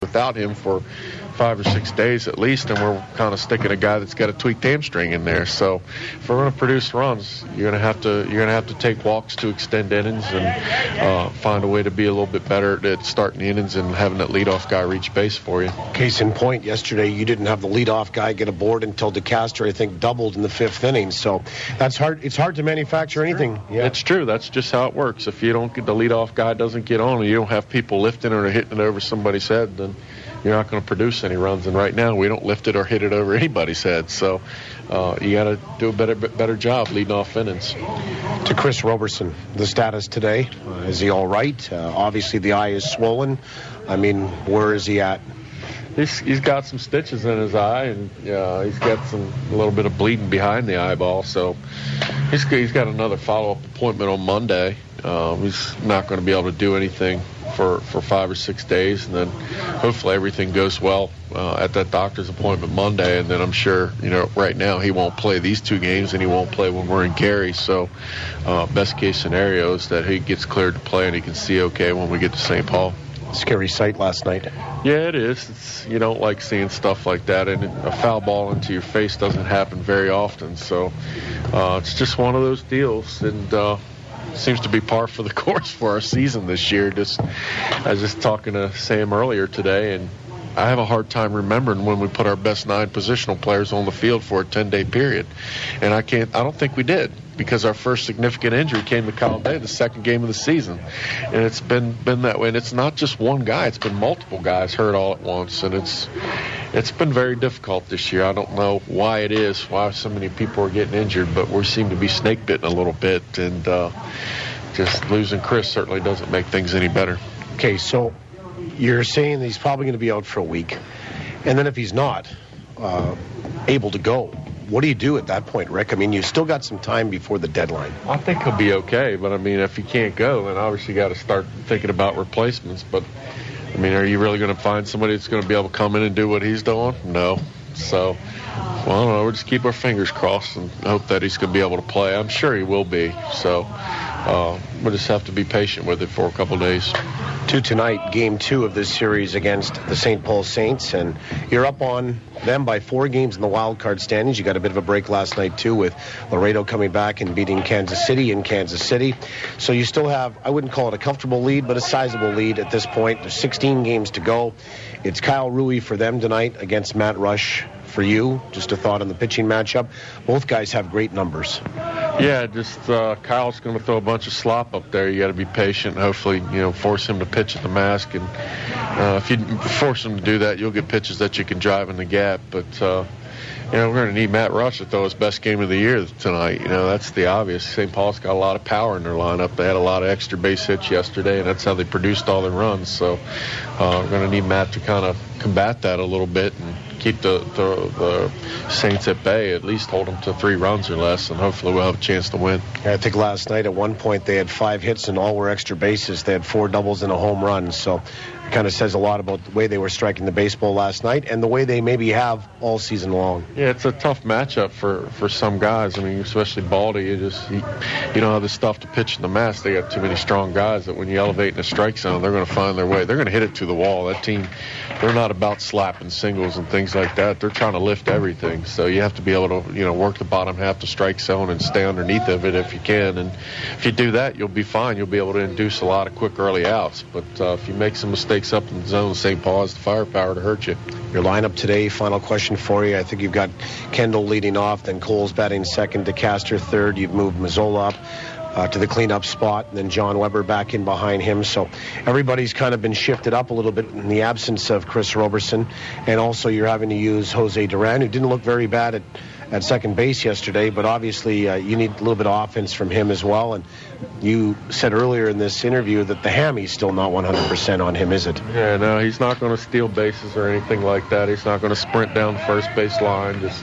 without him for 5 or 6 days at least, and we're kind of sticking a guy that's got a tweaked hamstring in there. So if we're going to produce runs, you're going to have to take walks to extend innings and find a way to be a little bit better at starting the innings and having that leadoff guy reach base for you. Case in point, yesterday you didn't have the leadoff guy get aboard until DeCastro, I think, doubled in the 5th inning. So that's hard. It's hard to manufacture anything. Yeah. It's true. That's just how it works. If you don't get the leadoff guy doesn't get on, and you don't have people lifting it or hitting it over somebody's head, then you're not going to produce any runs. And right now, we don't lift it or hit it over anybody's head. So you got to do a better job leading off innings. To Chris Roberson, the status today, is he all right? Obviously, the eye is swollen. I mean, where is he at? He's got some stitches in his eye, and he's got a little bit of bleeding behind the eyeball. So he's got another follow-up appointment on Monday. He's not going to be able to do anything for 5 or 6 days, and then hopefully everything goes well at that doctor's appointment Monday, and then I'm sure, right now he won't play these 2 games, and he won't play when we're in Gary. So best case scenario is that he gets cleared to play and he can see okay when we get to St. Paul. Scary sight last night. Yeah, it is. You don't like seeing stuff like that, and a foul ball into your face doesn't happen very often. So it's just one of those deals, and seems to be par for the course for our season this year. I was just talking to Sam earlier today, and I have a hard time remembering when we put our best 9 positional players on the field for a 10-day period, and I don't think we did, because our first significant injury came to Kyle Day, the second game of the season, and it's been that way. And it's not just one guy; it's been multiple guys hurt all at once, and it's been very difficult this year. I don't know why it is, why so many people are getting injured, but we seem to be snake bitten a little bit, and just losing Chris certainly doesn't make things any better. Okay, so you're saying that he's probably going to be out for a week, and then if he's not able to go, what do you do at that point, Rick? I mean, you still got some time before the deadline. I think he'll be okay, but I mean, if he can't go, then obviously you got to start thinking about replacements. But I mean, are you really going to find somebody that's going to be able to come in and do what he's doing? No. So, well, I don't know. We'll just keep our fingers crossed and hope that he's going to be able to play. I'm sure he will be. So we'll just have to be patient with it for a couple of days. To tonight, Game 2 of this series against the St. Paul Saints, and you're up on them by 4 games in the wild card standings. You got a bit of a break last night too, with Laredo coming back and beating Kansas City in Kansas City. So you still have, I wouldn't call it a comfortable lead, but a sizable lead at this point. There's 16 games to go. It's Kyle Rui for them tonight against Matt Rush for you. Just a thought on the pitching matchup. Both guys have great numbers. Yeah, just Kyle's going to throw a bunch of slop up there. You got to be patient and hopefully, force him to pitch at the mask. And if you force him to do that, you'll get pitches that you can drive in the gap. But we're going to need Matt Rush to throw his best game of the year tonight. That's the obvious. St. Paul's got a lot of power in their lineup. They had a lot of extra base hits yesterday, and that's how they produced all their runs. So we're going to need Matt to kind of combat that a little bit and keep the Saints at bay, at least hold them to 3 runs or less, and hopefully we'll have a chance to win. I think last night at one point they had 5 hits and all were extra bases. They had 4 doubles and a home run. So it kind of says a lot about the way they were striking the baseball last night and the way they maybe have all season long. Yeah, it's a tough matchup for some guys. I mean, especially Baldy. You don't have the stuff to pitch in the mask. They got too many strong guys that when you elevate in the strike zone, they're going to find their way. They're going to hit it to the wall. That team, they're not about slapping singles and things like that. They're trying to lift everything. So you have to be able to, work the bottom half the strike zone and stay underneath of it if you can. And if you do that, you'll be fine. You'll be able to induce a lot of quick early outs. But if you make some mistakes up in the zone, St. Paul has the firepower to hurt you. Your lineup today, final question for you. I think you've got Kendall leading off, then Cole's batting second, DeCaster third. You've moved Mazzola up to the cleanup spot, and then John Weber back in behind him. So everybody's kind of been shifted up a little bit in the absence of Chris Roberson. And also you're having to use Jose Duran, who didn't look very bad at second base yesterday, but obviously you need a little bit of offense from him as well. And you said earlier in this interview that the hammy's still not 100% on him, is it? Yeah, no, he's not going to steal bases or anything like that. He's not going to sprint down the first base line. Just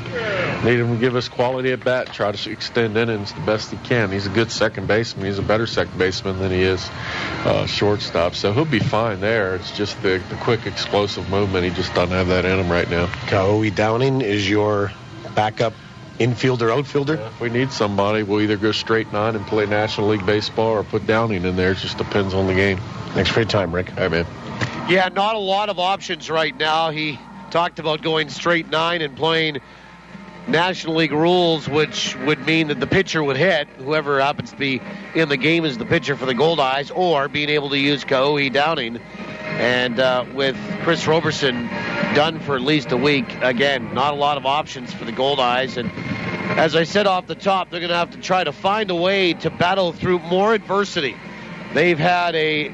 need him to give us quality at bat, try to extend innings the best he can. He's a good second baseman. He's a better second baseman than he is shortstop, so he'll be fine there. It's just the quick, explosive movement. He just doesn't have that in him right now. Kaoi Downing is your backup infielder, outfielder? Yeah, if we need somebody, we'll either go straight 9 and play National League Baseball or put Downing in there. It just depends on the game. Thanks for your time, Rick. All right, man. Yeah, not a lot of options right now. He talked about going straight 9 and playing National League rules, which would mean that the pitcher would hit. Whoever happens to be in the game is the pitcher for the Goldeyes, or being able to use Kauhi Downing. And with Chris Roberson done for at least a week, again, not a lot of options for the Goldeyes. And as I said off the top, they're going to have to try to find a way to battle through more adversity. They've had a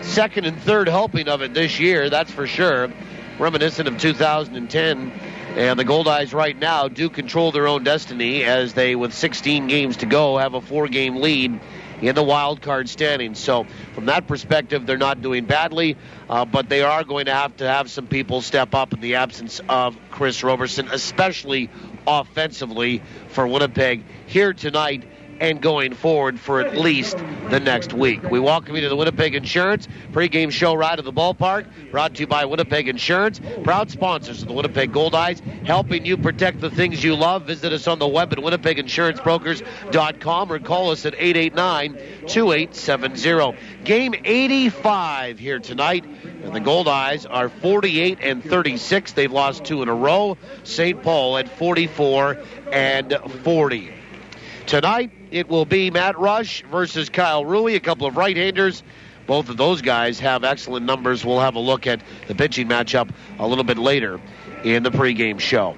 second and third helping of it this year, that's for sure, reminiscent of 2010. And the Goldeyes right now do control their own destiny as they, with 16 games to go, have a 4-game lead in the wild card standings. So from that perspective, they're not doing badly, but they are going to have some people step up in the absence of Chris Roberson, especially offensively for Winnipeg here tonight and going forward for at least the next week. We welcome you to the Winnipeg Insurance pregame show ride of the ballpark, brought to you by Winnipeg Insurance, proud sponsors of the Winnipeg Goldeyes, helping you protect the things you love. Visit us on the web at winnipeginsurancebrokers.com or call us at 889-2870. Game 85 here tonight, and the Goldeyes are 48-36. They've lost 2 in a row. St. Paul at 44-40. Tonight, it will be Matt Rush versus Kyle Rui, a couple of right-handers. Both of those guys have excellent numbers. We'll have a look at the pitching matchup a little bit later in the pregame show.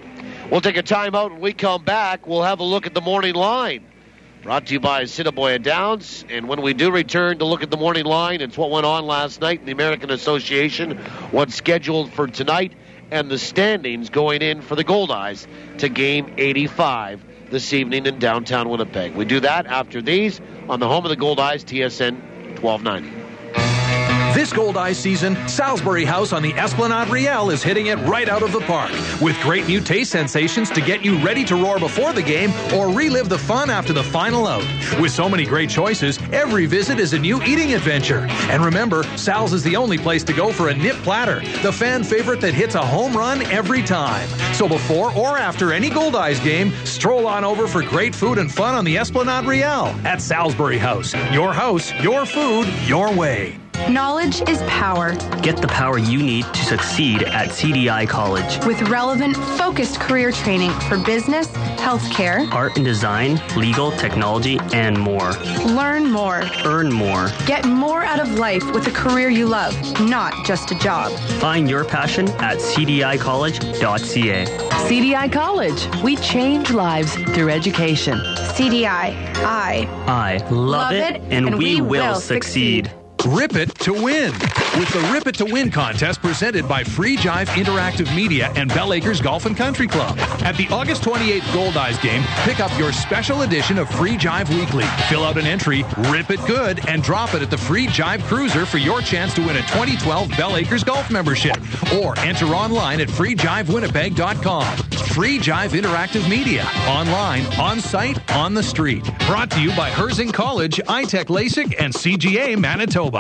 We'll take a timeout. When we come back, we'll have a look at the morning line. Brought to you by Assiniboia Downs. And when we do return to look at the morning line, it's what went on last night in the American Association, what's scheduled for tonight, and the standings going in for the Goldeyes to Game 85. This evening in downtown Winnipeg. We do that after these on the home of the Goldeyes, TSN 1290. This Goldeyes season, Salisbury House on the Esplanade Riel is hitting it right out of the park with great new taste sensations to get you ready to roar before the game or relive the fun after the final out. With so many great choices, every visit is a new eating adventure. And remember, Sal's is the only place to go for a nip platter, the fan favorite that hits a home run every time. So before or after any Goldeyes game, stroll on over for great food and fun on the Esplanade Riel at Salisbury House. Your house, your food, your way. Knowledge is power. Get the power you need to succeed at CDI College. With relevant, focused career training for business, healthcare, art and design, legal, technology, and more. Learn more. Earn more. Get more out of life with a career you love, not just a job. Find your passion at cdicollege.ca. CDI College. We change lives through education. CDI. I love it, and we will succeed. Rip it to win with the Rip It to Win contest presented by Free Jive Interactive Media and Bell Acres Golf and Country Club. At the August 28th Goldeyes game, pick up your special edition of Free Jive Weekly. Fill out an entry, rip it good, and drop it at the Free Jive Cruiser for your chance to win a 2012 Bell Acres Golf membership. Or enter online at freejivewinnipeg.com. Free Jive Interactive Media. Online, on site, on the street. Brought to you by Herzing College, iTech LASIK, and CGA Manitoba.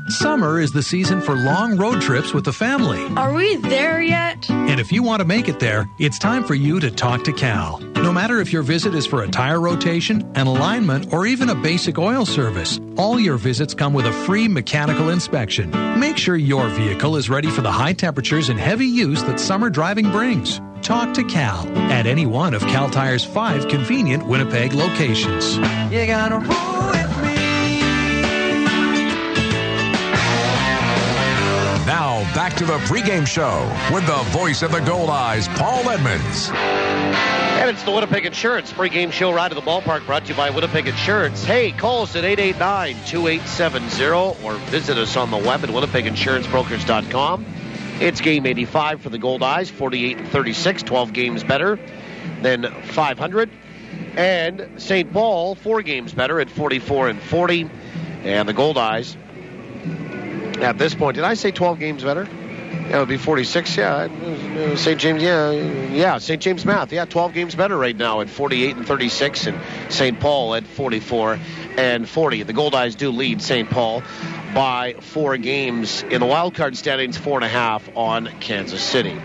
Summer is the season for long road trips with the family. Are we there yet? And if you want to make it there, it's time for you to talk to Cal. No matter if your visit is for a tire rotation, an alignment, or even a basic oil service, all your visits come with a free mechanical inspection. Make sure your vehicle is ready for the high temperatures and heavy use that summer driving brings. Talk to Cal at any one of Cal Tire's 5 convenient Winnipeg locations. You gotta roll with me. Now, back to the pregame show with the voice of the Goldeyes, Paul Edmonds. And it's the Winnipeg Insurance pregame show ride to the ballpark, brought to you by Winnipeg Insurance. Hey, call us at 889-2870 or visit us on the web at winnipeginsurancebrokers.com. It's game 85 for the Goldeyes, 48-36, 12 games better than 500. And St. Paul, 4 games better at 44-40. And the Goldeyes, at this point, did I say 12 games better? Yeah, it would be 46. Yeah, St. James. Yeah, St. James math. Yeah, 12 games better right now at 48-36, and St. Paul at 44-40. The Goldeyes do lead St. Paul by 4 games in the wild card standings, 4.5 on Kansas City.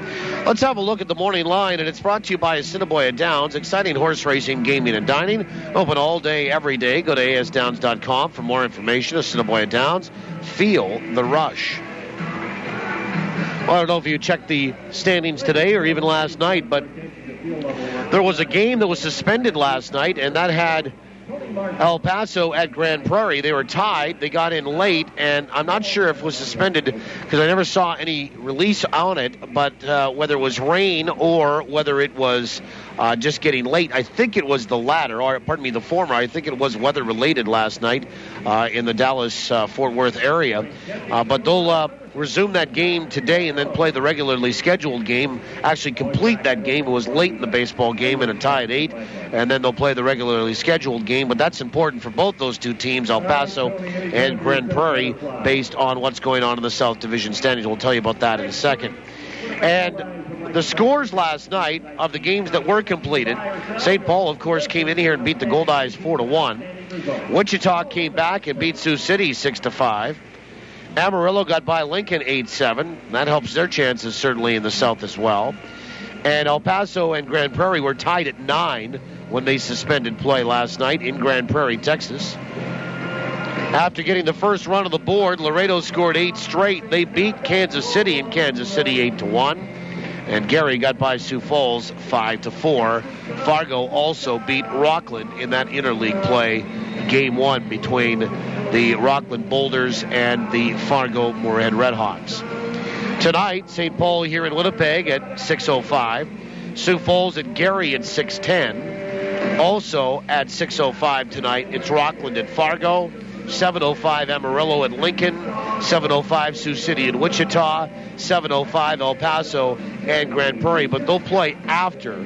Let's have a look at the morning line, and it's brought to you by Assiniboia Downs. Exciting horse racing, gaming, and dining. Open all day, every day. Go to asdowns.com for more information. Assiniboia Downs. Feel the rush. I don't know if you checked the standings today or even last night, but there was a game that was suspended last night, and that had El Paso at Grand Prairie. They were tied. They got in late, and I'm not sure if it was suspended because I never saw any release on it, but whether it was rain or whether it was just getting late. I think it was the latter, or pardon me, the former. I think it was weather-related last night in the Dallas-Fort Worth area. But they'll resume that game today and then play the regularly scheduled game, actually complete that game. It was late in the baseball game in a tie at 8, and then they'll play the regularly scheduled game. But that's important for both those two teams, El Paso and Grand Prairie, based on what's going on in the South Division standings. We'll tell you about that in a second. And the scores last night of the games that were completed, St. Paul, of course, came in here and beat the Goldeyes 4-1. Wichita came back and beat Sioux City 6-5. Amarillo got by Lincoln 8-7. That helps their chances certainly in the South as well. And El Paso and Grand Prairie were tied at 9 when they suspended play last night in Grand Prairie, Texas. After getting the first run of the board, Laredo scored 8 straight. They beat Kansas City in Kansas City 8-1. And Gary got by Sioux Falls 5-4. Fargo also beat Rockland in that interleague play, game 1 between the Rockland Boulders and the Fargo Moorhead Redhawks. Tonight, St. Paul here in Winnipeg at 6:05. Sioux Falls at Gary at 6:10. Also at 6:05 tonight, it's Rockland at Fargo. 7:05 Amarillo at Lincoln, 7:05 Sioux City and Wichita, 7:05 El Paso and Grand Prairie. But they'll play after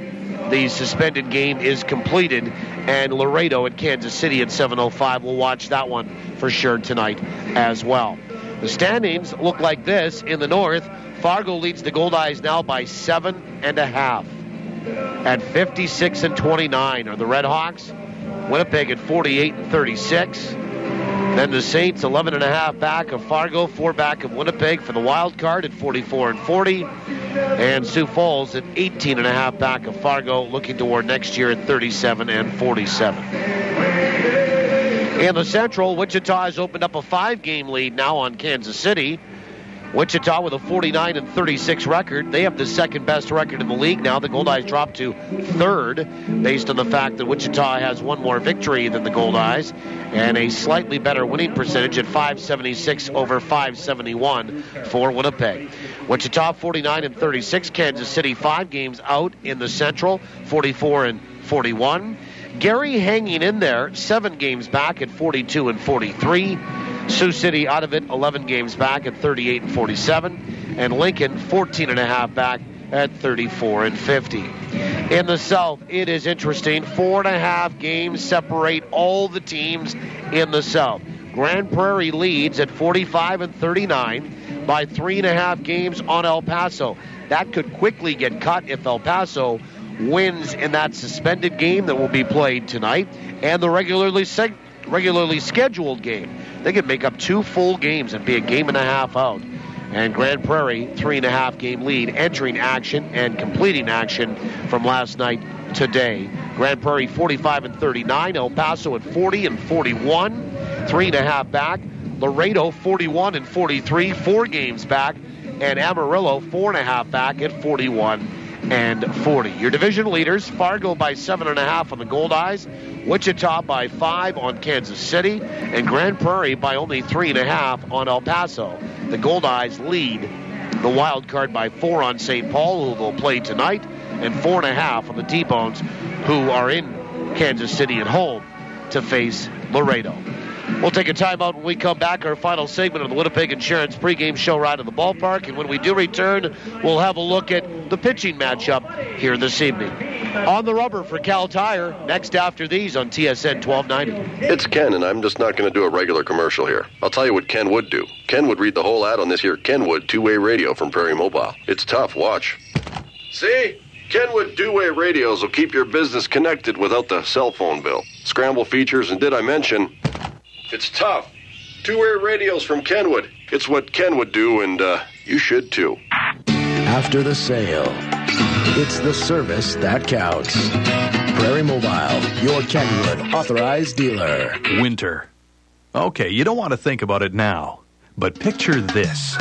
the suspended game is completed, and Laredo at Kansas City at 7:05. We'll watch that one for sure tonight as well. The standings look like this. In the north, Fargo leads the Goldeyes now by 7.5. At 56-29 are the Redhawks. Winnipeg at 48-36. Then the Saints 11.5 back of Fargo, 4 back of Winnipeg for the wild card at 44-40. And Sioux Falls at 18.5 back of Fargo, looking toward next year at 37-47. In the Central, Wichita has opened up a 5-game lead now on Kansas City. Wichita with a 49-36 record. They have the second best record in the league now. The Goldeyes dropped to 3rd based on the fact that Wichita has one more victory than the Goldeyes and a slightly better winning percentage at 576 over 571 for Winnipeg. Wichita 49-36. Kansas City 5 games out in the Central, 44-41. Gary hanging in there, 7 games back at 42-43. Sioux City out of it, 11 games back at 38-47. And Lincoln, 14.5 back at 34-50. In the South, it is interesting. 4.5 games separate all the teams in the South. Grand Prairie leads at 45-39 by 3.5 games on El Paso. That could quickly get cut if El Paso wins in that suspended game that will be played tonight and the regularly scheduled game. They could make up 2 full games and be a game and a half out. And Grand Prairie, 3.5 game lead, entering action and completing action from last night today. Grand Prairie 45-39, El Paso at 40-41, 3.5 back. Laredo 41-43, 4 games back. And Amarillo 4.5 back at 41-40. Your division leaders, Fargo by 7.5 on the Goldeyes, Wichita by 5 on Kansas City, and Grand Prairie by only 3.5 on El Paso. The Goldeyes lead the wild card by 4 on St. Paul, who will play tonight, and 4.5 on the T-Bones, who are in Kansas City at home to face Laredo. We'll take a timeout when we come back. Our final segment of the Winnipeg Insurance pregame show ride to the ballpark. And when we do return, we'll have a look at the pitching matchup here this evening. On the rubber for Cal Tire, next after these on TSN 1290. It's Ken, and I'm just not going to do a regular commercial here. I'll tell you what Ken would do. Ken would read the whole ad on this here Kenwood two-way radio from Prairie Mobile. It's tough. Watch. See? Kenwood two-way radios will keep your business connected without the cell phone bill. Scramble features, and did I mention... It's tough. Two-way radios from Kenwood. It's what Ken would do, and you should too. After the sale, it's the service that counts. Prairie Mobile, your Kenwood authorized dealer. Winter. Okay, you don't want to think about it now, but picture this.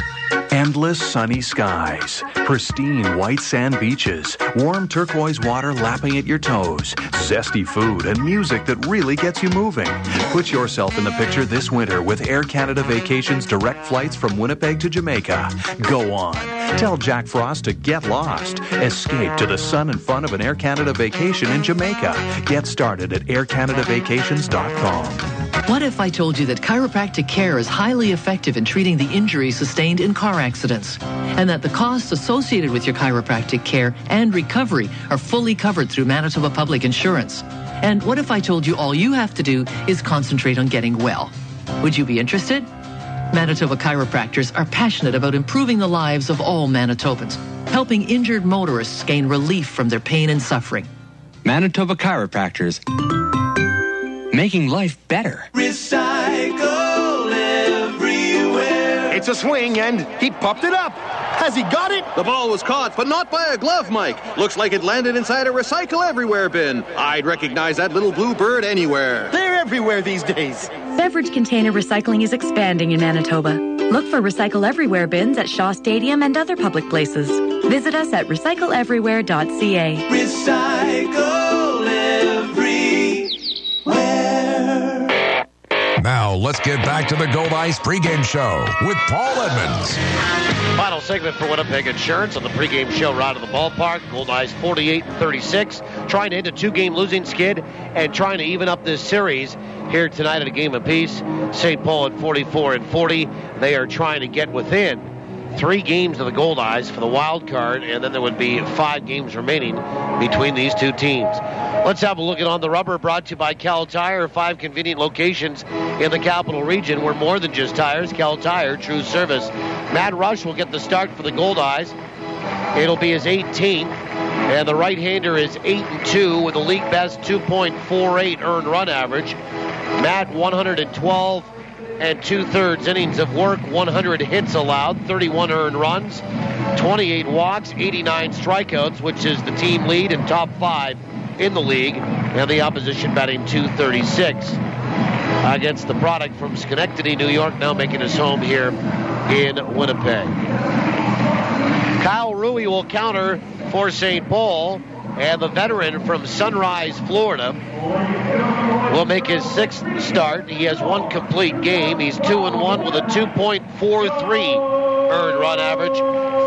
Endless sunny skies, pristine white sand beaches, warm turquoise water lapping at your toes, zesty food, and music that really gets you moving. Put yourself in the picture this winter with Air Canada Vacations direct flights from Winnipeg to Jamaica. Go on. Tell Jack Frost to get lost. Escape to the sun and fun of an Air Canada vacation in Jamaica. Get started at aircanadavacations.com. What if I told you that chiropractic care is highly effective in treating the injuries sustained in car accidents, and that the costs associated with your chiropractic care and recovery are fully covered through Manitoba Public Insurance? And what if I told you all you have to do is concentrate on getting well? Would you be interested? Manitoba chiropractors are passionate about improving the lives of all Manitobans, helping injured motorists gain relief from their pain and suffering. Manitoba chiropractors, making life better. Recycle everywhere. It's a swing, and he popped it up. Has he got it? The ball was caught, but not by a glove, Mike. Looks like it landed inside a Recycle Everywhere bin. I'd recognize that little blue bird anywhere. They're everywhere these days. Beverage container recycling is expanding in Manitoba. Look for Recycle Everywhere bins at Shaw Stadium and other public places. Visit us at recycleeverywhere.ca. Recycle everywhere. Now, let's get back to the Goldeyes pregame show with Paul Edmonds. Final segment for Winnipeg Insurance on the pregame show right of the ballpark. Goldeyes 48-36, trying to hit a two-game losing skid and trying to even up this series here tonight at a game apiece. St. Paul at 44-40. They are trying to get within 3 games of the Goldeyes for the wild card, and then there would be 5 games remaining between these two teams. Let's have a look at On the Rubber, brought to you by Cal Tire. 5 convenient locations in the capital region. We're more than just tires. Cal Tire, true service. Matt Rush will get the start for the Goldeyes. It'll be his 18th, and the right-hander is 8-2 with a league best 2.48 earned run average. Matt, 112 and 2/3 innings of work, 100 hits allowed, 31 earned runs, 28 walks, 89 strikeouts, which is the team lead and top 5 in the league, and the opposition batting 236 against the product from Schenectady, New York, now making his home here in Winnipeg. Kyle Rui will counter for St. Paul, and the veteran from Sunrise, Florida, will make his 6th start. He has 1 complete game. He's 2-1 with a 2.43 earned run average,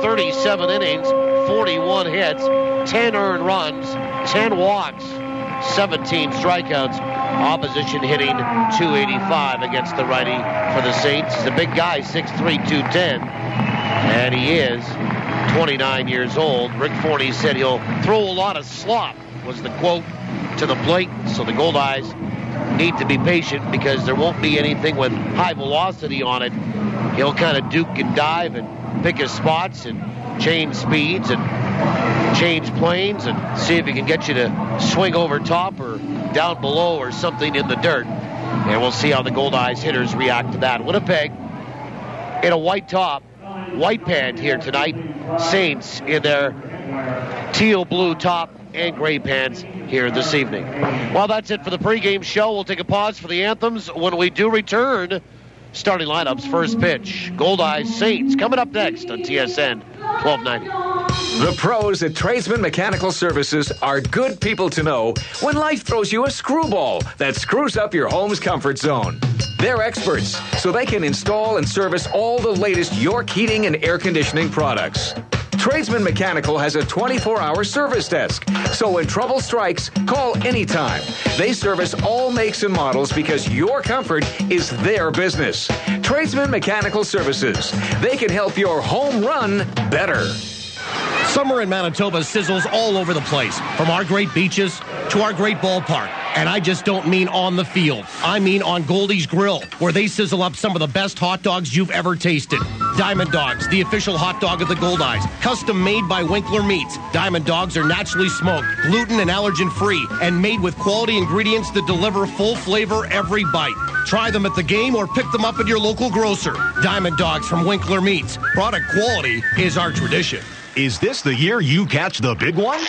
37 innings, 41 hits, 10 earned runs, 10 walks, 17 strikeouts. Opposition hitting 285 against the righty for the Saints. He's a big guy, 6'3", 210, and he is 29 years old. Rick Forney said he'll throw a lot of slop, was the quote, to the plate. So the Goldeyes need to be patient because there won't be anything with high velocity on it. He'll kind of duke and dive and pick his spots and change speeds and change planes and see if he can get you to swing over top or down below or something in the dirt. And we'll see how the Goldeyes hitters react to that. Winnipeg in a white top, white pant here tonight. Saints in their teal blue top and gray pants here this evening. Well, that's it for the pregame show. We'll take a pause for the anthems. When we do return, starting lineups, first pitch, Goldeyes Saints, coming up next on TSN 1290. The pros at Tradesman Mechanical Services are good people to know when life throws you a screwball that screws up your home's comfort zone. They're experts, so they can install and service all the latest York heating and air conditioning products. Tradesman Mechanical has a 24-hour service desk, so when trouble strikes, call anytime. They service all makes and models because your comfort is their business. Tradesman Mechanical Services. They can help your home run better. Summer in Manitoba sizzles all over the place, from our great beaches to our great ballpark. And I just don't mean on the field. I mean on Goldeyes Grill, where they sizzle up some of the best hot dogs you've ever tasted. Diamond Dogs, the official hot dog of the Goldeyes, custom made by Winkler Meats. Diamond Dogs are naturally smoked, gluten and allergen free, and made with quality ingredients that deliver full flavor every bite. Try them at the game or pick them up at your local grocer. Diamond Dogs from Winkler Meats. Product quality is our tradition. Is this the year you catch the big one?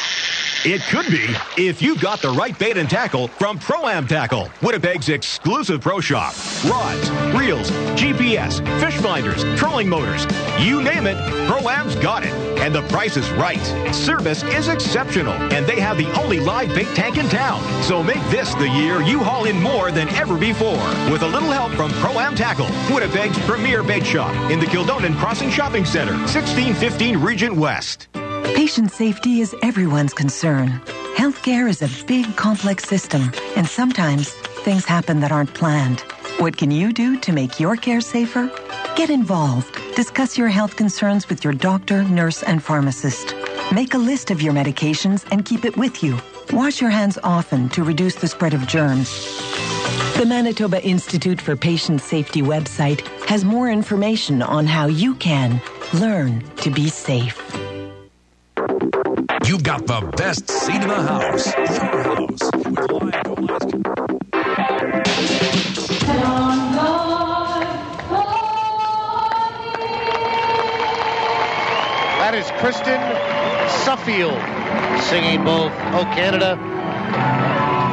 It could be if you got the right bait and tackle from Pro-Am Tackle, Winnipeg's exclusive pro shop. Rods, reels, GPS, fish finders, trolling motors. You name it, Pro-Am's got it. And the price is right. Service is exceptional. And they have the only live bait tank in town. So make this the year you haul in more than ever before. With a little help from Pro-Am Tackle, Winnipeg's premier bait shop in the Kildonan Crossing Shopping Center, 1615 Regent West. Patient safety is everyone's concern. Healthcare is a big, complex system, and sometimes things happen that aren't planned. What can you do to make your care safer? Get involved. Discuss your health concerns with your doctor, nurse, and pharmacist. Make a list of your medications and keep it with you. Wash your hands often to reduce the spread of germs. The Manitoba Institute for Patient Safety website has more information on how you can learn to be safe. You've got the best seat in the house. Your house with live Goldeyes. That is Kristen Suffield singing both "O Canada"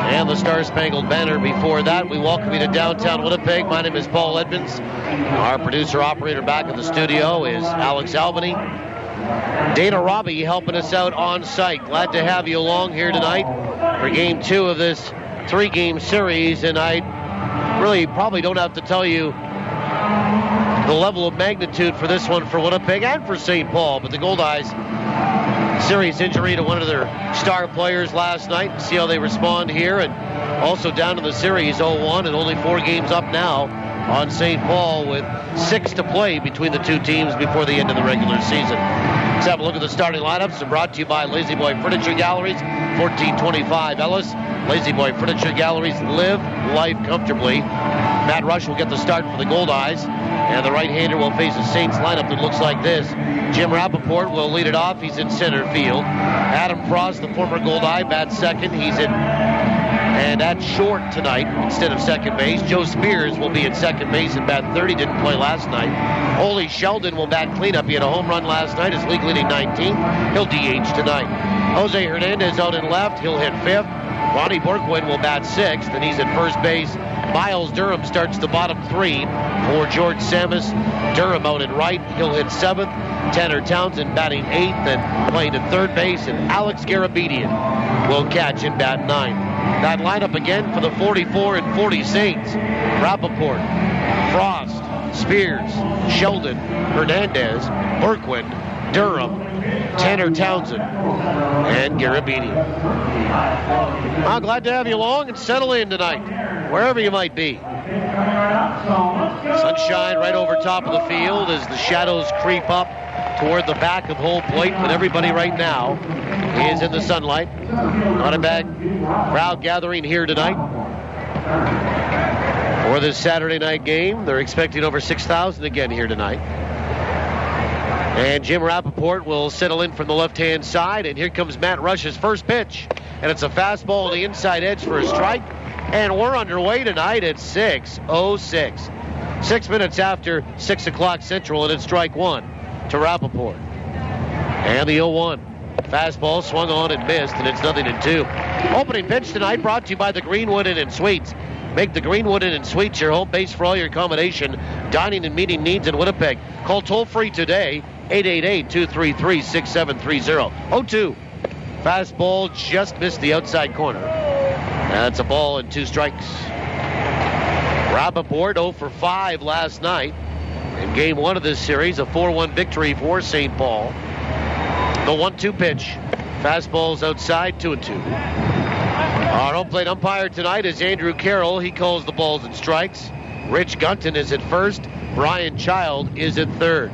and the Star Spangled Banner. Before that, we welcome you to downtown Winnipeg. My name is Paul Edmonds. Our producer-operator back in the studio is Alex Albany. Dana Robbie helping us out on site. Glad to have you along here tonight for Game 2 of this 3-game series. And I really probably don't have to tell you the level of magnitude for this one for Winnipeg and for St. Paul. But the Goldeyes, serious injury to one of their star players last night. See how they respond here. And also down in the series 0-1 and only 4 games up now on St. Paul with 6 to play between the two teams before the end of the regular season. Let's have a look at the starting lineups. They're brought to you by Lazy Boy Furniture Galleries, 1425 Ellis. Lazy Boy Furniture Galleries, live life comfortably. Matt Rush will get the start for the Goldeyes, and the right-hander will face a Saints lineup that looks like this. Jim Rappaport will lead it off. He's in center field. Adam Frost, the former Goldeye, bats second. He's in and at short tonight instead of second base. Joe Spears will be at second base and bat third. He didn't play last night. Ole Sheldon will bat cleanup. He had a home run last night. His league leading 19th. He'll DH tonight. Jose Hernandez out in left. He'll hit fifth. Ronnie Borkwin will bat sixth, and he's at first base. Miles Durham starts the bottom 3 for George Samus. Durham out in right. He'll hit seventh. Tanner Townsend batting eighth and playing at third base. And Alex Garabedian will catch and bat ninth. That lineup again for the 44 and 40 Saints. Rappaport, Frost, Spears, Sheldon, Hernandez, Borkwin, Durham, Tanner Townsend, and Garabedian. I'm glad to have you along and settle in tonight, wherever you might be. Sunshine right over top of the field as the shadows creep up toward the back of home plate, but everybody right now is in the sunlight. Not a bad crowd gathering here tonight for this Saturday night game. They're expecting over 6,000 again here tonight. And Jim Rappaport will settle in from the left-hand side, and here comes Matt Rush's first pitch. And it's a fastball on the inside edge for a strike. And we're underway tonight at 6:06. 6 minutes after 6 o'clock Central, and it's strike one to Rappaport. And the 0-1. Fastball swung on and missed, and it's 0-2. Opening pitch tonight brought to you by the Greenwood Inn and Suites. Make the Greenwood Inn and Suites your home base for all your accommodation, dining, and meeting needs in Winnipeg. Call toll-free today, 888-233-6730. 0-2. Fastball just missed the outside corner. That's a ball and 2 strikes. Rappaport 0 for 5 last night in game 1 of this series, a 4-1 victory for St. Paul. The 1-2 pitch. Fastball's outside, 2-2. Our home plate umpire tonight is Andrew Carroll. He calls the balls and strikes. Rich Gunton is at first. Brian Child is at third.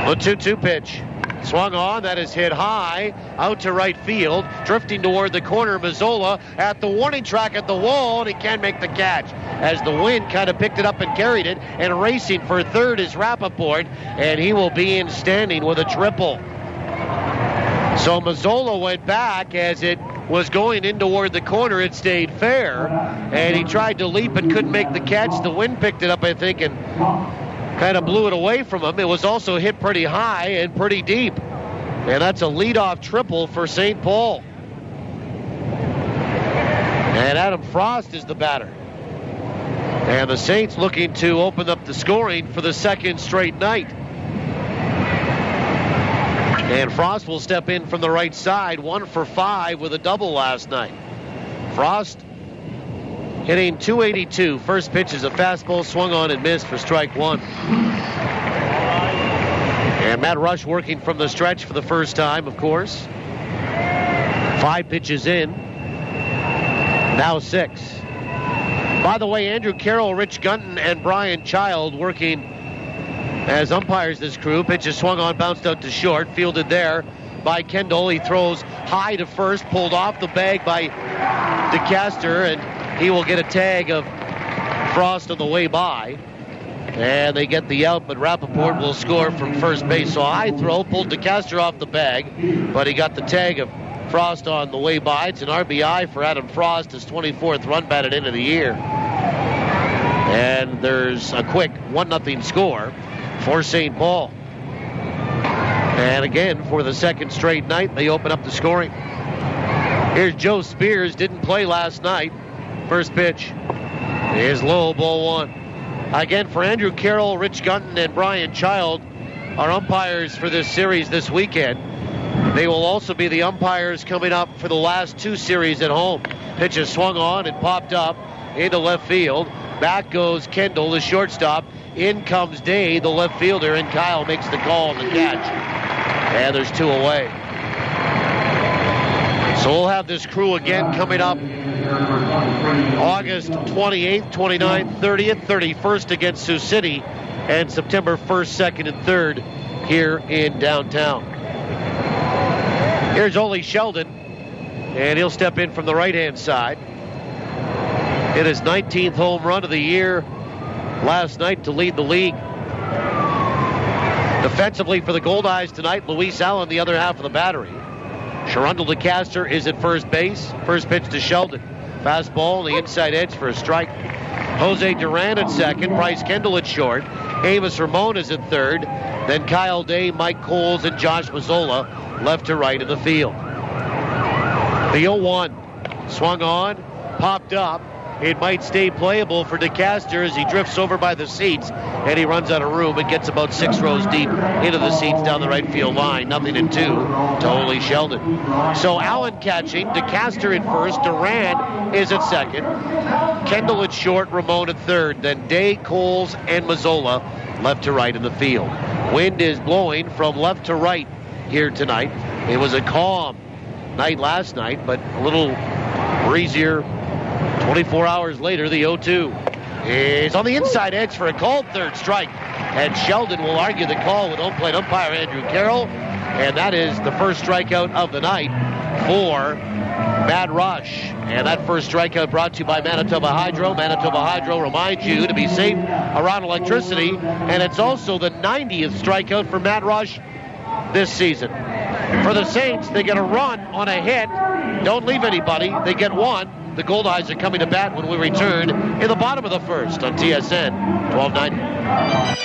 The 2-2 pitch. Swung on, that is hit high, out to right field, drifting toward the corner. Mazzola at the warning track at the wall, and he can't make the catch as the wind kind of picked it up and carried it, and racing for third is Rappaport, and he will be in standing with a triple. So Mazzola went back as it was going in toward the corner. It stayed fair, and he tried to leap and couldn't make the catch. The wind picked it up, I think, and kind of blew it away from him. It was also hit pretty high and pretty deep. And that's a leadoff triple for St. Paul. And Adam Frost is the batter. And the Saints looking to open up the scoring for the second straight night. And Frost will step in from the right side, 1 for 5 with a double last night. Frost hitting .282. First pitch is a fastball swung on and missed for strike 1. And Matt Rush working from the stretch for the first time, of course. 5 pitches in. Now 6. By the way, Andrew Carroll, Rich Gunton, and Brian Child working as umpires this crew. Pitch is swung on, bounced out to short, fielded there by Kendall. He throws high to first, pulled off the bag by DeCaster, and he will get a tag of Frost on the way by. And they get the out, but Rappaport will score from first base. So a high throw, pulled DeCaster off the bag, but he got the tag of Frost on the way by. It's an RBI for Adam Frost, his 24th run batted into the year. And there's a quick 1-0 score for St. Paul. And again, for the second straight night, they open up the scoring. Here's Joe Spears, didn't play last night. First pitch is low, ball 1. Again, for Andrew Carroll, Rich Gunton, and Brian Child are umpires for this series this weekend. They will also be the umpires coming up for the last 2 series at home. Pitch is swung on and popped up into left field. Back goes Kendall, the shortstop. In comes Day, the left fielder, and Kyle makes the call on the catch. And there's 2 away. So we'll have this crew again coming up August 28th, 29th, 30th, 31st against Sioux City, and September 1st, 2nd, and 3rd here in downtown. Here's Ole Sheldon, and he'll step in from the right-hand side. Hit his 19th home run of the year last night to lead the league. Defensively for the Goldeyes tonight, Luis Allen, the other half of the battery. Sharundel DeCaster is at first base. First pitch to Sheldon. Fastball on the inside edge for a strike. Jose Duran at second. Bryce Kendall at short. Amos Ramon is at third. Then Kyle Day, Mike Coles, and Josh Mazzola left to right in the field. The 0-1 swung on, popped up. It might stay playable for DeCaster as he drifts over by the seats, and he runs out of room and gets about 6 rows deep into the seats down the right field line. 0-2 to Ole Sheldon. So Allen catching, DeCaster at first, Duran is at second, Kendall at short, Ramon at third, then Day, Coles, and Mazzola left to right in the field. Wind is blowing from left to right here tonight. It was a calm night last night, but a little breezier 24 hours later. The 0-2 is on the inside edge for a called third strike, and Sheldon will argue the call with home plate umpire Andrew Carroll, and that is the first strikeout of the night for Matt Rush. And that first strikeout brought to you by Manitoba Hydro. Manitoba Hydro reminds you to be safe around electricity, and it's also the 90th strikeout for Matt Rush this season. For the Saints, they get a run on a hit. Don't leave anybody. They get 1. The Goldeyes are coming to bat when we return in the bottom of the first on TSN 1290.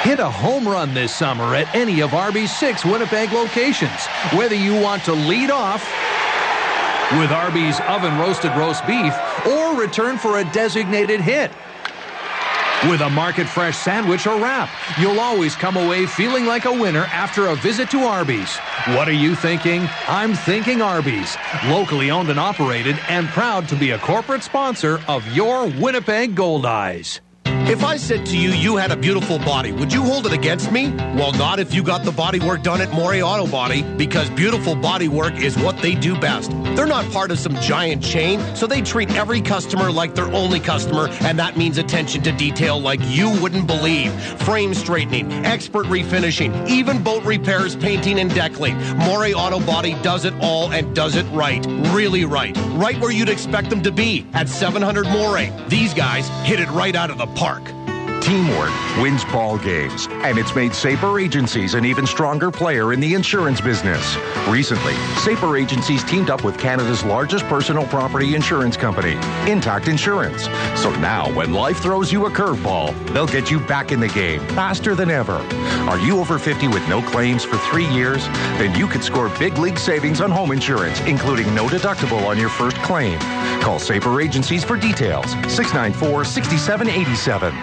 Hit a home run this summer at any of Arby's 6 Winnipeg locations. Whether you want to lead off with Arby's oven-roasted roast beef or return for a designated hit with a market-fresh sandwich or wrap, you'll always come away feeling like a winner after a visit to Arby's. What are you thinking? I'm thinking Arby's. Locally owned and operated, and proud to be a corporate sponsor of your Winnipeg Goldeyes. If I said to you, you had a beautiful body, would you hold it against me? Well, not if you got the body work done at Maury Auto Body, because beautiful body work is what they do best. They're not part of some giant chain, so they treat every customer like their only customer, and that means attention to detail like you wouldn't believe. Frame straightening, expert refinishing, even boat repairs, painting, and deckling. Maury Auto Body does it all and does it right. Really right. Right where you'd expect them to be, at 700 Moray. These guys hit it right out of the park. Teamwork wins ball games, and it's made Sabre Agencies an even stronger player in the insurance business. Recently, Sabre Agencies teamed up with Canada's largest personal property insurance company, Intact Insurance. So now, when life throws you a curveball, they'll get you back in the game faster than ever. Are you over 50 with no claims for 3 years? Then you could score big league savings on home insurance, including no deductible on your first claim. Call Sabre Agencies for details. 694-6787.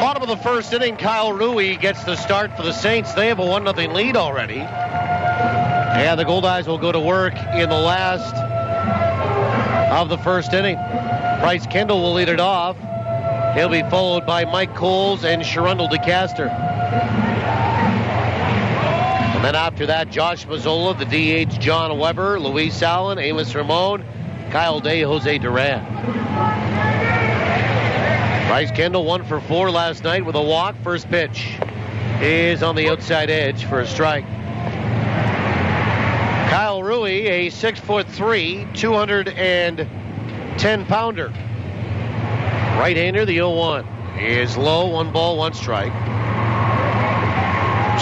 Bottom of the first inning, Kyle Rui gets the start for the Saints. They have a 1-0 lead already. And the Goldeyes will go to work in the last of the first inning. Bryce Kendall will lead it off. He'll be followed by Mike Coles and Sherundle DeCaster. And then after that, Josh Mazzola, the DH, John Weber, Luis Allen, Amos Ramon, Kyle Day, Jose Duran. Bryce Kendall 1 for 4 last night with a walk. First pitch is on the outside edge for a strike. Kyle Rui, a 6'3", 210-pounder. Right-hander, the 0-1 is low, 1 ball, 1 strike.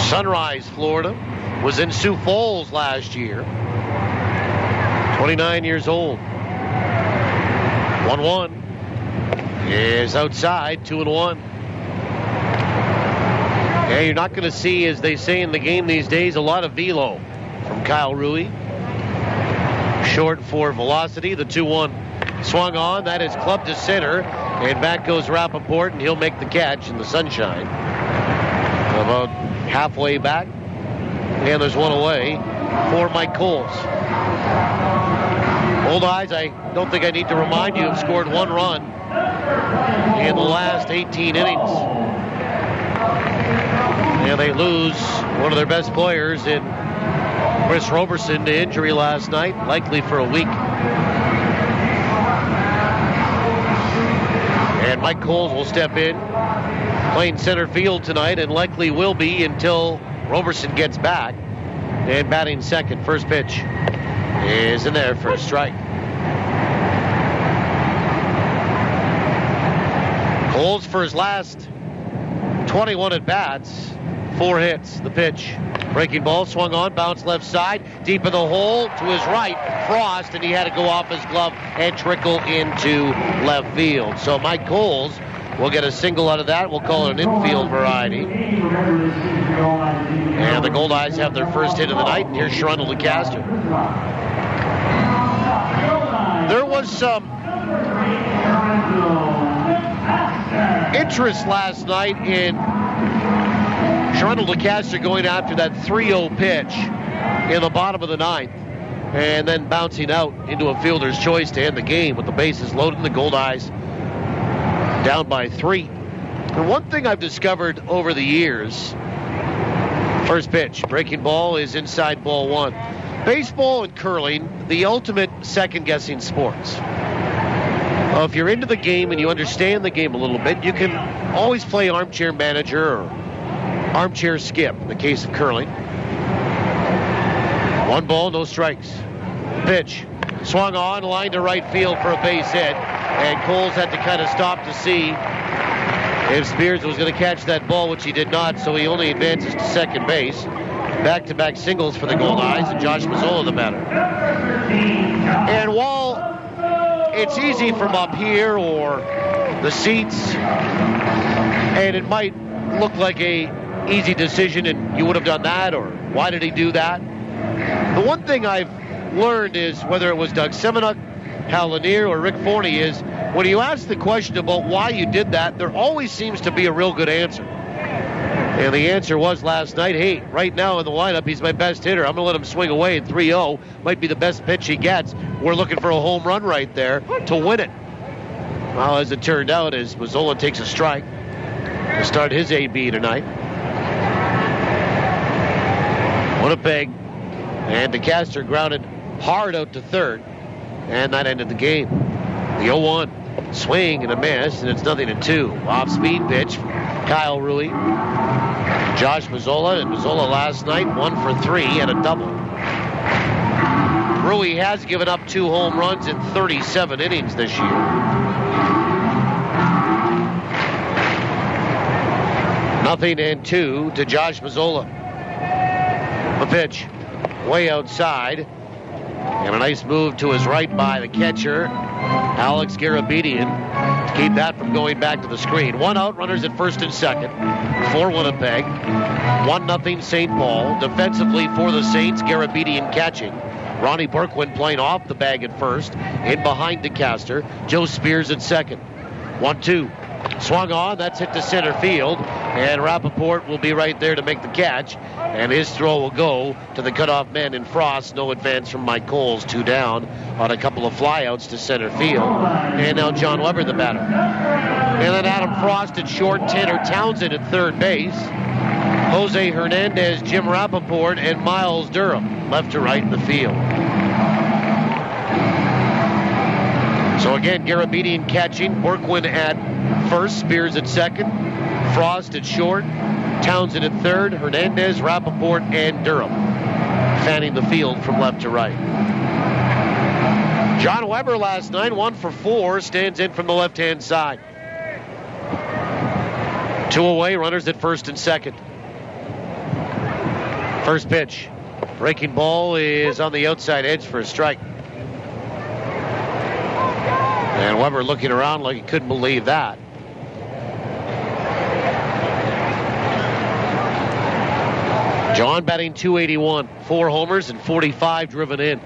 Sunrise, Florida, was in Sioux Falls last year. 29 years old. 1-1 is outside, 2-1. Yeah, you're not going to see, as they say in the game these days, a lot of velo from Kyle Rui. Short for velocity, the 2-1 swung on. That is clubbed to center, and back goes Rappaport, and he'll make the catch in the sunshine. About halfway back, and there's one away for Mike Coles. Goldeyes, I don't think I need to remind you, have scored 1 run in the last 18 innings. And they lose one of their best players in Chris Roberson to injury last night, likely for a week. And Mike Coles will step in, playing center field tonight, and likely will be until Roberson gets back. And batting second, first pitch is in there for a strike. Coles for his last 21 at-bats, 4 hits. The pitch, breaking ball, swung on, bounced left side, deep in the hole to his right, Frost, and he had to go off his glove and trickle into left field. So Mike Coles will get a single out of that. We'll call it an infield variety. And the Goldeyes have their first hit of the night, and here's Sherundle DeCaster. There was some interest last night in Sherundle DeCaster going after that 3-0 pitch in the bottom of the ninth, and then bouncing out into a fielder's choice to end the game with the bases loaded. The Goldeyes down by 3. And one thing I've discovered over the years, first pitch, breaking ball is inside ball 1. Baseball and curling, the ultimate second-guessing sports. If you're into the game and you understand the game a little bit, you can always play armchair manager or armchair skip in the case of curling. 1 ball, no strikes. Pitch, swung on, line to right field for a base hit, and Coles had to kind of stop to see if Spears was going to catch that ball, which he did not, so he only advances to second base. Back-to-back singles for the Goldeyes, and Josh Mazzola the batter. And while it's easy from up here or the seats, and it might look like a easy decision and you would have done that, or why did he do that? The one thing I've learned is, whether it was Doug Semenuk, Hal Lanier, or Rick Forney, is when you ask the question about why you did that, there always seems to be a real good answer. And the answer was last night, hey, right now in the lineup, he's my best hitter. I'm going to let him swing away in 3-0. Might be the best pitch he gets. We're looking for a home run right there to win it. Well, as it turned out, as Mazzola takes a strike to start his AB tonight. Winnipeg and DeCaster grounded hard out to third, and that ended the game. The 0-1 swing and a miss, and it's 0-2. Off-speed pitch, Kyle Rui. Josh Mazzola, and Mazzola last night 1 for 3 and a double. Rui has given up 2 home runs in 37 innings this year. 0-2 to Josh Mazzola. The pitch way outside. And a nice move to his right by the catcher, Alex Garabedian, to keep that from going back to the screen. 1 out, runners at first and second for Winnipeg. 1-0 St. Paul. Defensively for the Saints, Garabedian catching. Ronnie Berkwin playing off the bag at first. In behind DeCaster. Joe Spears at second. 1-2. Swung on. That's hit to center field. And Rappaport will be right there to make the catch. And his throw will go to the cutoff man in Frost. No advance from Mike Coles. 2 down on a couple of flyouts to center field. And now John Weber, the batter. And then Adam Frost at short. Tanner Townsend at third base. Jose Hernandez, Jim Rappaport, and Miles Durham left to right in the field. So again, Garabedian catching. Berkwin at first. Spears at second. Frost at short. Townsend at third. Hernandez, Rappaport, and Durham fanning the field from left to right. John Weber last night, 1 for 4, stands in from the left-hand side. 2 away, runners at first and second. First pitch. Breaking ball is on the outside edge for a strike. And Weber looking around like he couldn't believe that. John batting .281, 4 homers and 45 driven in.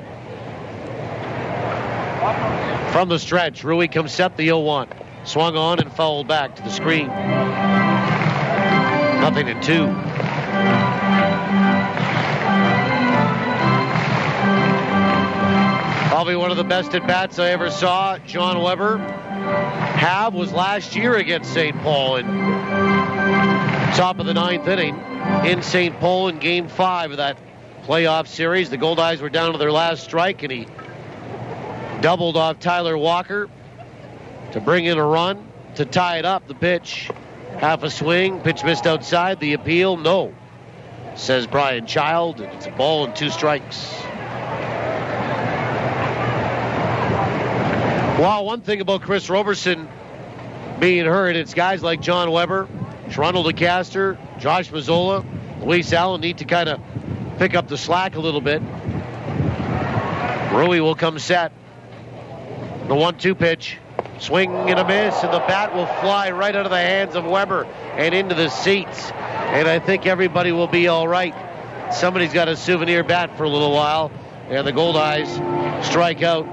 From the stretch, Rui comes set the 0-1. Swung on and fouled back to the screen. 0-2. Probably one of the best at-bats I ever saw John Weber have was last year against St. Paul in top of the 9th inning in St. Paul in Game 5 of that playoff series. The Goldeyes were down to their last strike, and he doubled off Tyler Walker to bring in a run to tie it up. The pitch, half a swing, pitch missed outside. The appeal, no, says Brian Child, and it's a ball and 2 strikes. Well, one thing about Chris Roberson being hurt, it's guys like John Weber, Toronto DeCaster, Josh Mazzola, Luis Allen need to kind of pick up the slack a little bit. Rui will come set. The 1-2 pitch. Swing and a miss, and the bat will fly right out of the hands of Weber and into the seats. And I think everybody will be all right. Somebody's got a souvenir bat for a little while. And the Goldeyes strike out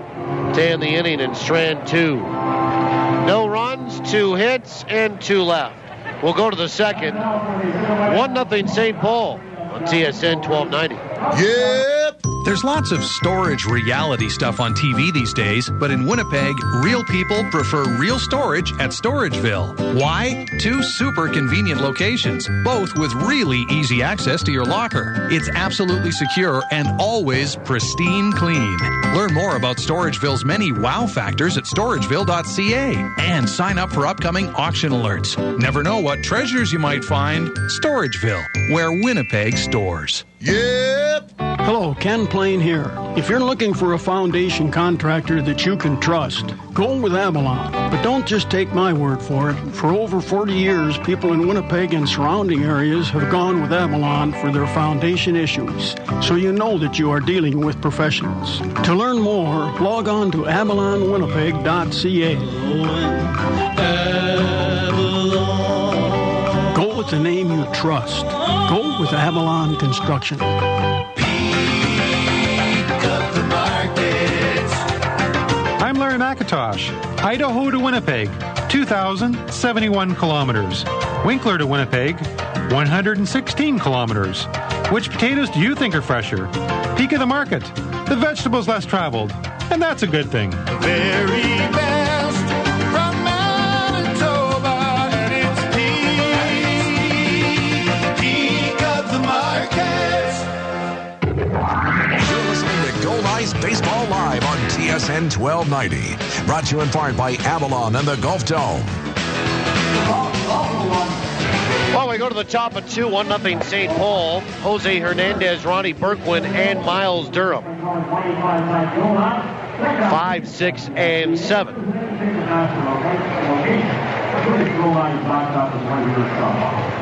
to end the inning in strand 2. No runs, 2 hits, and 2 left. We'll go to the second. 1-0 St. Paul on TSN 1290. Yep. There's lots of storage reality stuff on TV these days, but in Winnipeg, real people prefer real storage at Storageville. Why? 2 super convenient locations, both with really easy access to your locker. It's absolutely secure and always pristine clean. Learn more about Storageville's many wow factors at storageville.ca and sign up for upcoming auction alerts. Never know what treasures you might find. Storageville, where Winnipeg stores. Yep. Hello, Ken Plain here. If you're looking for a foundation contractor that you can trust, go with Avalon. But don't just take my word for it. For over 40 years, people in Winnipeg and surrounding areas have gone with Avalon for their foundation issues. So you know that you are dealing with professionals. To learn more, log on to avalonwinnipeg.ca. Go with the name you trust. Go with Avalon Construction. I'm Larry McIntosh. Idaho to Winnipeg, 2,071 kilometers. Winkler to Winnipeg, 116 kilometers. Which potatoes do you think are fresher? Peak of the market, the vegetables less traveled, and that's a good thing. The very best from Manitoba, and it's peak of the market. You're listening to Goldeyes Baseball Live on TSN 1290. Brought to you in part by Avalon and the Gulf Dome. Well, we go to the top of 2, 1-0 St. Paul. Jose Hernandez, Ronnie Berkwin, and Miles Durham. 5, 6, and 7.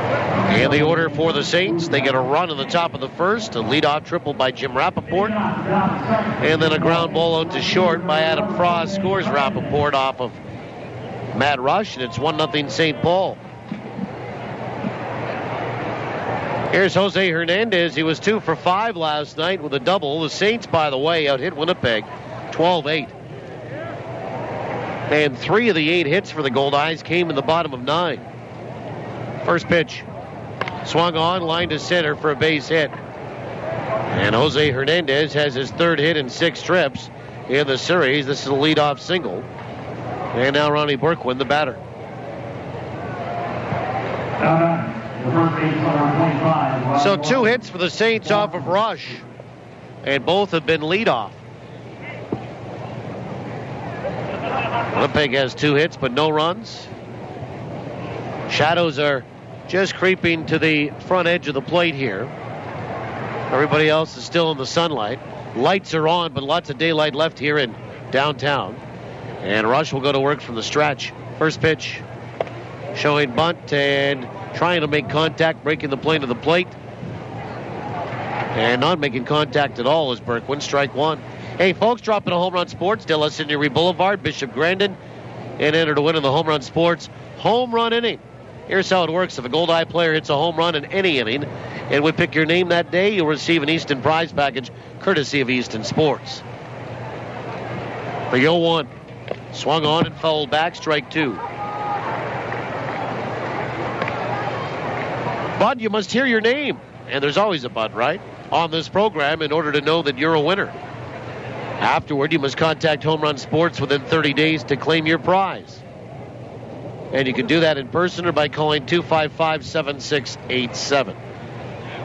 And the order for the Saints, they get a run in the top of the first, a leadoff triple by Jim Rappaport, and then a ground ball out to short by Adam Frost. Scores Rappaport off of Matt Rush, and it's 1-0 St. Paul. Here's Jose Hernandez. He was 2 for 5 last night with a double. The Saints, by the way, out-hit Winnipeg 12-8. And 3 of the 8 hits for the Goldeyes came in the bottom of 9. First pitch. Swung on, line to center for a base hit. And Jose Hernandez has his 3rd hit in 6 trips in the series. This is a leadoff single. And now Ronnie Berkwin, the batter. So 2 hits for the Saints off of Rush. And both have been leadoff. Winnipeg has 2 hits but no runs. Shadows are just creeping to the front edge of the plate here. Everybody else is still in the sunlight. Lights are on, but lots of daylight left here in downtown. And Rush will go to work from the stretch. First pitch, showing bunt and trying to make contact, breaking the plane of the plate. And not making contact at all is Berkwin, strike 1. Hey, folks, drop in a Home Run Sports, De La Seigneurie Boulevard, Bishop Grandin, and enter to win in the Home Run Sports home run inning. Here's how it works. If a Goldeye player hits a home run in any inning and we pick your name that day, you'll receive an Easton prize package courtesy of Easton Sports. The 0-1. Swung on and fouled back, strike 2. Bud, you must hear your name. And there's always a Bud, right? On this program in order to know that you're a winner. Afterward, you must contact Home Run Sports within 30 days to claim your prize. And you can do that in person or by calling 255-7687.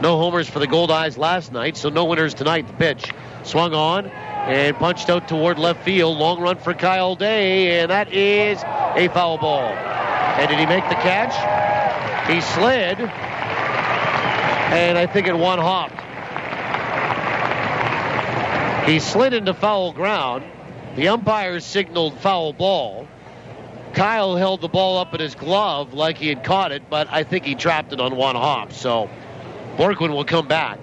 No homers for the Goldeyes last night, so no winners tonight. The pitch swung on and punched out toward left field. Long run for Kyle Day, and that is a foul ball. And did he make the catch? He slid, and I think it one hopped. He slid into foul ground. The umpire signaled foul ball. Kyle held the ball up in his glove like he had caught it, but I think he trapped it on one hop. So Borkwin will come back,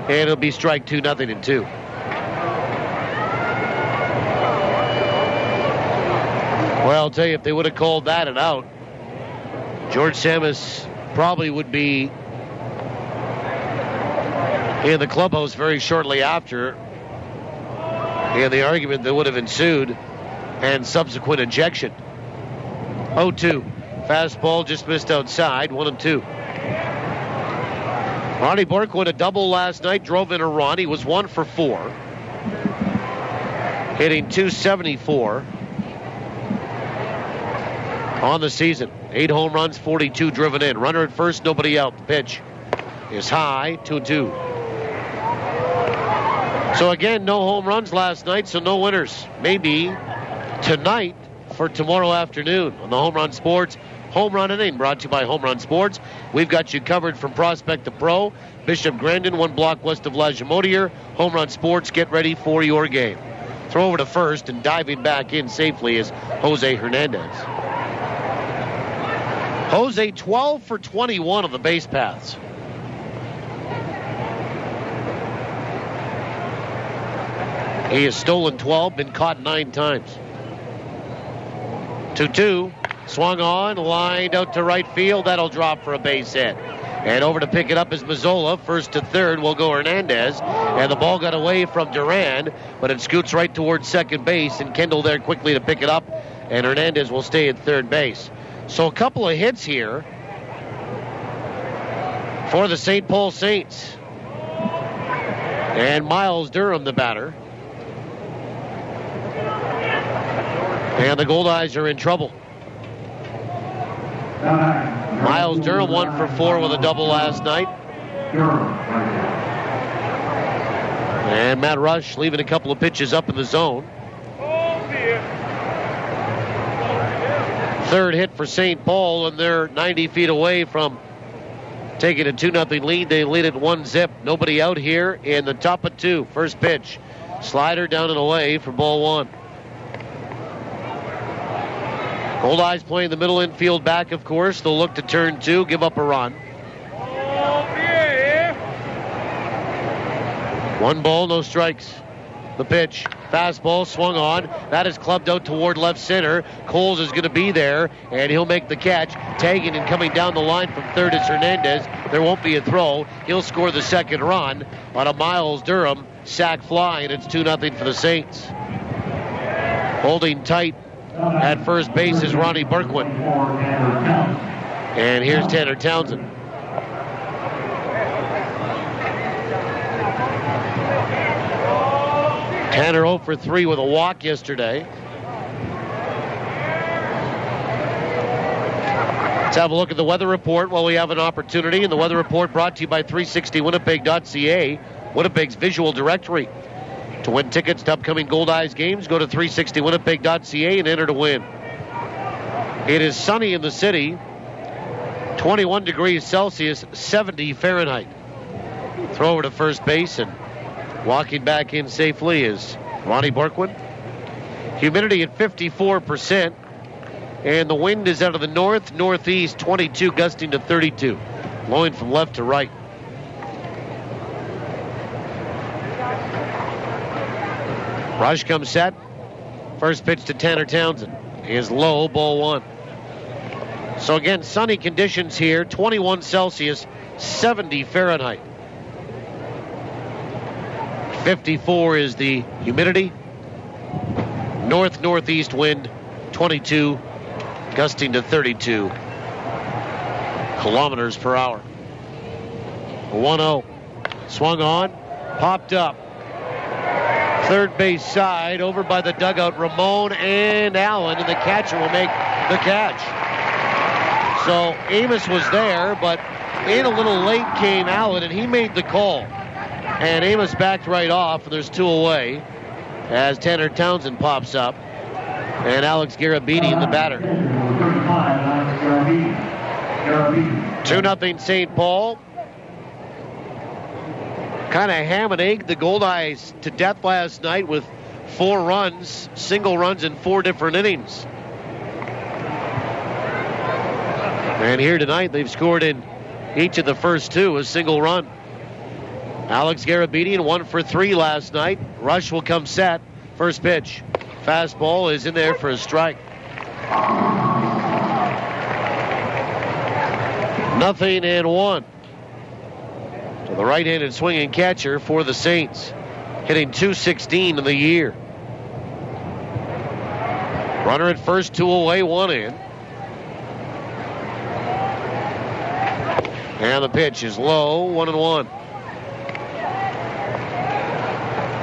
and it'll be strike 2-0-2. Well, I'll tell you, if they would have called that an out, George Samus probably would be in the clubhouse very shortly after, and the argument that would have ensued and subsequent ejection. 0-2. Fastball just missed outside. 1-2. Ronnie Borkwin a double last night, drove in a run. He was 1 for 4, hitting .274 on the season. 8 home runs, 42 driven in. Runner at first, nobody out. The pitch is high, 2-2. So again, no home runs last night, so no winners. Maybe tonight for tomorrow afternoon on the Home Run Sports Home Run Inning, brought to you by Home Run Sports. We've got you covered from prospect to pro. Bishop Grandin, 1 block west of La Jamodier. Home Run Sports, get ready for your game. Throw over to first, and diving back in safely is Jose Hernandez. Jose 12 for 21 on the base paths. He has stolen 12, been caught 9 times. 2-2, swung on, lined out to right field. That'll drop for a base hit. And over to pick it up is Mazzola. First to third will go Hernandez. And the ball got away from Duran, but it scoots right towards second base. And Kendall there quickly to pick it up. And Hernandez will stay at third base. So a couple of hits here for the St. Paul Saints. And Miles Durham, the batter. And the Goldeyes are in trouble. Miles Durham 1 for 4 with a double last night. And Matt Rush leaving a couple of pitches up in the zone. Third hit for St. Paul, and they're 90 feet away from taking a 2-0 lead. They lead it 1-0. Nobody out here in the top of 2. First pitch. Slider down and away for ball 1. Goldeyes playing the middle infield back, of course. They'll look to turn 2, give up a run. 1 ball, no strikes. The pitch. Fastball swung on. That is clubbed out toward left center. Coles is going to be there, and he'll make the catch. Tagging and coming down the line from third is Hernandez. There won't be a throw. He'll score the second run on a Miles Durham sac fly, and it's 2-0 for the Saints. Holding tight at first base is Ronnie Berkwin. And here's Tanner Townsend. Tanner 0 for 3 with a walk yesterday. Let's have a look at the weather report while we have an opportunity. And the weather report brought to you by 360winnipeg.ca, Winnipeg's visual directory. To win tickets to upcoming Goldeyes games, go to 360winnipeg.ca and enter to win. It is sunny in the city, 21 degrees Celsius, 70 Fahrenheit. Throw over to first base, and walking back in safely is Ronnie Berkwin. Humidity at 54%, and the wind is out of the northeast, 22, gusting to 32, blowing from left to right. Rush comes set. First pitch to Tanner Townsend is low, ball 1. So again, sunny conditions here, 21 Celsius, 70 Fahrenheit. 54 is the humidity. Northeast wind, 22, gusting to 32 kilometers per hour. 1-0. Swung on, popped up. Third base side, over by the dugout, Ramon and Allen, and the catcher will make the catch. So Amos was there, but in a little late came Allen, and he made the call. And Amos backed right off, and there's 2 away as Tanner Townsend pops up, and Alex Garabedian in the batter. 2-0 St. Paul. Kind of ham and egg the Goldeyes to death last night with 4 runs, single runs in 4 different innings. And here tonight, they've scored in each of the first 2, a single run. Alex Garabedian 1 for 3 last night. Rush will come set. First pitch. Fastball is in there for a strike. 0-1. So the right-handed swinging catcher for the Saints, hitting .216 in the year. Runner at first, 2 away, 1 in. And the pitch is low, 1-1.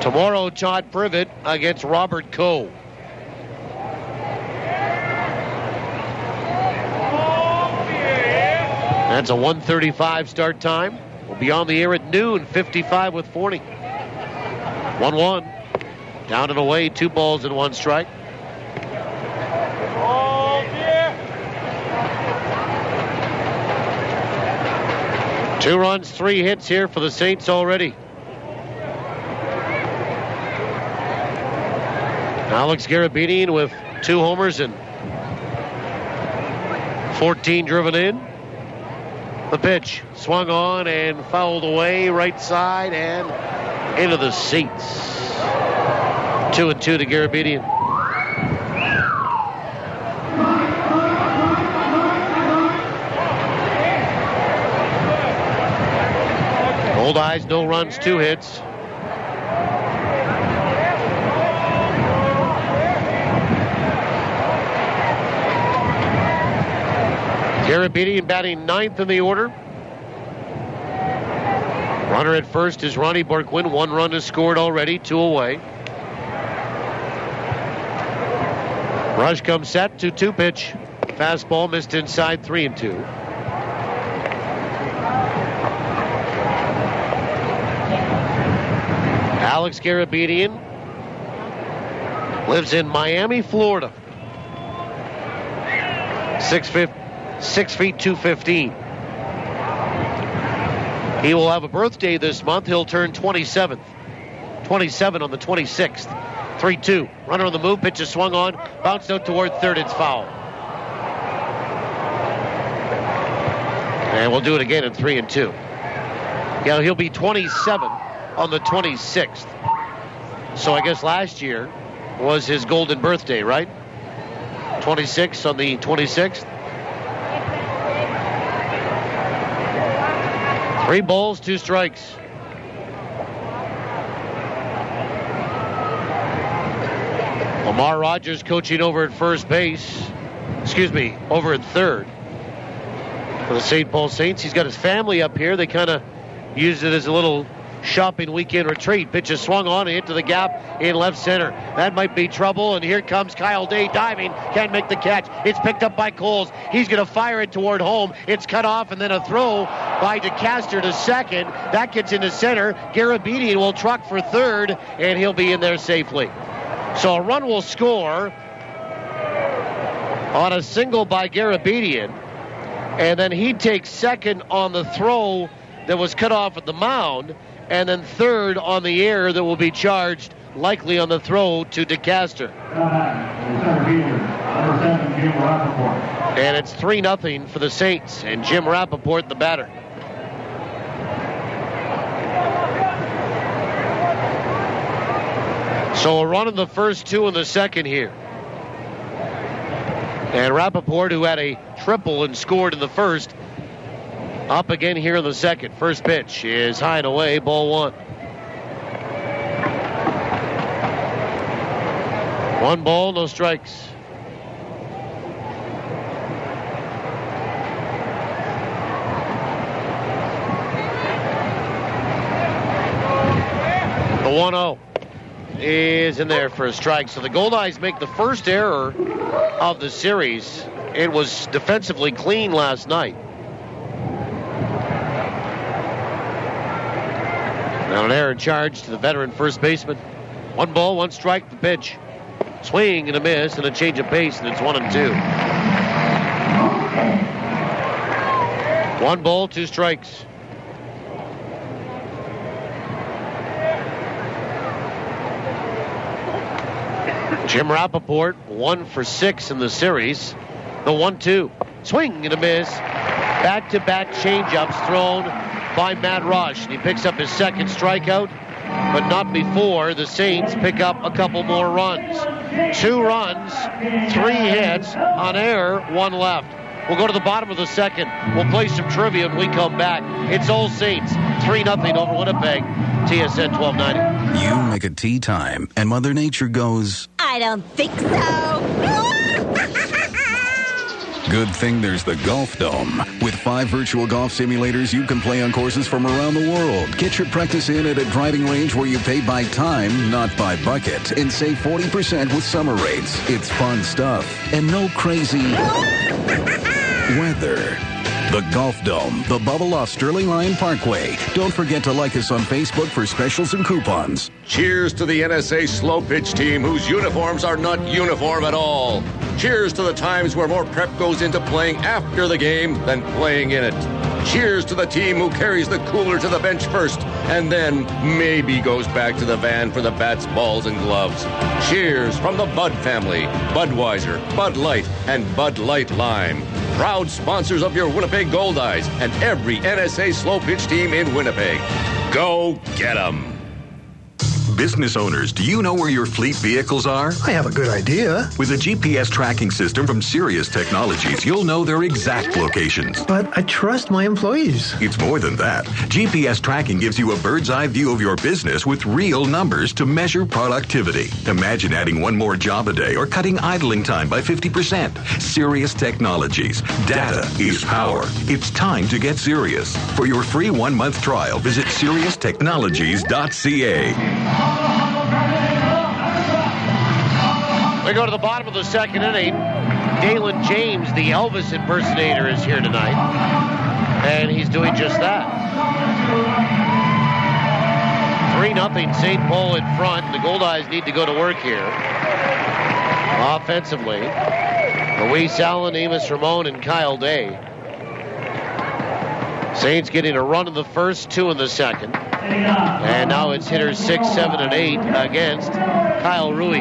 Tomorrow, Todd Privet against Robert Coe. That's a 1:35 start time. We'll be on the air at noon, 55 with 40. 1-1. Down and away, 2 balls and 1 strike. Two runs, 3 hits here for the Saints already. Alex Garabedian with 2 homers and 14 driven in. The pitch swung on and fouled away right side and into the seats. 2-2 to Garabedian. Goldeyes, no runs, 2 hits. Garabedian batting 9th in the order. Runner at first is Ronnie Berkwin. 1 run is scored already, 2 away. Rush comes set, 2-2 pitch. Fastball missed inside, 3-2. Alex Garabedian lives in Miami, Florida. 6 feet 215. He will have a birthday this month. He'll turn 27 on the 26th. 3-2. Runner on the move. Pitch is swung on. Bounced out toward third. It's foul. And we'll do it again in 3-2. Yeah, he'll be 27 on the 26th. So I guess last year was his golden birthday, right? 26 on the 26th. 3 balls, 2 strikes. Lamar Rogers coaching over at first base. Over at third for the St. Paul Saints. He's got his family up here. They kind of used it as a little shopping weekend retreat. Pitch is swung on into the gap in left center. That might be trouble, and here comes Kyle Day diving. Can't make the catch. It's picked up by Coles. He's going to fire it toward home. It's cut off, and then a throw by DeCaster to second. That gets into center. Garabedian will truck for third, and he'll be in there safely. So a run will score on a single by Garabedian, and then he takes second on the throw that was cut off at the mound, and then third on the air that will be charged likely on the throw to DeCaster. And it's 3-0 for the Saints, and Jim Rappaport the batter. So a run in the first, 2 in the second here. And Rappaport, who had a triple and scored in the first, up again here in the second. First pitch is high and away, ball 1. 1 ball, no strikes. The 1-0 is in there for a strike. So the Goldeyes make the first error of the series. It was defensively clean last night. Now an error charge to the veteran first baseman. 1 ball, 1 strike, the pitch. Swing and a miss and a change of pace, and it's 1-2. 1 ball, 2 strikes. Jim Rappaport, 1 for 6 in the series. The 1-2. Swing and a miss. Back-to-back changeups thrown by Matt Rush. And he picks up his second strikeout, but not before the Saints pick up a couple more runs. 2 runs, 3 hits, on error, 1 left. We'll go to the bottom of the second. We'll play some trivia when we come back. It's All Saints, 3-0 over Winnipeg. TSN 1290. You make a tea time, and Mother Nature goes, I don't think so. Good thing there's the Golf Dome. With 5 virtual golf simulators, you can play on courses from around the world. Get your practice in at a driving range where you pay by time, not by bucket, and save 40% with summer rates. It's fun stuff, and no crazy weather. The Golf Dome, the bubble off Sterling Lion Parkway. Don't forget to like us on Facebook for specials and coupons. Cheers to the NSA slow pitch team whose uniforms are not uniform at all. Cheers to the times where more prep goes into playing after the game than playing in it. Cheers to the team who carries the cooler to the bench first and then maybe goes back to the van for the bats, balls, and gloves. Cheers from the Bud family, Budweiser, Bud Light, and Bud Light Lime. Proud sponsors of your Winnipeg Goldeyes and every NSA slow pitch team in Winnipeg. Go get 'em. Business owners, do you know where your fleet vehicles are? I have a good idea. With a GPS tracking system from Sirius Technologies, you'll know their exact locations. But I trust my employees. It's more than that. GPS tracking gives you a bird's eye view of your business with real numbers to measure productivity. Imagine adding 1 more job a day or cutting idling time by 50%. Sirius Technologies. Data is power. It's time to get serious. For your free 1-month trial, visit SiriusTechnologies.ca. We go to the bottom of the second inning. Dalen James, the Elvis impersonator, is here tonight. And he's doing just that. 3-0 St. Paul in front. The Goldeyes need to go to work here. Offensively, Luis Allen, Amos Ramon, and Kyle Day. Saints getting a run in the first, 2 in the second. And now it's hitters 6, 7, and 8 against Kyle Rui.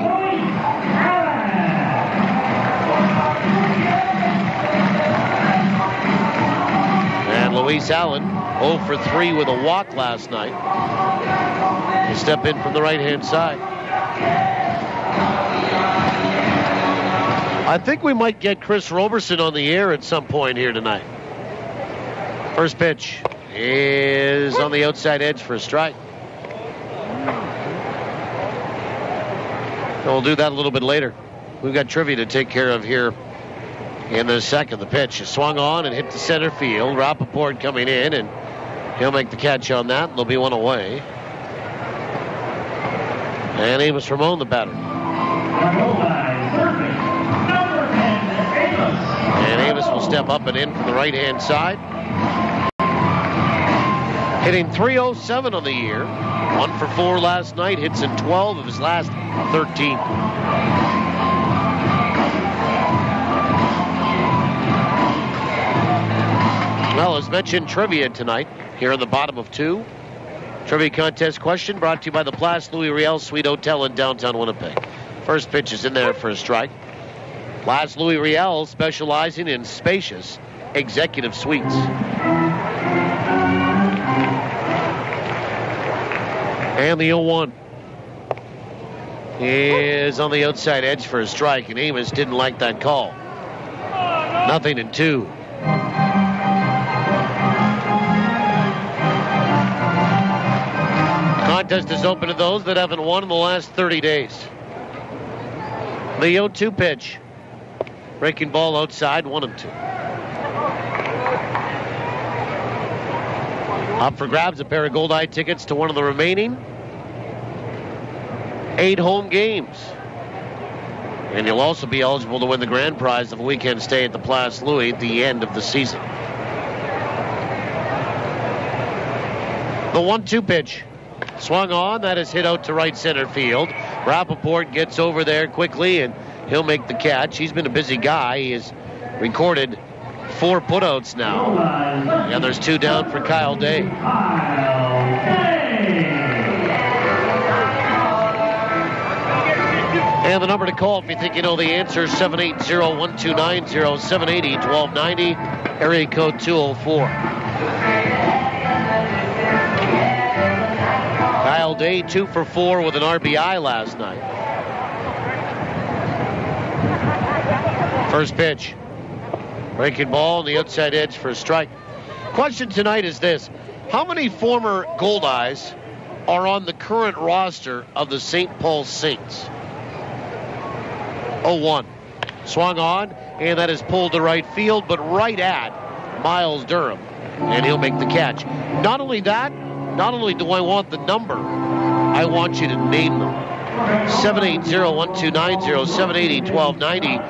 And Luis Allen, 0 for 3 with a walk last night. He step in from the right-hand side. I think we might get Chris Roberson on the air at some point here tonight. First pitch is on the outside edge for a strike. And we'll do that a little bit later. We've got trivia to take care of here in the second. The pitch is swung on and hit to center field. Rappaport coming in, and he'll make the catch on that. There'll be one away. And Amos Ramon, the batter. And Amos will step up and in from the right-hand side. Hitting .307 on the year. 1 for 4 last night. Hits in 12 of his last 13. Well, as mentioned, trivia tonight here on the bottom of 2. Trivia contest question brought to you by the Place Louis Riel Suite Hotel in downtown Winnipeg. First pitch is in there for a strike. Place Louis Riel specializing in spacious executive suites. And the 0-1 is on the outside edge for a strike, and Amos didn't like that call. 0-2. Contest is open to those that haven't won in the last 30 days. The 0-2 pitch. Breaking ball outside, 1-2. Up for grabs, a pair of Goldeye tickets to one of the remaining 8 home games. And you'll also be eligible to win the grand prize of a weekend stay at the Place Louis at the end of the season. The 1-2 pitch. Swung on, that is hit out to right center field. Rappaport gets over there quickly, and he'll make the catch. He's been a busy guy. He has recorded 4 putouts now. And there's 2 down for Kyle Day. And the number to call if you think you know the answer, 780-1290, 780-1290, area code 204. Kyle Day, 2 for 4 with an RBI last night. First pitch. Breaking ball on the outside edge for a strike. Question tonight is this. How many former Goldeyes are on the current roster of the St. Paul Saints? 0-1. Swung on, and that is pulled to right field, but right at Miles Durham. And he'll make the catch. Not only that, not only do I want the number, I want you to name them. 780-1290, 780-1290.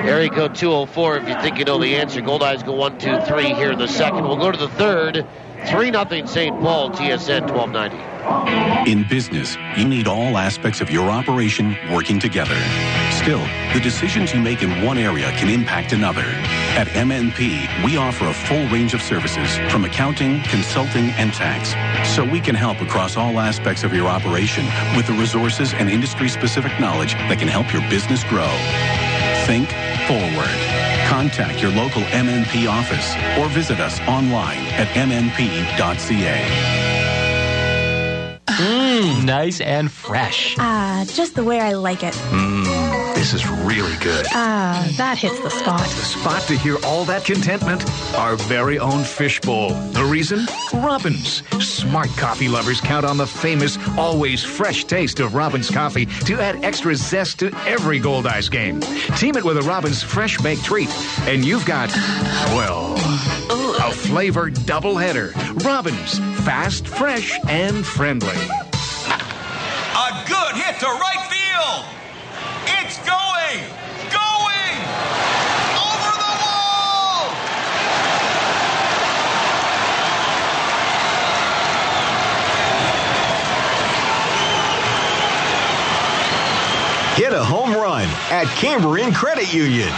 Area code 204 if you think you know the answer. Goldeyes go 1, 2, 3 here in the second. We'll go to the third. 3-0 St. Paul, TSN 1290. In business, you need all aspects of your operation working together. Still, the decisions you make in one area can impact another. At MNP, we offer a full range of services from accounting, consulting, and tax, so we can help across all aspects of your operation with the resources and industry-specific knowledge that can help your business grow. Think forward. Contact your local MNP office or visit us online at mnp.ca. Nice and fresh. Just the way I like it. This is really good. That hits the spot. The spot to hear all that contentment? Our very own fishbowl. The reason? Robins. Smart coffee lovers count on the famous, always fresh taste of Robins coffee to add extra zest to every Goldeyes game. Team it with a Robins fresh baked treat, and you've got, well, a flavored doubleheader. Robins. Fast, fresh, and friendly. A good hit to right field. It's going. Over the wall. Hit a home run at Cambrian Credit Union.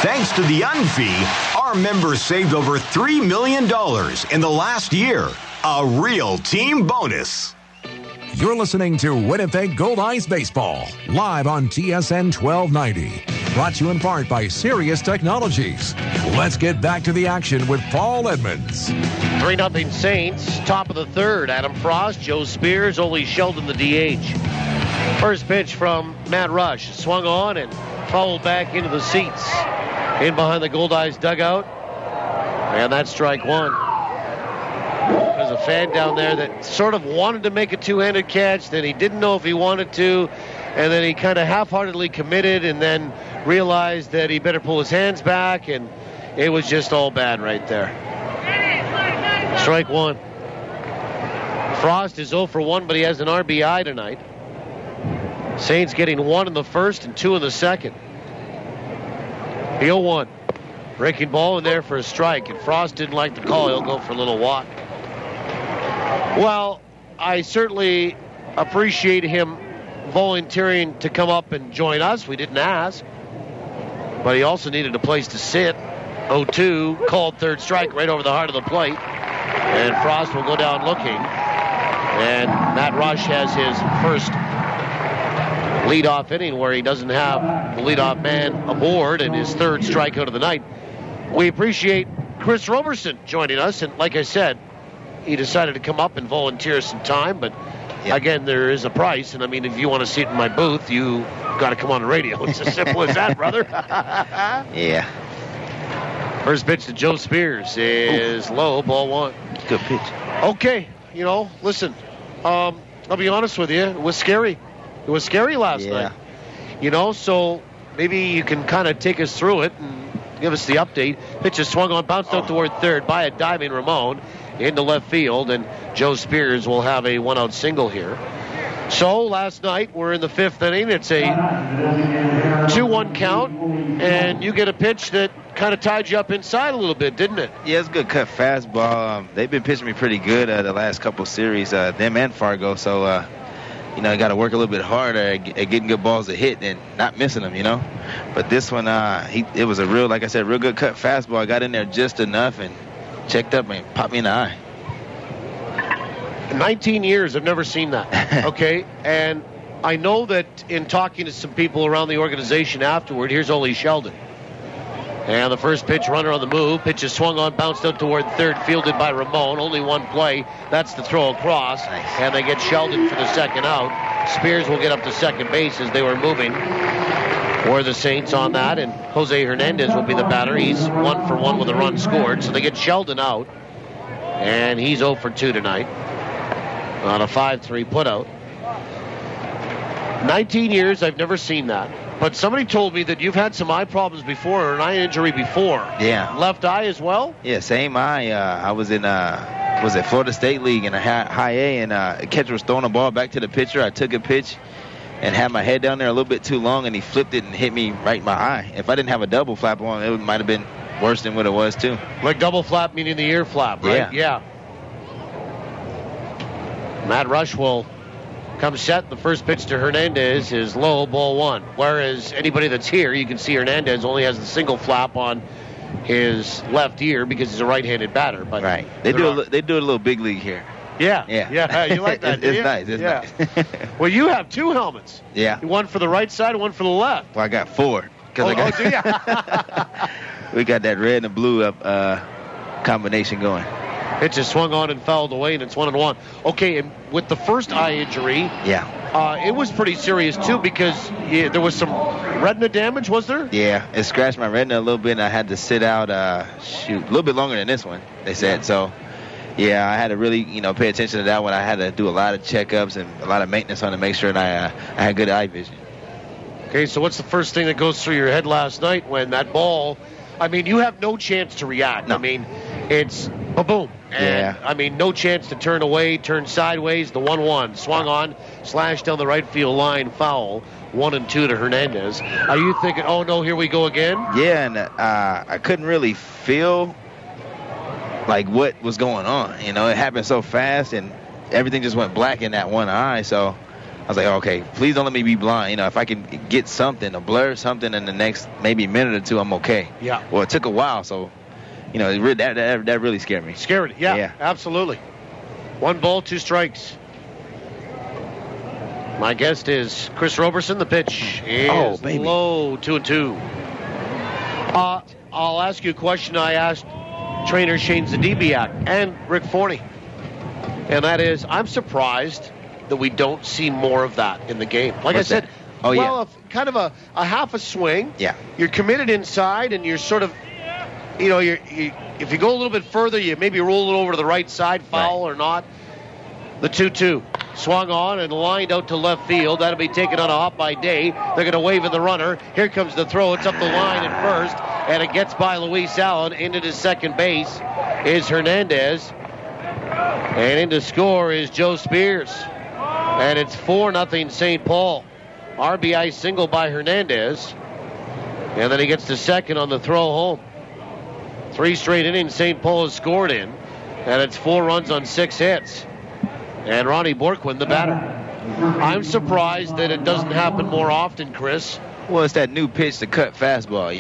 Thanks to the UNFI, our members saved over $3 million in the last year. A real team bonus. You're listening to Winnipeg Goldeyes Baseball, live on TSN 1290. Brought to you in part by Sirius Technologies. Let's get back to the action with Paul Edmonds. 3-0 Saints, top of the third. Adam Frost, Joe Spears, Ole Sheldon, the DH. First pitch from Matt Rush. Swung on and fouled back into the seats. In behind the Goldeyes dugout. And that's strike one. There's a fan down there that sort of wanted to make a two-handed catch, then he didn't know if he wanted to, and then he kind of half-heartedly committed and then realized that he better pull his hands back, and it was just all bad right there. Strike one. Frost is 0 for 1, but he has an RBI tonight. Saints getting 1 in the first and 2 in the second. The 0-1. Breaking ball in there for a strike, and Frost didn't like the call. He'll go for a little walk. Well, I certainly appreciate him volunteering to come up and join us. We didn't ask. But he also needed a place to sit. 0-2, called third strike right over the heart of the plate. And Frost will go down looking. And Matt Rush has his first leadoff inning where he doesn't have the leadoff man aboard, and his third strikeout of the night. We appreciate Chris Roberson joining us, and like I said, he decided to come up and volunteer some time, but again, there is a price, and I mean, if you want to sit in my booth, you got to come on the radio. It's as simple as that, brother. Yeah. First pitch to Joe Spears is low, ball one. Good pitch. Okay, listen, I'll be honest with you, it was scary. It was scary last night. So maybe you can kind of take us through it and give us the update. Pitch is swung on, bounced out toward third by a diving Ramon into left field, and Joe Spears will have a one-out single here. So last night, we're in the fifth inning. It's a 2-1 count, and you get a pitch that kind of tied you up inside a little bit, didn't it? Yeah, it's a good cut fastball. They've been pitching me pretty good the last couple series, them and Fargo, so I got to work a little bit harder at getting good balls to hit and not missing them, But this one, it was a real good cut fastball. I got in there just enough and checked up and popped me in the eye. 19 years, I've never seen that. Okay, and I know that in talking to some people around the organization afterward, here's Ole Sheldon. And the first pitch, runner on the move. Pitch is swung on, bounced out toward third, fielded by Ramon. Only one play. That's the throw across. Nice. And they get Sheldon for the second out. Spears will get up to second base as they were moving for the Saints on that. And Jose Hernandez will be the batter. He's 1 for 1 with a run scored. So they get Sheldon out. And he's 0 for 2 tonight on a 5-3 putout. 19 years, I've never seen that. But somebody told me that you've had some eye problems before, or an eye injury before. Yeah. Left eye as well? Yeah, same eye. I was in Florida State League in a high A, and the catcher was throwing a ball back to the pitcher. I took a pitch and had my head down there a little bit too long, and he flipped it and hit me right in my eye. If I didn't have a double flap on, it might have been worse than what it was, too. Like double flap meaning the ear flap, right? Yeah. Matt Rush will come set. The first pitch to Hernandez is low, ball one. Whereas anybody that's here, you can see Hernandez only has the single flap on his left ear because he's a right-handed batter. But right. They do a little big league here. Yeah. You like that, It's nice. It's nice. Well, you have two helmets. Yeah. One for the right side and one for the left. Well, I got 4. Do you? We got that red and blue up combination going. Pitch is swung on and fouled away, and it's 1-1. Okay, and with the first eye injury, it was pretty serious too because there was some retina damage, was there? Yeah, it scratched my retina a little bit, and I had to sit out a little bit longer than this one, they said. So, yeah, I had to really, pay attention to that one. I had to do a lot of checkups and a lot of maintenance on to make sure that I had good eye vision. Okay, so what's the first thing that goes through your head last night when that ball, you have no chance to react. No. It's boom. And, no chance to turn away, turn sideways. The 1-1 swung on, slashed down the right field line, foul. 1-2 to Hernandez. Are you thinking, oh no, here we go again? Yeah, and I couldn't really feel like what was going on. It happened so fast, and everything just went black in that one eye. So I was like, okay, please don't let me be blind. If I can get something, a blur, something in the next maybe minute or two, I'm okay. Yeah. Well, it took a while, so. That really scared me. Scared, yeah, absolutely. 1 ball, 2 strikes. My guest is Chris Roberson. The pitch is low, 2-2. I'll ask you a question I asked trainer Shane Zadibiak and Rick Forney. And that is, I'm surprised that we don't see more of that in the game. Like What's I said, that? Kind of a half a swing. Yeah. You're committed inside, and you're sort of, if you go a little bit further, you maybe roll it over to the right side, foul or not. The 2-2 swung on and lined out to left field. That'll be taken on a hop by Day. They're going to wave at the runner. Here comes the throw. It's up the line at first, and it gets by Luis Allen. Into the second base is Hernandez. And in to score is Joe Spears. And it's 4-0 St. Paul. RBI single by Hernandez. And then he gets to second on the throw home. 3 straight innings St. Paul has scored in. And it's 4 runs on 6 hits. And Ronnie Borquin, the batter. I'm surprised that it doesn't happen more often, Chris. Well, it's that new pitch, the cut fastball,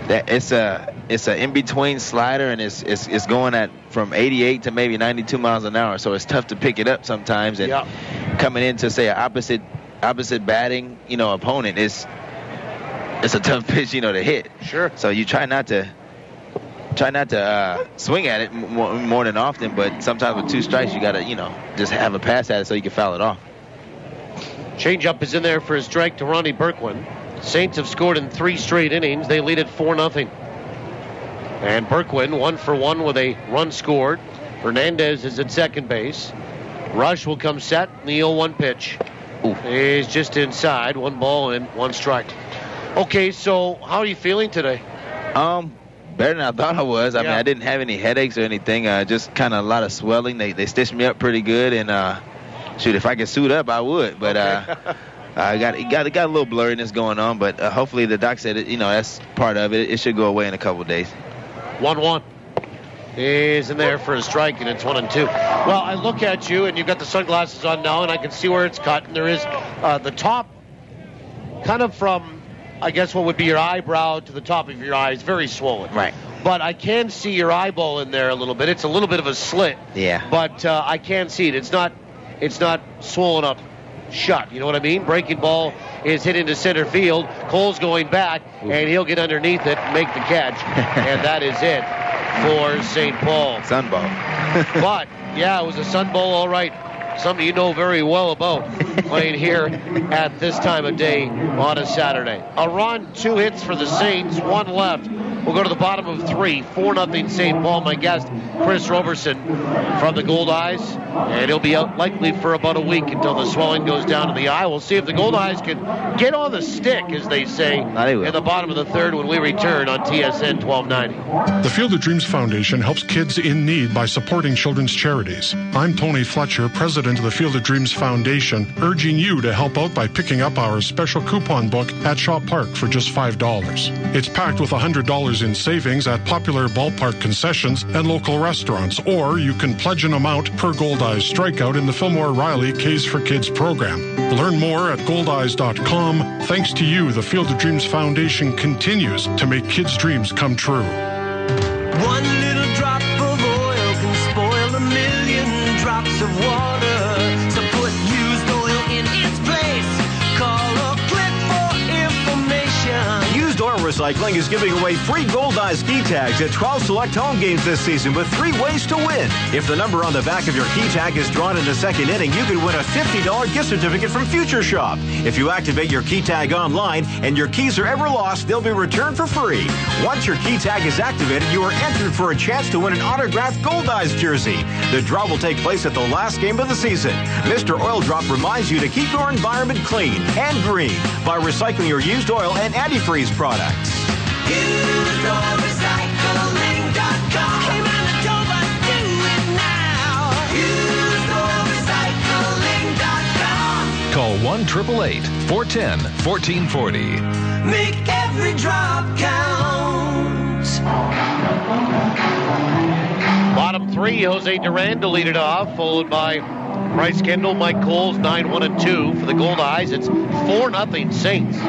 That it's a in-between slider, and it's going at from 88 to maybe 92 miles an hour. So it's tough to pick it up sometimes. And coming into, say, an opposite batting, opponent, it's a tough pitch, to hit. Sure. So you try not to swing at it more than often, but sometimes with 2 strikes, you got to, just have a pass at it so you can foul it off. Changeup is in there for a strike to Ronnie Berkwin. Saints have scored in 3 straight innings. They lead it 4-0. And Berkwin 1 for 1 with a run scored. Hernandez is at second base. Rush will come set. The 0-1 pitch is just inside. 1 ball and 1 strike. Okay, so how are you feeling today? Better than I thought I was. I mean, I didn't have any headaches or anything. Just kind of a lot of swelling. They stitched me up pretty good, and if I could suit up, I would. But I got a little blurriness going on. But hopefully, the doc said that's part of it. It should go away in a couple of days. 1-1 is in there for a strike, and it's 1-2. Well, I look at you, and you've got the sunglasses on now, and I can see where it's cut. And there is the top, kind of from, I guess, what would be your eyebrow to the top of your eye is very swollen. Right. But I can see your eyeball in there a little bit. It's a little bit of a slit. Yeah. But I can see it. It's not swollen up shut. You know what I mean? Breaking ball is hit into center field. Cole's going back, and he'll get underneath it and make the catch. And that is it for St. Paul. Sunball. But, yeah, it was a sunball, all right. Something you know very well about playing here at this time of day on a Saturday. A run, 2 hits for the Saints, 1 left. We'll go to the bottom of 3. 4-0 St. Paul. My guest, Chris Roberson from the Goldeyes. And he'll be out likely for about a week until the swelling goes down to the eye. We'll see if the Goldeyes can get on the stick, as they say, in the bottom of the 3rd when we return on TSN 1290. The Field of Dreams Foundation helps kids in need by supporting children's charities. I'm Tony Fletcher, president of the Field of Dreams Foundation, urging you to help out by picking up our special coupon book at Shaw Park for just $5. It's packed with $100 in savings at popular ballpark concessions and local restaurants, or you can pledge an amount per Goldeyes strikeout in the Fillmore Riley K's for Kids program. Learn more at goldeyes.com. Thanks to you, the Field of Dreams Foundation continues to make kids' dreams come true. One little drop of oil can spoil a million drops of water. So put used oil in its place. Call or click for information. Used Oil Recycling is giving away free Goldeyes key tags at 12 select home games this season with 3 ways to win. If the number on the back of your key tag is drawn in the 2nd inning, you could win a $50 gift certificate from Future Shop. If you activate your key tag online and your keys are ever lost, they'll be returned for free. Once your key tag is activated, you are entered for a chance to win an autographed Goldeyes jersey. The draw will take place at the last game of the season. Mr. Oil Drop reminds you to keep your environment clean and green by recycling your used oil and antifreeze products. UseOilRecycling.com. Hey, Manitoba, do it now. UseOilRecycling.com. Call 1-888-410-1440. Make every drop count. Bottom 3, Jose Duran to lead it off, followed by Bryce Kendall, Mike Coles, 9-1-2 for the Goldeyes. It's 4-0 Saints.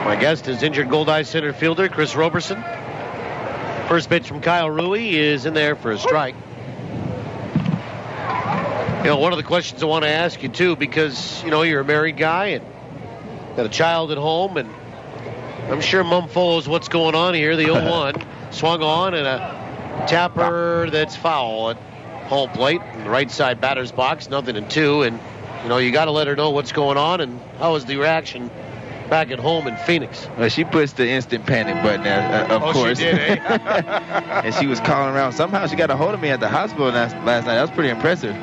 My guest is injured Goldeyes center fielder Chris Roberson. First pitch from Kyle Rui is in there for a strike. One of the questions I want to ask you, too, because, you're a married guy and got a child at home, and I'm sure Mum follows what's going on here. The 0-1 swung on and a tapper that's foul at home plate in the right side batter's box. 0-2, and you got to let her know what's going on. And how was the reaction back at home in Phoenix? Well, she puts the instant panic button, of course. She did, eh? And she was calling around. Somehow she got a hold of me at the hospital last night. That was pretty impressive.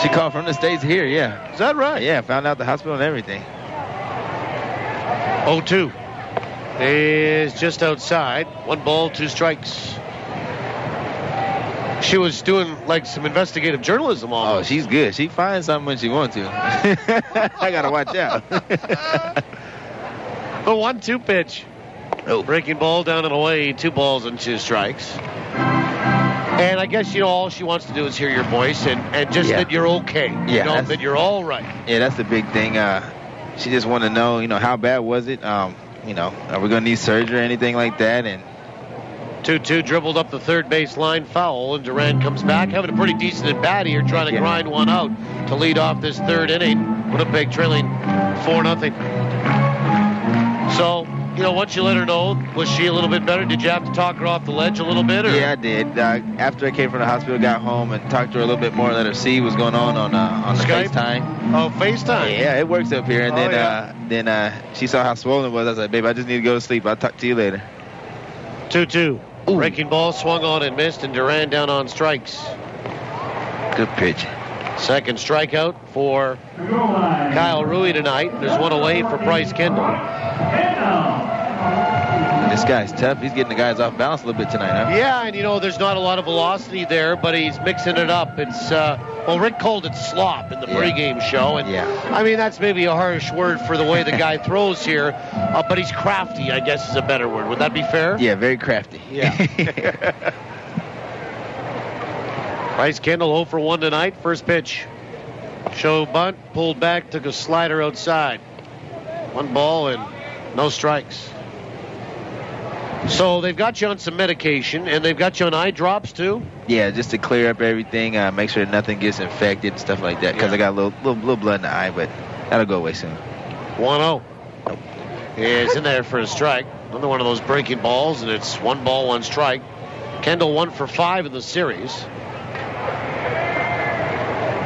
She called from the States here, yeah. Is that right? Yeah, found out the hospital and everything. 0-2 is just outside. 1 ball, 2 strikes. She was doing like some investigative journalism almost. Oh, she's good. She finds something when she wants to. I got to watch out. The 1-2 pitch. Oh. Breaking ball down and away. 2 balls and 2 strikes. And I guess, all she wants to do is hear your voice and just that you're okay. That you're all right. Yeah, that's the big thing. She just wanted to know, how bad was it? Are we going to need surgery or anything like that? And 2-2 dribbled up the third base line, foul, and Duran comes back, having a pretty decent at bat here, trying to grind one out to lead off this third inning. Winnipeg trailing 4-0. So, once you let her know, was she a little bit better? Did you have to talk her off the ledge a little bit? Or? Yeah, I did. After I came from the hospital, got home and talked to her a little bit more, let her see what's going on the FaceTime. Oh, FaceTime. Yeah, it works up here. And then she saw how swollen it was. I was like, babe, I just need to go to sleep. I'll talk to you later. 2-2. Breaking ball swung on and missed, and Duran down on strikes. Good pitch. Second strikeout for Kyle Rui tonight. There's one away for Bryce Kendall. This guy's tough. He's getting the guys off balance a little bit tonight, huh? Yeah, and there's not a lot of velocity there, but he's mixing it up. It's Rick called it slop in the pregame show, and I mean that's maybe a harsh word for the way the guy throws here, but he's crafty, I guess is a better word. Would that be fair? Yeah, very crafty. Yeah. Bryce Kendall 0 for 1 tonight. First pitch. Show bunt, pulled back, took a slider outside. 1 ball and no strikes. So they've got you on some medication, and they've got you on eye drops too? Yeah, just to clear up everything, make sure nothing gets infected and stuff like that, because I got a little blood in the eye, but that'll go away soon. 1-0. Is in there for a strike. Another one of those breaking balls, and it's 1 ball, 1 strike. Kendall 1 for 5 in the series.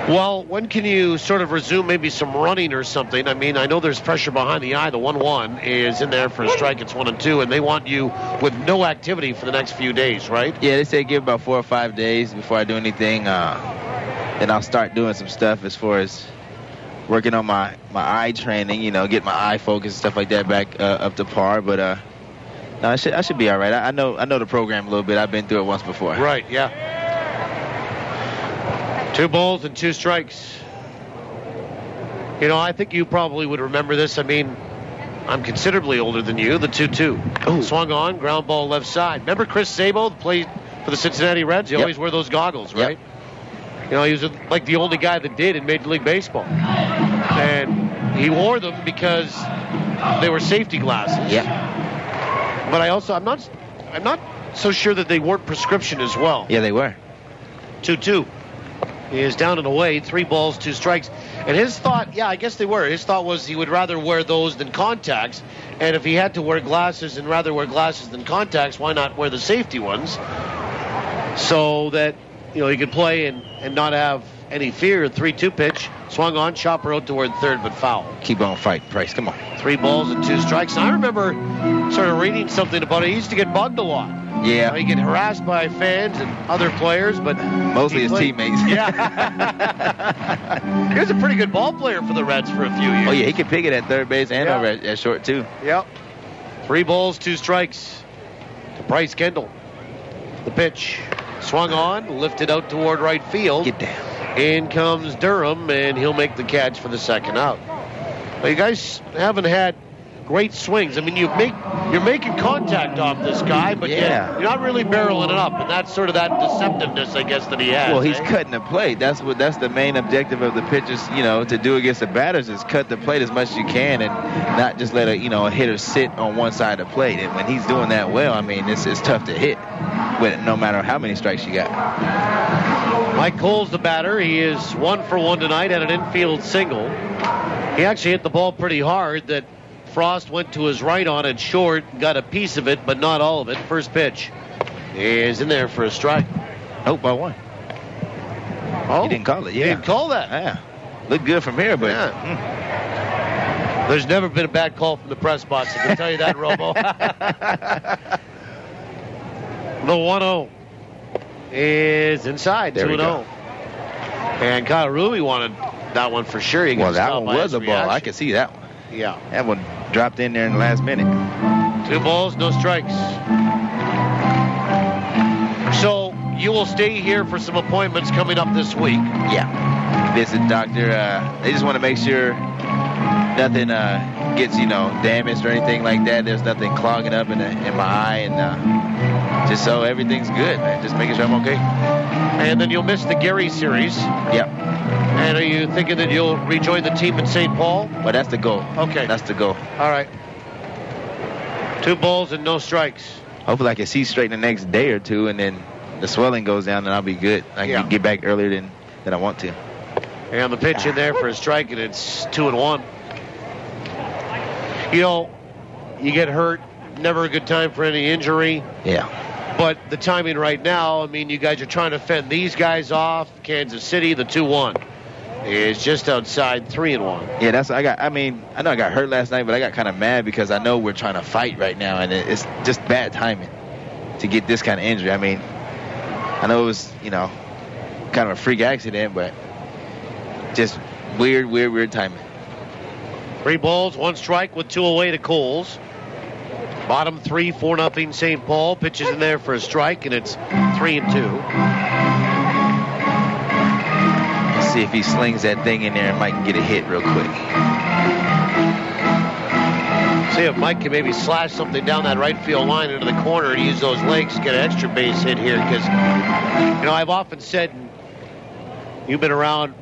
Well, when can you sort of resume maybe some running or something? I mean, I know there's pressure behind the eye. The 1-1 is in there for a strike. It's 1-2, and they want you with no activity for the next few days, right? Yeah, they say give about 4 or 5 days before I do anything. Then I'll start doing some stuff as far as working on my eye training, get my eye focus and stuff like that back up to par. But no, I should be all right. I know the program a little bit. I've been through it once before. Right, yeah. 2 balls and 2 strikes. I think you probably would remember this. I mean, I'm considerably older than you. The 2-2. Swung on, ground ball left side. Remember Chris Sabo played for the Cincinnati Reds? He always wore those goggles, right? Yep. He was like the only guy that did in Major League Baseball. And he wore them because they were safety glasses. Yeah. But I'm not so sure that they weren't prescription as well. Yeah, they were. 2-2. He is down and away, 3 balls, 2 strikes. And his thought, I guess they were. His thought was he would rather wear those than contacts. And if he had to wear glasses and rather wear glasses than contacts, why not wear the safety ones? So that, he could play and not have any fear. 3-2 pitch, swung on, chopper out toward third, but foul. Keep on fighting, Price. Come on. 3 balls and 2 strikes. And I remember sort of reading something about it. He used to get bugged a lot. Yeah. He get harassed by fans and other players, but mostly his teammates. Yeah. He was a pretty good ball player for the Reds for a few years. Oh, yeah, he could pick it at third base and over at short, too. Yep. 3 balls, 2 strikes to Bryce Kendall. The pitch swung on, lifted out toward right field. Get down. In comes Durham, and he'll make the catch for the second out. Well, you guys haven't had great swings. I mean, you're making contact off this guy, but yet you're not really barreling it up, and that's sort of that deceptiveness, I guess, that he has. Well, he's cutting the plate. That's the main objective of the pitchers, to do against the batters is cut the plate as much as you can and not just let a hitter sit on one side of the plate. And when he's doing that well, I mean, it's tough to hit with no matter how many strikes you got. Mike Cole's the batter. He is 1 for 1 tonight at an infield single. He actually hit the ball pretty hard that Frost went to his right on it short, got a piece of it, but not all of it. First pitch is in there for a strike. Oh, by one. Oh, he didn't call it. Yeah, he didn't call that. Yeah, looked good from here, but there's never been a bad call from the press box. I can tell you that, Robo. The 1-0 is inside. 2-0. And Kyle Ruby wanted that one for sure. Well, that one was a ball. I could see that one. Yeah. That one dropped in there in the last minute. 2 balls, no strikes. So you will stay here for some appointments coming up this week. Yeah. Visit doctor. They just want to make sure nothing gets, damaged or anything like that. There's nothing clogging up in my eye, and just so everything's good, man. Just making sure I'm okay. And then you'll miss the Gary series. Yep. And are you thinking that you'll rejoin the team in St. Paul? Well, that's the goal. Okay. That's the goal. All right. 2 balls and no strikes. Hopefully I can see straight in the next day or two, and then the swelling goes down, and I'll be good. I can get back earlier than I want to. And the pitch in there for a strike, and it's 2-1. You get hurt. Never a good time for any injury. Yeah. But the timing right now, you guys are trying to fend these guys off. Kansas City, the 2-1 is just outside 3-1. Yeah, I know I got hurt last night, but I got kind of mad because I know we're trying to fight right now, and it's just bad timing to get this kind of injury. I know it was, kind of a freak accident, but just weird timing. 3 balls, 1 strike with 2 away to Coles. Bottom 3, 4-0 St. Paul. Pitches in there for a strike, and it's 3-2. Let's see if he slings that thing in there and Mike can get a hit real quick. See if Mike can maybe slash something down that right field line into the corner and use those legs to get an extra base hit here. Because, I've often said, you've been around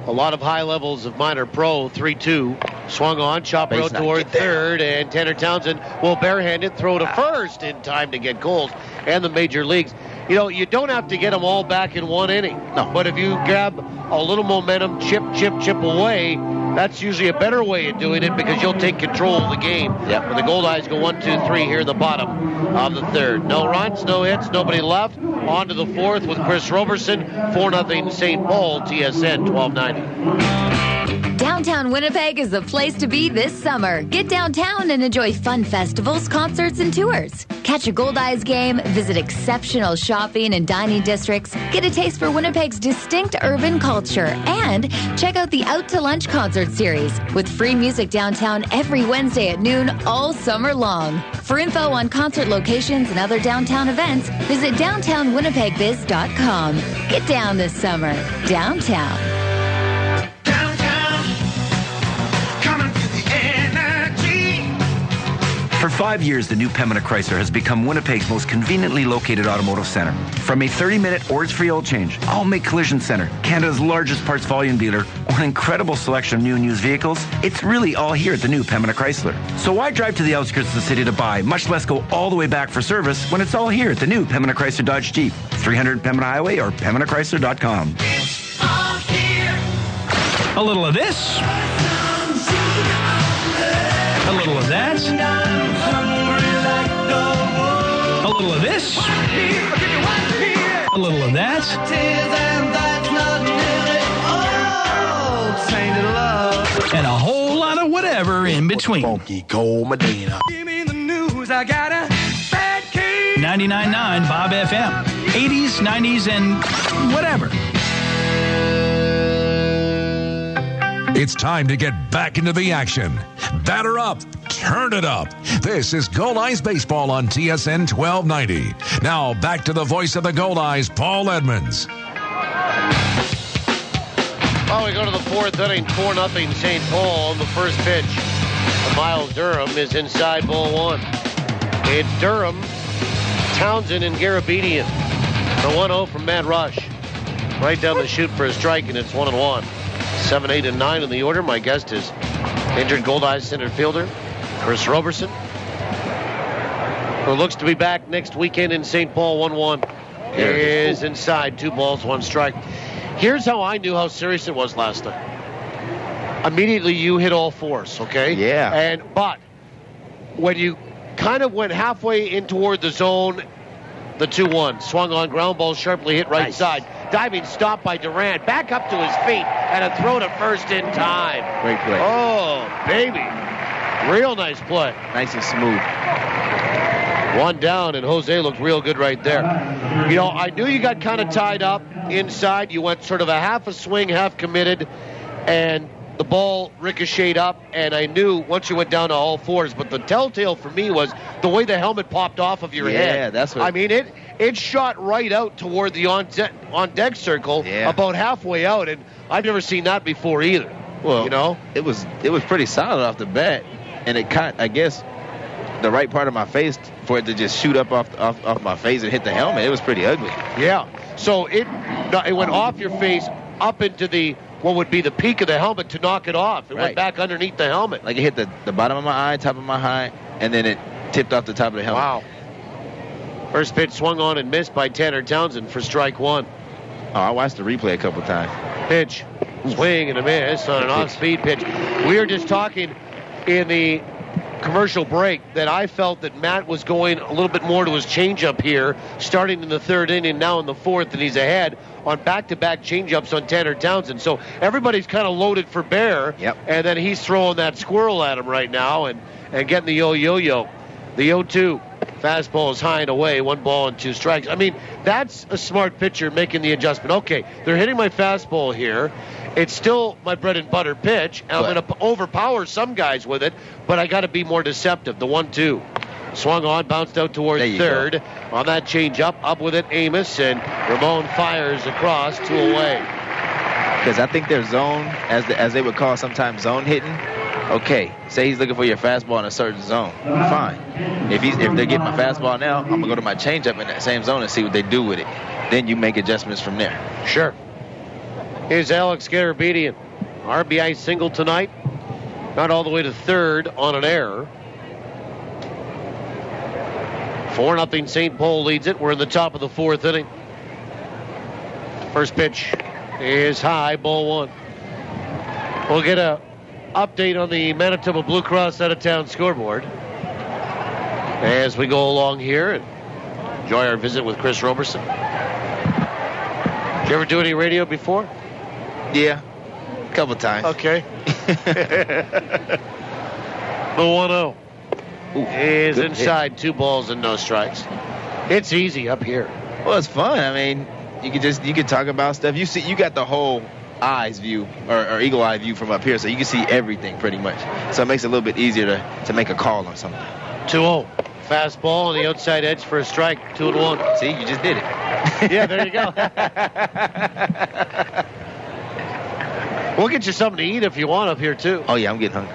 a lot of high levels of minor pro. 3-2. Swung on, chop road toward third, and Tanner Townsend will barehand it, throw to first in time to get goals. And the major leagues, you don't have to get them all back in 1 inning. No. But if you grab a little momentum, chip away, that's usually a better way of doing it because you'll take control of the game. Yep. When the Goldeyes go 1-2-3 here in the bottom of the third. No runs, no hits, nobody left. On to the fourth with Chris Roberson. 4-0 St. Paul, TSN 1290. Downtown Winnipeg is the place to be this summer. Get downtown and enjoy fun festivals, concerts, and tours. Catch a Goldeyes game, visit exceptional shopping and dining districts, get a taste for Winnipeg's distinct urban culture, and check out the Out to Lunch concert series with free music downtown every Wednesday at noon all summer long. For info on concert locations and other downtown events, visit downtownwinnipegbiz.com. Get down this summer. Downtown. For 5 years, the new Pembina Chrysler has become Winnipeg's most conveniently located automotive center. From a 30-minute orders-free oil change, All-Make Collision Center, Canada's largest parts volume dealer, or an incredible selection of new and used vehicles, it's really all here at the new Pembina Chrysler. So why drive to the outskirts of the city to buy, much less go all the way back for service, when it's all here at the new Pembina Chrysler Dodge Jeep, 300 Pembina Highway or PembinaChrysler.com. It's all here. A little of this. A little of that. A little of this. A little of that. And a whole lot of whatever in between. Funky Cold Medina. Give me the news. I got a bad case. 99.9 Bob FM. 80s, 90s, and whatever. It's time to get back into the action. Batter up, turn it up. This is Goldeyes Baseball on TSN 1290. Now back to the voice of the Goldeyes, Paul Edmonds. Well, we go to the 4th inning, 4-0 St. Paul. The first pitch of Miles Durham is inside ball 1. It's Durham, Townsend, and Garabedian. The 1-0 from Matt Rush. Right down the chute for a strike, and it's 1-1. 7, 8, and 9 in the order. My guest is injured Goldeyes center fielder Chris Roberson, who looks to be back next weekend in St. Paul. 1-1 is inside. 2 balls, 1 strike. Here's how I knew how serious it was last night. immediately you hit all fours, okay? Yeah. But when you kind of went halfway in toward the zone, the 2-1. Swung on, ground ball sharply hit right side. Diving stop by Durant. Back up to his feet and a throw to first in time. Great play. Oh, baby. Real nice play. Nice and smooth. One down, and Jose looked real good right there. You know, I knew you got kind of tied up inside. You went sort of a half a swing, half committed, and the ball ricocheted up, and I knew once you went down to all fours. But the telltale for me was the way the helmet popped off of your head. Yeah, that's what... I mean, it shot right out toward the on-deck circle, about halfway out, and I've never seen that before either. Well, you know? It was pretty solid off the bat, and it caught, I guess, the right part of my face for it to just shoot up off my face and hit the helmet. It was pretty ugly. Yeah. So it went off your face up into what would be the peak of the helmet to knock it off. It went back underneath the helmet. Like it hit the bottom of my eye, top of my eye, and then it tipped off the top of the helmet. Wow. First pitch swung on and missed by Tanner Townsend for strike one. Oh, I watched the replay a couple times. Pitch. Swing and a miss on an off-speed pitch. We were just talking in the commercial break that I felt that Matt was going a little bit more to his changeup here, starting in the third inning, now in the fourth, and he's ahead on back-to-back changeups on Tanner Townsend. So everybody's kind of loaded for bear, and then he's throwing that squirrel at him right now and getting the yo-yo-yo. The 0-2. Fastball is high and away, 1 ball and 2 strikes. I mean, that's a smart pitcher making the adjustment. Okay, they're hitting my fastball here. It's still my bread and butter pitch. And I'm going to overpower some guys with it, but I got to be more deceptive. The 1-2. Swung on, bounced out towards third. On that changeup, up with it, Amos, and Ramon fires across, 2 away. Because I think their zone, as they would call sometimes zone hitting, okay, say he's looking for your fastball in a certain zone. Fine. If they're getting my fastball now, I'm going to go to my changeup in that same zone and see what they do with it. Then you make adjustments from there. Sure. Here's Alex Garabedian. RBI single tonight. Not all the way to third on an error. 4-0 St. Paul leads it. We're in the top of the fourth inning. First pitch is high, ball 1. We'll get a update on the Manitoba Blue Cross out-of-town scoreboard as we go along here and enjoy our visit with Chris Roberson. Did you ever do any radio before? Yeah, a couple times. Okay. The 1-0 is inside pitch. 2 balls and no strikes. It's easy up here. Well, it's fun. I mean, you can talk about stuff. You got the whole eyes view or eagle eye view from up here, so you can see everything pretty much. So it makes it a little bit easier to make a call on something. 2-0. Fastball on the outside edge for a strike. 2-1. See, you just did it. Yeah, there you go. We'll get you something to eat if you want up here, too. Oh, yeah, I'm getting hungry.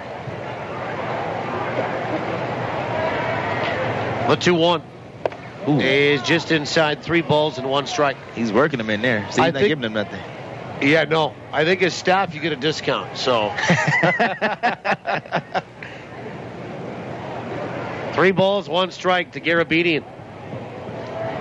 The 2-1 is just inside 3 balls and 1 strike. He's working them in there. See, he's not giving them nothing. Yeah, no. I think as staff, you get a discount, so. 3 balls, 1 strike to Garabedian.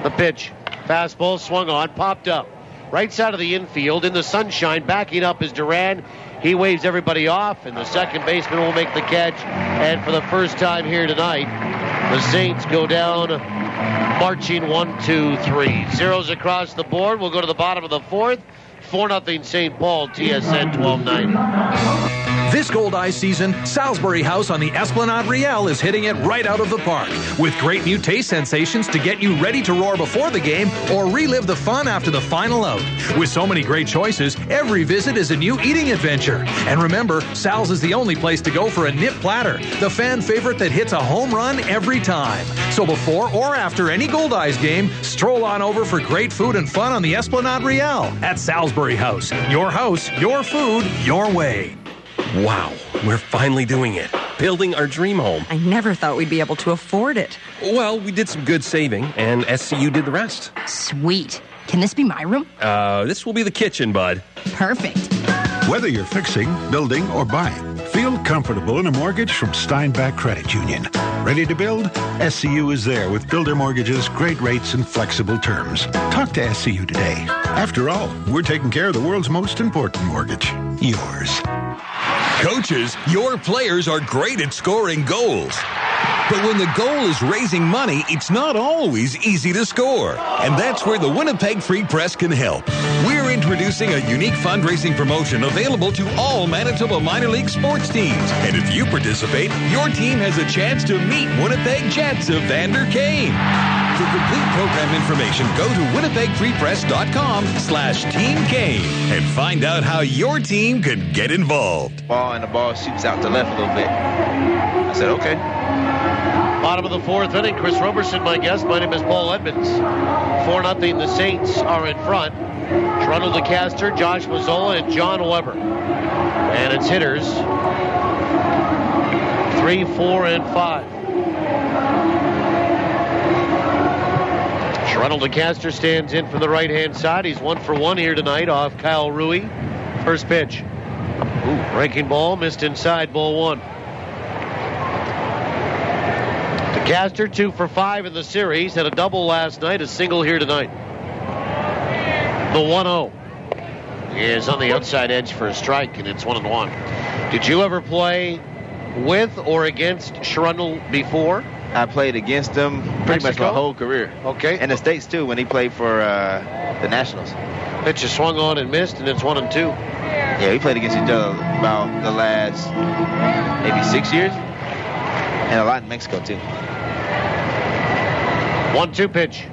The pitch. Fastball swung on, popped up. Right side of the infield, in the sunshine, backing up is Duran. He waves everybody off, and the second baseman will make the catch. And for the first time here tonight, the Saints go down marching 1, 2, 3. Zeros across the board. We'll go to the bottom of the fourth. 4-0 St. Paul, TSN 1290. This Goldeyes season, Salisbury House on the Esplanade Riel is hitting it right out of the park with great new taste sensations to get you ready to roar before the game or relive the fun after the final out. With so many great choices, every visit is a new eating adventure. And remember, Sal's is the only place to go for a nip platter, the fan favorite that hits a home run every time. So before or after any Goldeyes game, stroll on over for great food and fun on the Esplanade Riel at Salisbury House. Your house, your food, your way. Wow, we're finally doing it. Building our dream home. I never thought we'd be able to afford it. Well, we did some good saving, and SCU did the rest. Sweet. Can this be my room? This will be the kitchen, bud. Perfect. Whether you're fixing, building, or buying, feel comfortable in a mortgage from Steinbach Credit Union. Ready to build? SCU is there with builder mortgages, great rates, and flexible terms. Talk to SCU today. After all, we're taking care of the world's most important mortgage, yours. Coaches, your players are great at scoring goals. But when the goal is raising money, it's not always easy to score. And that's where the Winnipeg Free Press can help. We're introducing a unique fundraising promotion available to all Manitoba minor league sports teams. And if you participate, your team has a chance to meet Winnipeg Jets of Vander Kane. For complete program information, go to winnipegfreepress.com/Team Kane and find out how your team can get involved. Ball and the ball shoots out to left a little bit. I said, okay. Bottom of the fourth inning, Chris Roberson, my guest. My name is Paul Edmonds. 4-0, the Saints are in front. Trundle DeCaster, Josh Mazzola, and John Weber. And it's hitters 3, 4, and 5. Trundle DeCaster stands in for the right-hand side. He's 1 for 1 here tonight off Kyle Rui. First pitch. Breaking ball, missed inside, ball 1. DeCaster 2 for 5 in the series. Had a double last night, a single here tonight. The 1-0 is on the outside edge for a strike, and it's 1-1. Did you ever play with or against Shrundle before? I played against him pretty much my whole career. Okay. And the States, too, when he played for the Nationals. Pitch is swung on and missed, and it's 1-2. Yeah, we played against each other about the last maybe 6 years. And a lot in Mexico, too. 1-2 pitch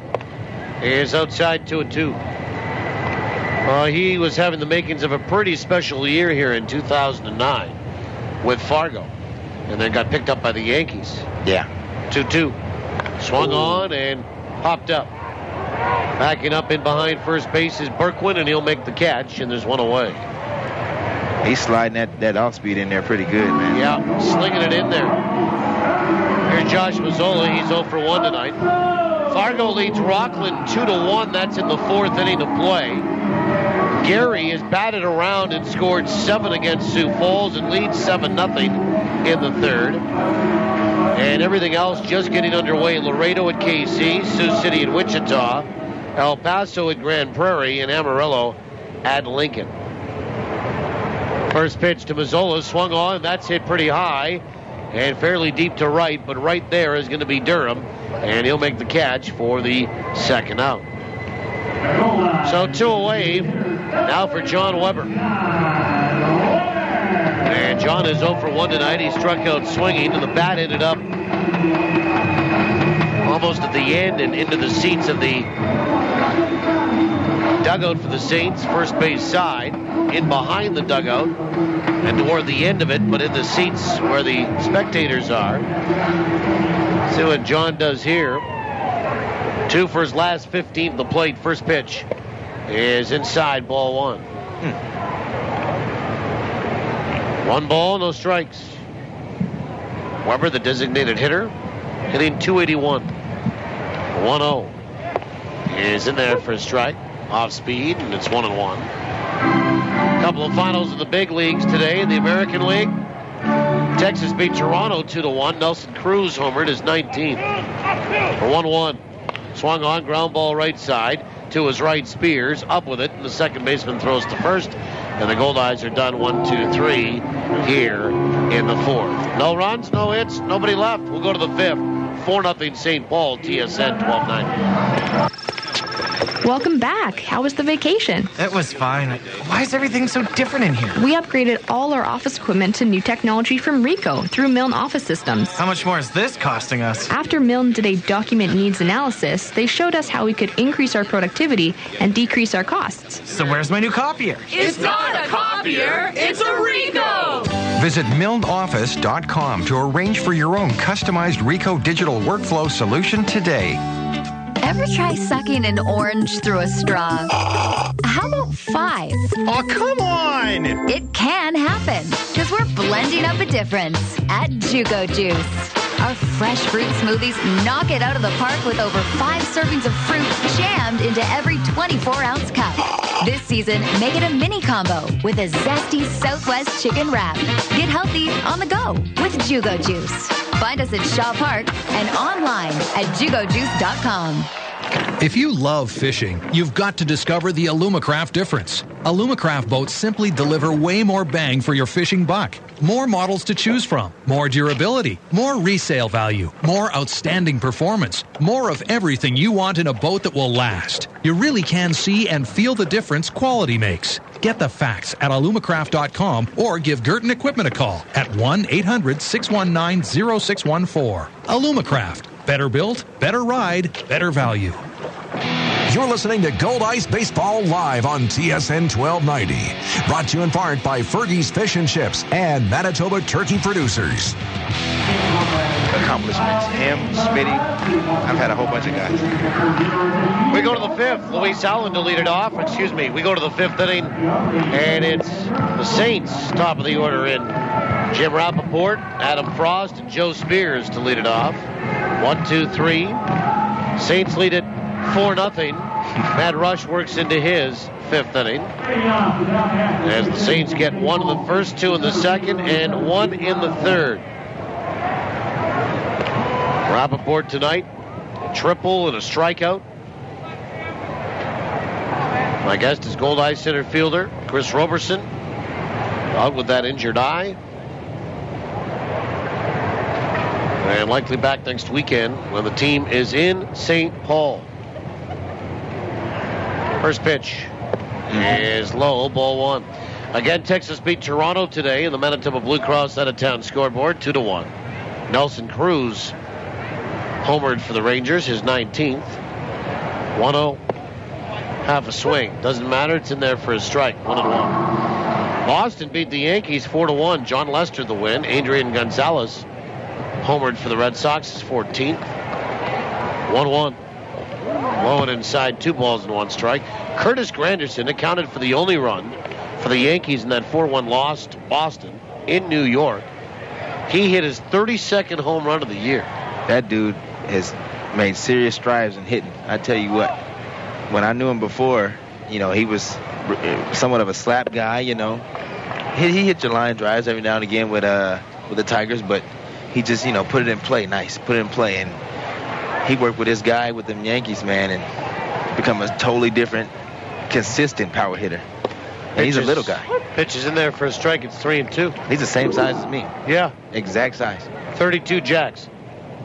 is outside 2-2. He was having the makings of a pretty special year here in 2009 with Fargo, and then got picked up by the Yankees. Yeah. 2-2. Swung on and popped up. Backing up in behind first base is Berkwin, and he'll make the catch, and there's one away. He's sliding that off speed in there pretty good, man. Yeah, slinging it in there. Here's Josh Mazzola. He's 0 for 1 tonight. Fargo leads Rockland 2-1. That's in the fourth inning of play. Gary has batted around and scored 7 against Sioux Falls and leads 7-0 in the third. And everything else just getting underway. Laredo at KC, Sioux City at Wichita, El Paso at Grand Prairie, and Amarillo at Lincoln. First pitch to Mazzola, swung on. That's hit pretty high and fairly deep to right, but right there is going to be Durham, and he'll make the catch for the second out. So 2 away now for John Weber. And John is 0 for 1 tonight. He struck out swinging, and the bat ended up almost at the end and into the seats of the dugout for the Saints, first base side, in behind the dugout, and toward the end of it, but in the seats where the spectators are. See what John does here. 2 for his last 15 at the plate. First pitch is inside, ball 1. 1 ball, no strikes. Weber, the designated hitter, hitting 281. 1-0 is in there for a strike. Off speed, and it's 1-1. A couple of finals in the big leagues today. In the American League, Texas beat Toronto 2-1. Nelson Cruz homered his 19th. For 1-1. Swung on, ground ball right side. To his right, Spears up with it, and the second baseman throws to first. And the Goldeyes are done 1-2-3 here in the fourth. No runs, no hits, nobody left. We'll go to the fifth. 4-0 St. Paul, TSN 1290. Welcome back. How was the vacation? It was fine. Why is everything so different in here? We upgraded all our office equipment to new technology from Ricoh through Milne Office Systems. How much more is this costing us? After Milne did a document needs analysis, they showed us how we could increase our productivity and decrease our costs. So where's my new copier? It's not a copier, it's a Ricoh! Visit milneoffice.com to arrange for your own customized Ricoh digital workflow solution today. Ever try sucking an orange through a straw? How about 5? Oh, come on! It can happen, because we're blending up a difference at Jugo Juice. Our fresh fruit smoothies knock it out of the park with over 5 servings of fruit jammed into every 24-ounce cup. This season, make it a mini combo with a zesty Southwest chicken wrap. Get healthy on the go with Jugo Juice. Find us at Shaw Park and online at jugojuice.com. If you love fishing, you've got to discover the Alumacraft difference. Alumacraft boats simply deliver way more bang for your fishing buck. More models to choose from, more durability, more resale value, more outstanding performance, more of everything you want in a boat that will last. You really can see and feel the difference quality makes. Get the facts at alumacraft.com or give Girton Equipment a call at 1-800-619-0614. Alumacraft. Better built, better ride, better value. You're listening to Goldeyes Baseball live on TSN 1290. Brought to you in part by Fergie's Fish and Chips and Manitoba Turkey Producers. Accomplishments. Him, Smitty. I've had a whole bunch of guys. We go to the fifth. Luis Allen to lead it off. We go to the fifth inning, and it's the Saints top of the order in Jim Rappaport, Adam Frost, and Joe Spears to lead it off. 1, 2, 3. Saints lead it 4-0. Matt Rush works into his fifth inning. As the Saints get one in the first, two in the second, and one in the third. Rappaport tonight, a triple and a strikeout. My guest is Goldeyes center fielder Chris Roberson, out with that injured eye. And likely back next weekend when the team is in St. Paul. First pitch is low, ball one. Again, Texas beat Toronto today in the Manitoba Blue Cross out-of-town scoreboard, 2-1. Nelson Cruz homered for the Rangers, his 19th. 1-0. Half a swing. Doesn't matter, it's in there for a strike. 1-1. Boston beat the Yankees 4-1. John Lester the win. Adrian Gonzalez homered for the Red Sox, his 14th. 1-1. Low and inside, 2 balls and 1 strike. Curtis Granderson accounted for the only run for the Yankees in that 4-1 loss to Boston in New York. He hit his 32nd home run of the year. That dude has made serious strides in hitting. I tell you what, when I knew him before, he was somewhat of a slap guy, He hit your line drives every now and again with the Tigers, but he just, put it in play nice, put it in play. And he worked with this guy with them Yankees, man, and become a totally different, consistent power hitter. And he's a little guy. Pitches in there for a strike. It's 3-2. He's the same size as me. Yeah. Exact size. 32 jacks.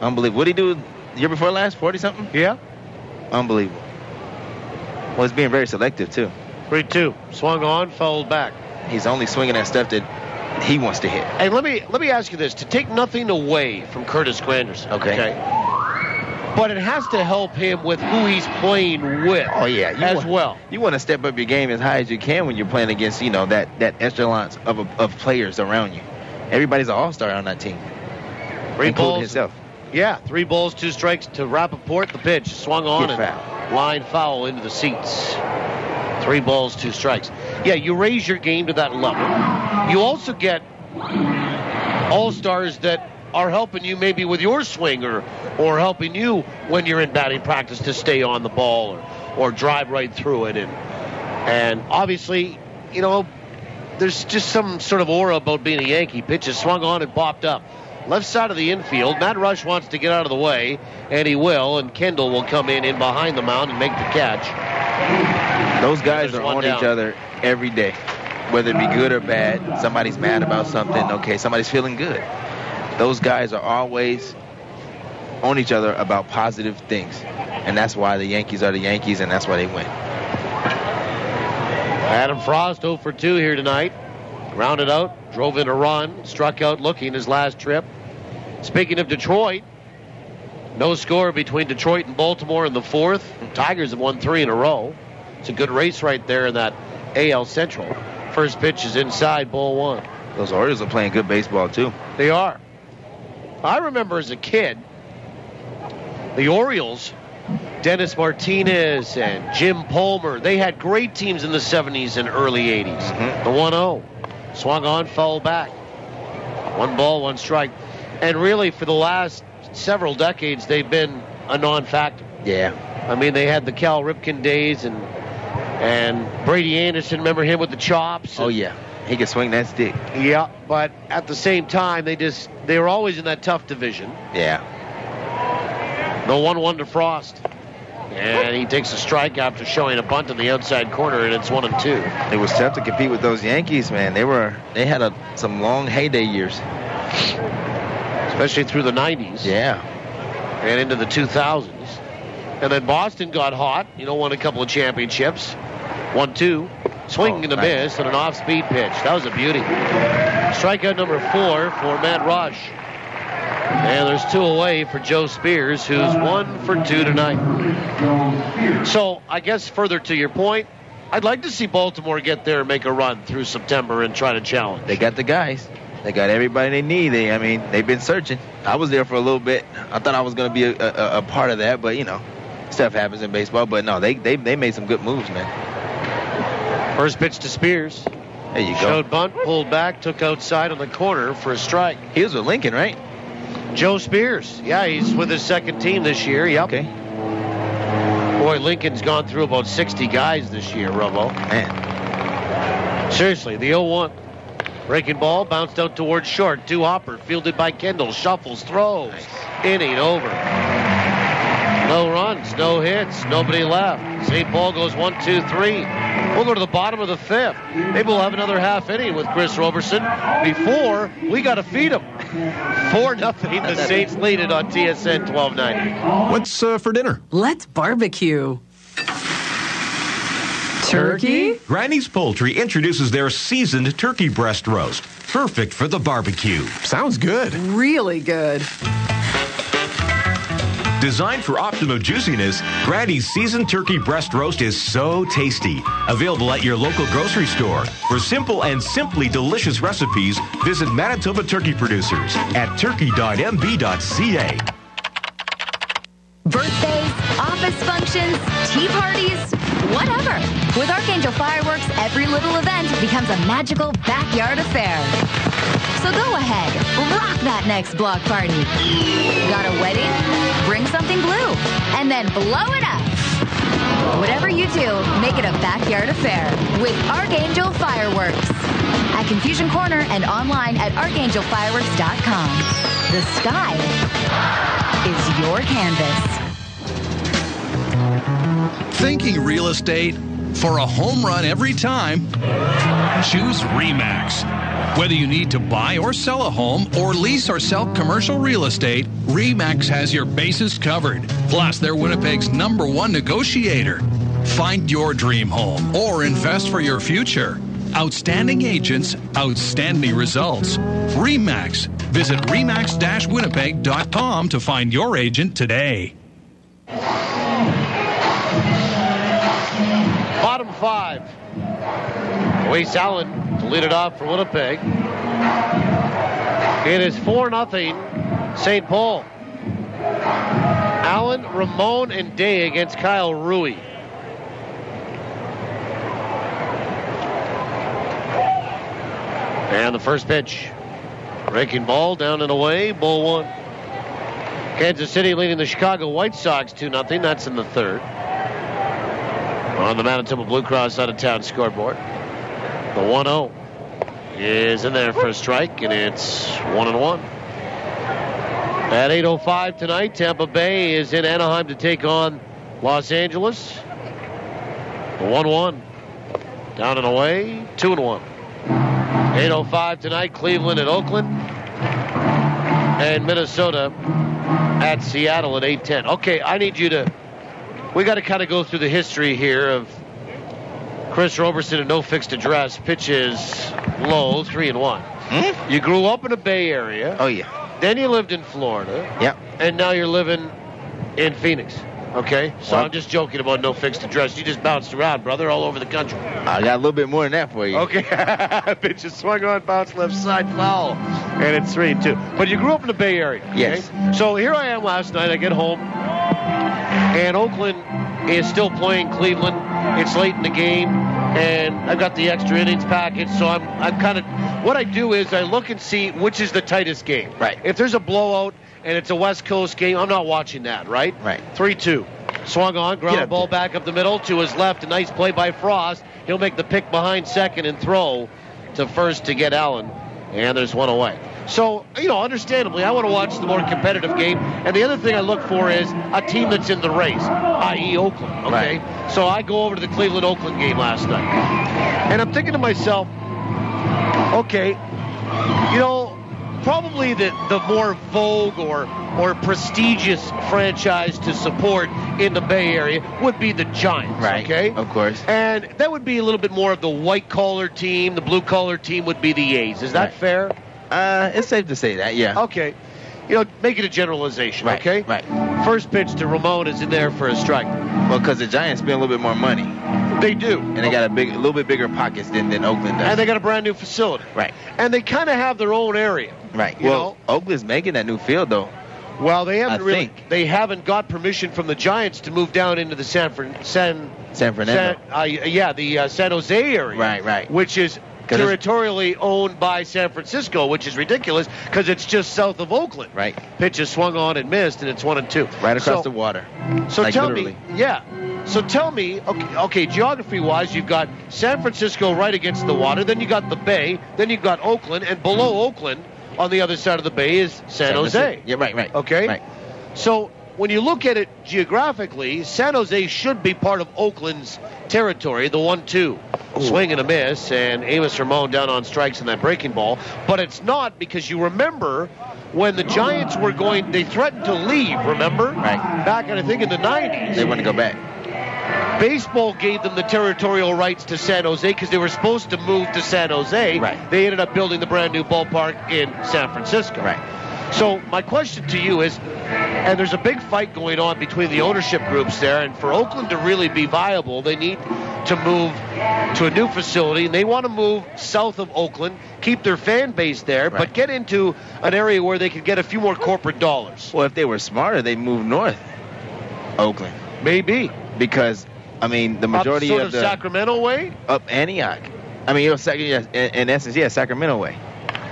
Unbelievable. What did he do the year before last? 40-something? Yeah. Unbelievable. Well, he's being very selective, too. 3-2. Swung on, fouled back. He's only swinging at stuff that he wants to hit. Hey, let me ask you this. To take nothing away from Curtis Granderson. Okay. But it has to help him with who he's playing with. Oh, yeah. Well. You want to step up your game as high as you can when you're playing against, that echelon of players around you. Everybody's an all-star on that team. 3 balls. Himself. Yeah, 3 balls, 2 strikes to Rappaport. The pitch swung on and line foul into the seats. 3 balls, 2 strikes. Yeah, you raise your game to that level. You also get all-stars that are helping you maybe with your swing or helping you when you're in batting practice to stay on the ball or drive right through it. And obviously, there's just some sort of aura about being a Yankee. Pitches swung on and popped up. Left side of the infield, Matt Rush wants to get out of the way, and he will, and Kendall will come in behind the mound and make the catch. Those guys are on each other every day, whether it be good or bad. Somebody's mad about something, okay, somebody's feeling good. Those guys are always on each other about positive things, and that's why the Yankees are the Yankees, and that's why they win. Adam Frost 0 for 2 here tonight. Rounded out, drove in a run, struck out looking his last trip. Speaking of Detroit, no score between Detroit and Baltimore in the 4th. Tigers have won 3 in a row. It's a good race right there in that AL Central. First pitch is inside, ball 1. Those Orioles are playing good baseball, too. They are. I remember as a kid, the Orioles, Dennis Martinez and Jim Palmer, they had great teams in the 70s and early 80s. The 1-0. Swung on, foul back. 1 ball, 1 strike. And really, for the last several decades, they've been a non-factor. Yeah. I mean, they had the Cal Ripken days and Brady Anderson, remember him with the chops? Oh, yeah. He could swing that stick. Yeah, but at the same time, they were always in that tough division. Yeah. The 1-1 to Frost. And he takes a strike after showing a bunt in the outside corner, and it's 1-2. It was tough to compete with those Yankees, man. They had some long heyday years. Especially through the 90s. Yeah. And into the 2000s. And then Boston got hot, won a couple of championships. 1-2. Swing and a miss and an off-speed pitch. That was a beauty. Strikeout number 4 for Matt Rush. And there's 2 away for Joe Spears, who's 1 for 2 tonight. So, I guess further to your point, I'd like to see Baltimore get there and make a run through September and try to challenge. They got the guys. They got everybody they need. They've been searching. I was there for a little bit. I thought I was going to be a part of that, but, stuff happens in baseball. But, no, they made some good moves, man. First pitch to Spears. There you go. Showed bunt, pulled back, took outside on the corner for a strike. He was with Lincoln, right? Joe Spears. Yeah, he's with his second team this year. Yep. Okay. Boy, Lincoln's gone through about 60 guys this year, Robo. Man. Seriously, the 0-1. Breaking ball, bounced out towards short. 2 hopper, fielded by Kendall. Shuffles, throws. Nice. Inning over. No runs, no hits, nobody left. St. Paul goes 1, 2, 3. We'll go to the bottom of the 5th. Maybe we'll have another half inning with Chris Roberson before we got to feed him. 4-0. The Saints lead it on TSN 1290. What's for dinner? Let's barbecue. Turkey? Granny's Poultry introduces their seasoned turkey breast roast. Perfect for the barbecue. Sounds good. Really good. Designed for optimal juiciness, Granny's seasoned turkey breast roast is so tasty. Available at your local grocery store. For simple and simply delicious recipes, visit Manitoba Turkey Producers at turkey.mb.ca. Birthdays, office functions, tea parties, whatever. With Archangel Fireworks, every little event becomes a magical backyard affair. So go ahead, rock that next block party. Got a wedding? Bring something blue, and then blow it up. Whatever you do, make it a backyard affair with Archangel Fireworks. At Confusion Corner and online at archangelfireworks.com. The sky is your canvas. Thinking real estate? For a home run every time, choose RE/MAX. Whether you need to buy or sell a home or lease or sell commercial real estate, RE/MAX has your bases covered. Plus, they're Winnipeg's #1 negotiator. Find your dream home or invest for your future. Outstanding agents, outstanding results. RE/MAX. Visit remax-winnipeg.com to find your agent today. Bottom 5. Wace Allen to lead it off for Winnipeg. It is 4-0 St. Paul. Allen, Ramon, and Day against Kyle Rui. And the first pitch. Breaking ball, down and away, ball 1. Kansas City leading the Chicago White Sox 2-0. That's in the 3rd. On the Manitoba Blue Cross out-of-town scoreboard. The 1-0 is in there for a strike, and it's 1-1. At 8:05 tonight, Tampa Bay is in Anaheim to take on Los Angeles. The 1-1. Down and away, 2-1. 8:05 tonight, Cleveland at Oakland. And Minnesota at Seattle at 8:10. Okay, I need you to... We got to kind of go through the history here of Chris Roberson and no fixed address. Pitches low, 3-1. You grew up in a Bay Area. Oh, yeah. Then you lived in Florida. Yep. And now you're living in Phoenix. Okay? So I'm just joking about no fixed address. You just bounced around, brother, all over the country. I got a little bit more than that for you. Okay. Pitch is swung on, bounce left side, foul. And it's 3-2. But you grew up in the Bay Area. Okay? Yes. So here I am last night. I get home. And Oakland is still playing Cleveland. It's late in the game, and I've got the extra innings package. So I'm kind of what I do is I look and see which is the tightest game. Right. If there's a blowout and it's a West Coast game, I'm not watching that. Right. Right. 3-2. Swung on, ground ball back up the middle to his left. A nice play by Frost. He'll make the pick behind second and throw to first to get Allen. And there's one away. So, understandably, I want to watch the more competitive game. And the other thing I look for is a team that's in the race, i.e. Oakland, okay? Right. So I go over to the Cleveland-Oakland game last night. And I'm thinking to myself, okay, probably the more vogue or prestigious franchise to support in the Bay Area would be the Giants, Right, okay? of course. And that would be a little bit more of the white-collar team. The blue-collar team would be the A's. Is that Right. fair? It's safe to say that, yeah. Okay. Make it a generalization, Right, okay? right. First pitch to Ramon is in there for a strike. Well, because the Giants spend a little bit more money. They do. And they got a little bit bigger pockets than Oakland does. And they got a brand new facility. Right. And they kind of have their own area. Right. You Well, Oakland's making that new field, though. Well, they haven't I really. think. They haven't got permission from the Giants to move down into the San Fernando. San Jose area. Right. Which is territorially owned by San Francisco, which is ridiculous because it's just south of Oakland. Right. Pitch is swung on and missed, and it's 1-2. Right across the water. So like tell literally. me, So tell me, okay, geography-wise, you've got San Francisco right against the water, then you got the Bay, then you've got Oakland, and below Oakland, on the other side of the Bay, is San Jose. Yeah, right. Okay? Right. So when you look at it geographically, San Jose should be part of Oakland's territory, the 1-2. Swing and a miss, and Amos Ramon down on strikes in that breaking ball. But it's not, because you remember when the Giants were they threatened to leave, remember? Right. Back, I think, in the 90s. They want to go back. Baseball gave them the territorial rights to San Jose because they were supposed to move to San Jose. Right. They ended up building the brand new ballpark in San Francisco. Right. So my question to you is, and there's a big fight going on between the ownership groups there, and for Oakland to really be viable, they need to move to a new facility, and they want to move south of Oakland, keep their fan base there, but get into an area where they could get a few more corporate dollars. Well, if they were smarter, they'd move north. Oakland. Maybe. Because, the majority up sort of the... Sacramento way? Up Antioch. In essence, Sacramento way.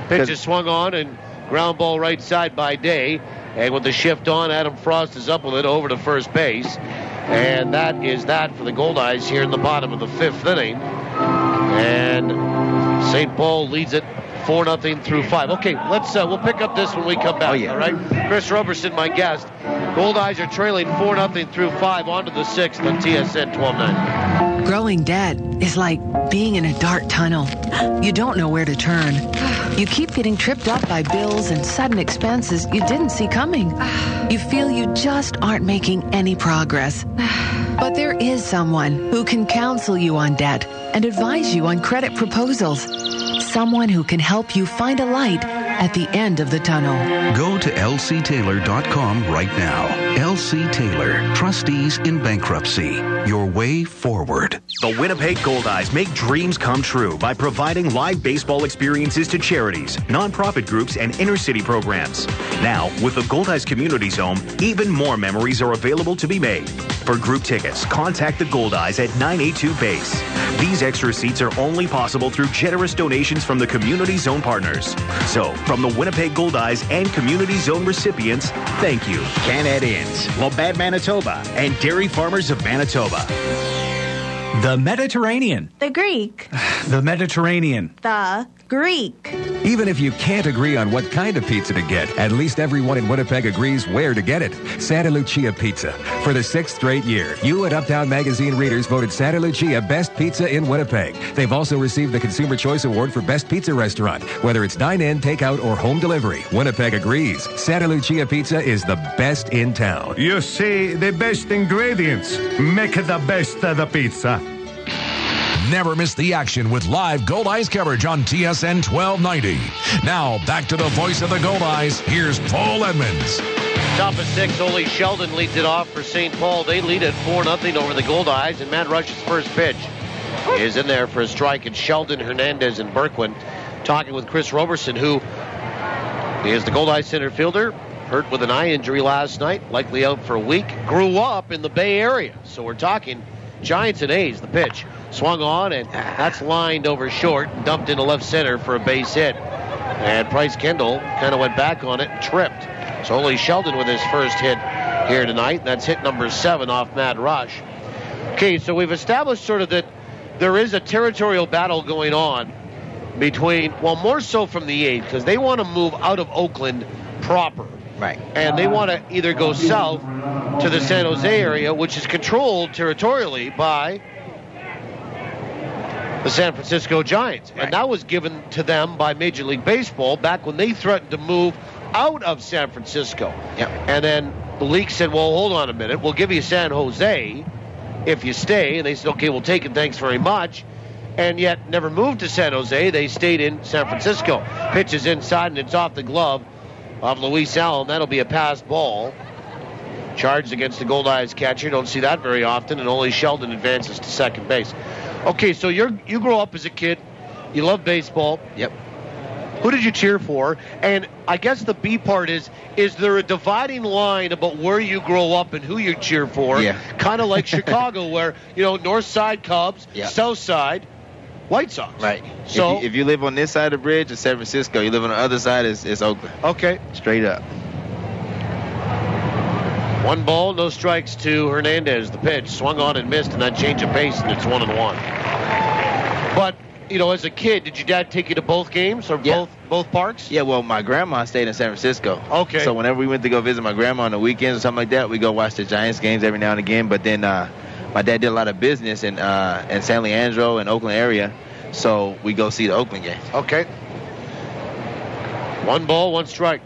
Pitch is swung on, and ground ball right side by Day. And with the shift on, Adam Frost is up with it over to first base. And that is that for the Goldeyes here in the bottom of the fifth inning. And St. Paul leads it 4-0 through 5. Okay, we'll pick up this when we come back. All right? Chris Roberson, my guest. Goldeyes are trailing 4-0 through 5 on to the 6th on TSN 1290. Growing debt is like being in a dark tunnel. You don't know where to turn. You keep getting tripped up by bills and sudden expenses you didn't see coming. You feel you just aren't making any progress. But there is someone who can counsel you on debt and advise you on credit proposals. Someone who can help you find a light at the end of the tunnel. Go to lctaylor.com right now. LC Taylor, trustees in bankruptcy. Your way forward. The Winnipeg Goldeyes make dreams come true by providing live baseball experiences to charities, nonprofit groups, and inner-city programs. Now, with the Goldeyes Community Zone, even more memories are available to be made. For group tickets, contact the Goldeyes at 982 Base. These extra seats are only possible through generous donations from the Community Zone partners. So, from the Winnipeg Goldeyes and Community Zone recipients, thank you. Can-Ed Inns, Labatt, Manitoba, and Dairy Farmers of Manitoba. The Mediterranean. The Greek. The Mediterranean. The Greek. Even if you can't agree on what kind of pizza to get, at least everyone in Winnipeg agrees where to get it. Santa Lucia Pizza. For the 6th straight year, you and Uptown Magazine readers voted Santa Lucia Best Pizza in Winnipeg. They've also received the Consumer Choice Award for Best Pizza Restaurant. Whether it's dine-in, takeout, or home delivery, Winnipeg agrees. Santa Lucia Pizza is the best in town. You see, the best ingredients make the best of the pizza. Never miss the action with live Goldeyes coverage on TSN 1290. Now, back to the voice of the Goldeyes. Here's Paul Edmonds. Top of 6, Ole Sheldon leads it off for St. Paul. They lead at 4-0 over the Goldeyes, and Matt Rush's first pitch is in there for a strike. And Sheldon, Hernandez, and Berquin talking with Chris Roberson, who is the Goldeyes center fielder, hurt with an eye injury last night, likely out for a week. Grew up in the Bay Area, so we're talking Giants and A's. The pitch swung on, and that's lined over short, dumped into left center for a base hit. And Bryce Kendall kind of went back on it, tripped. So Ole Sheldon with his first hit here tonight. That's hit number 7 off Matt Rush. Okay, so we've established sort of that there is a territorial battle going on more so from the 8, because they want to move out of Oakland proper. Right. And they want to either go south to the San Jose area, which is controlled territorially by the San Francisco Giants. Right. And that was given to them by Major League Baseball back when they threatened to move out of San Francisco. Yep. And then the league said, well, hold on a minute. We'll give you San Jose if you stay. And they said, okay, we'll take it. Thanks very much. And yet never moved to San Jose. They stayed in San Francisco. Pitch is inside, and it's off the glove of Luis Allen. That'll be a passed ball. Charged against the Goldeyes catcher. Don't see that very often, and only Sheldon advances to second base. Okay, so you grow up as a kid. You love baseball. Yep. Who did you cheer for? And I guess the B part is there a dividing line about where you grow up and who you cheer for? Yeah. Kind of like Chicago, where, North Side Cubs, Yeah. South Side White Sox. Right. So if you live on this side of the bridge, it's San Francisco. You live on the other side, it's Oakland. Okay. Straight up. 1 ball, no strikes to Hernandez. The pitch swung on and missed, and that change of pace, and it's 1-1. But, as a kid, did your dad take you to both games or both parks? Yeah, well, my grandma stayed in San Francisco. Okay. So whenever we went to go visit my grandma on the weekends or something like that, we go watch the Giants games every now and again. But then my dad did a lot of business in San Leandro and Oakland area, so we go see the Oakland games. Okay. 1 ball, 1 strike.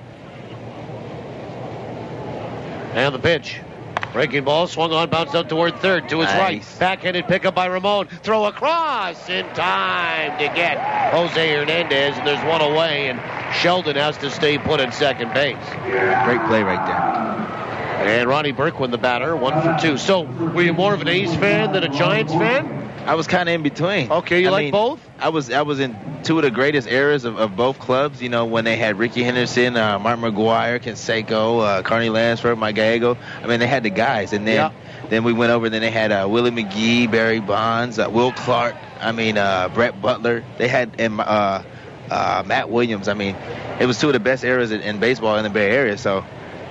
And the pitch. Breaking ball, swung on, bounced out toward third, to his right. Backhanded pickup by Ramon. Throw across in time to get Jose Hernandez, and there's 1 away, and Sheldon has to stay put at second base. Great play right there. And Ronnie Berkwin, the batter, 1 for 2. So, were you more of an A's fan than a Giants fan? I was kind of in between. Okay, you like both? I was in 2 of the greatest eras of both clubs. When they had Ricky Henderson, Mark McGuire, Canseco, Carney Lansford, Mike Gallego. I mean, they had the guys. And then we went over, and then they had Willie McGee, Barry Bonds, Will Clark. I mean, Brett Butler. They had Matt Williams. I mean, it was 2 of the best eras in baseball in the Bay Area. So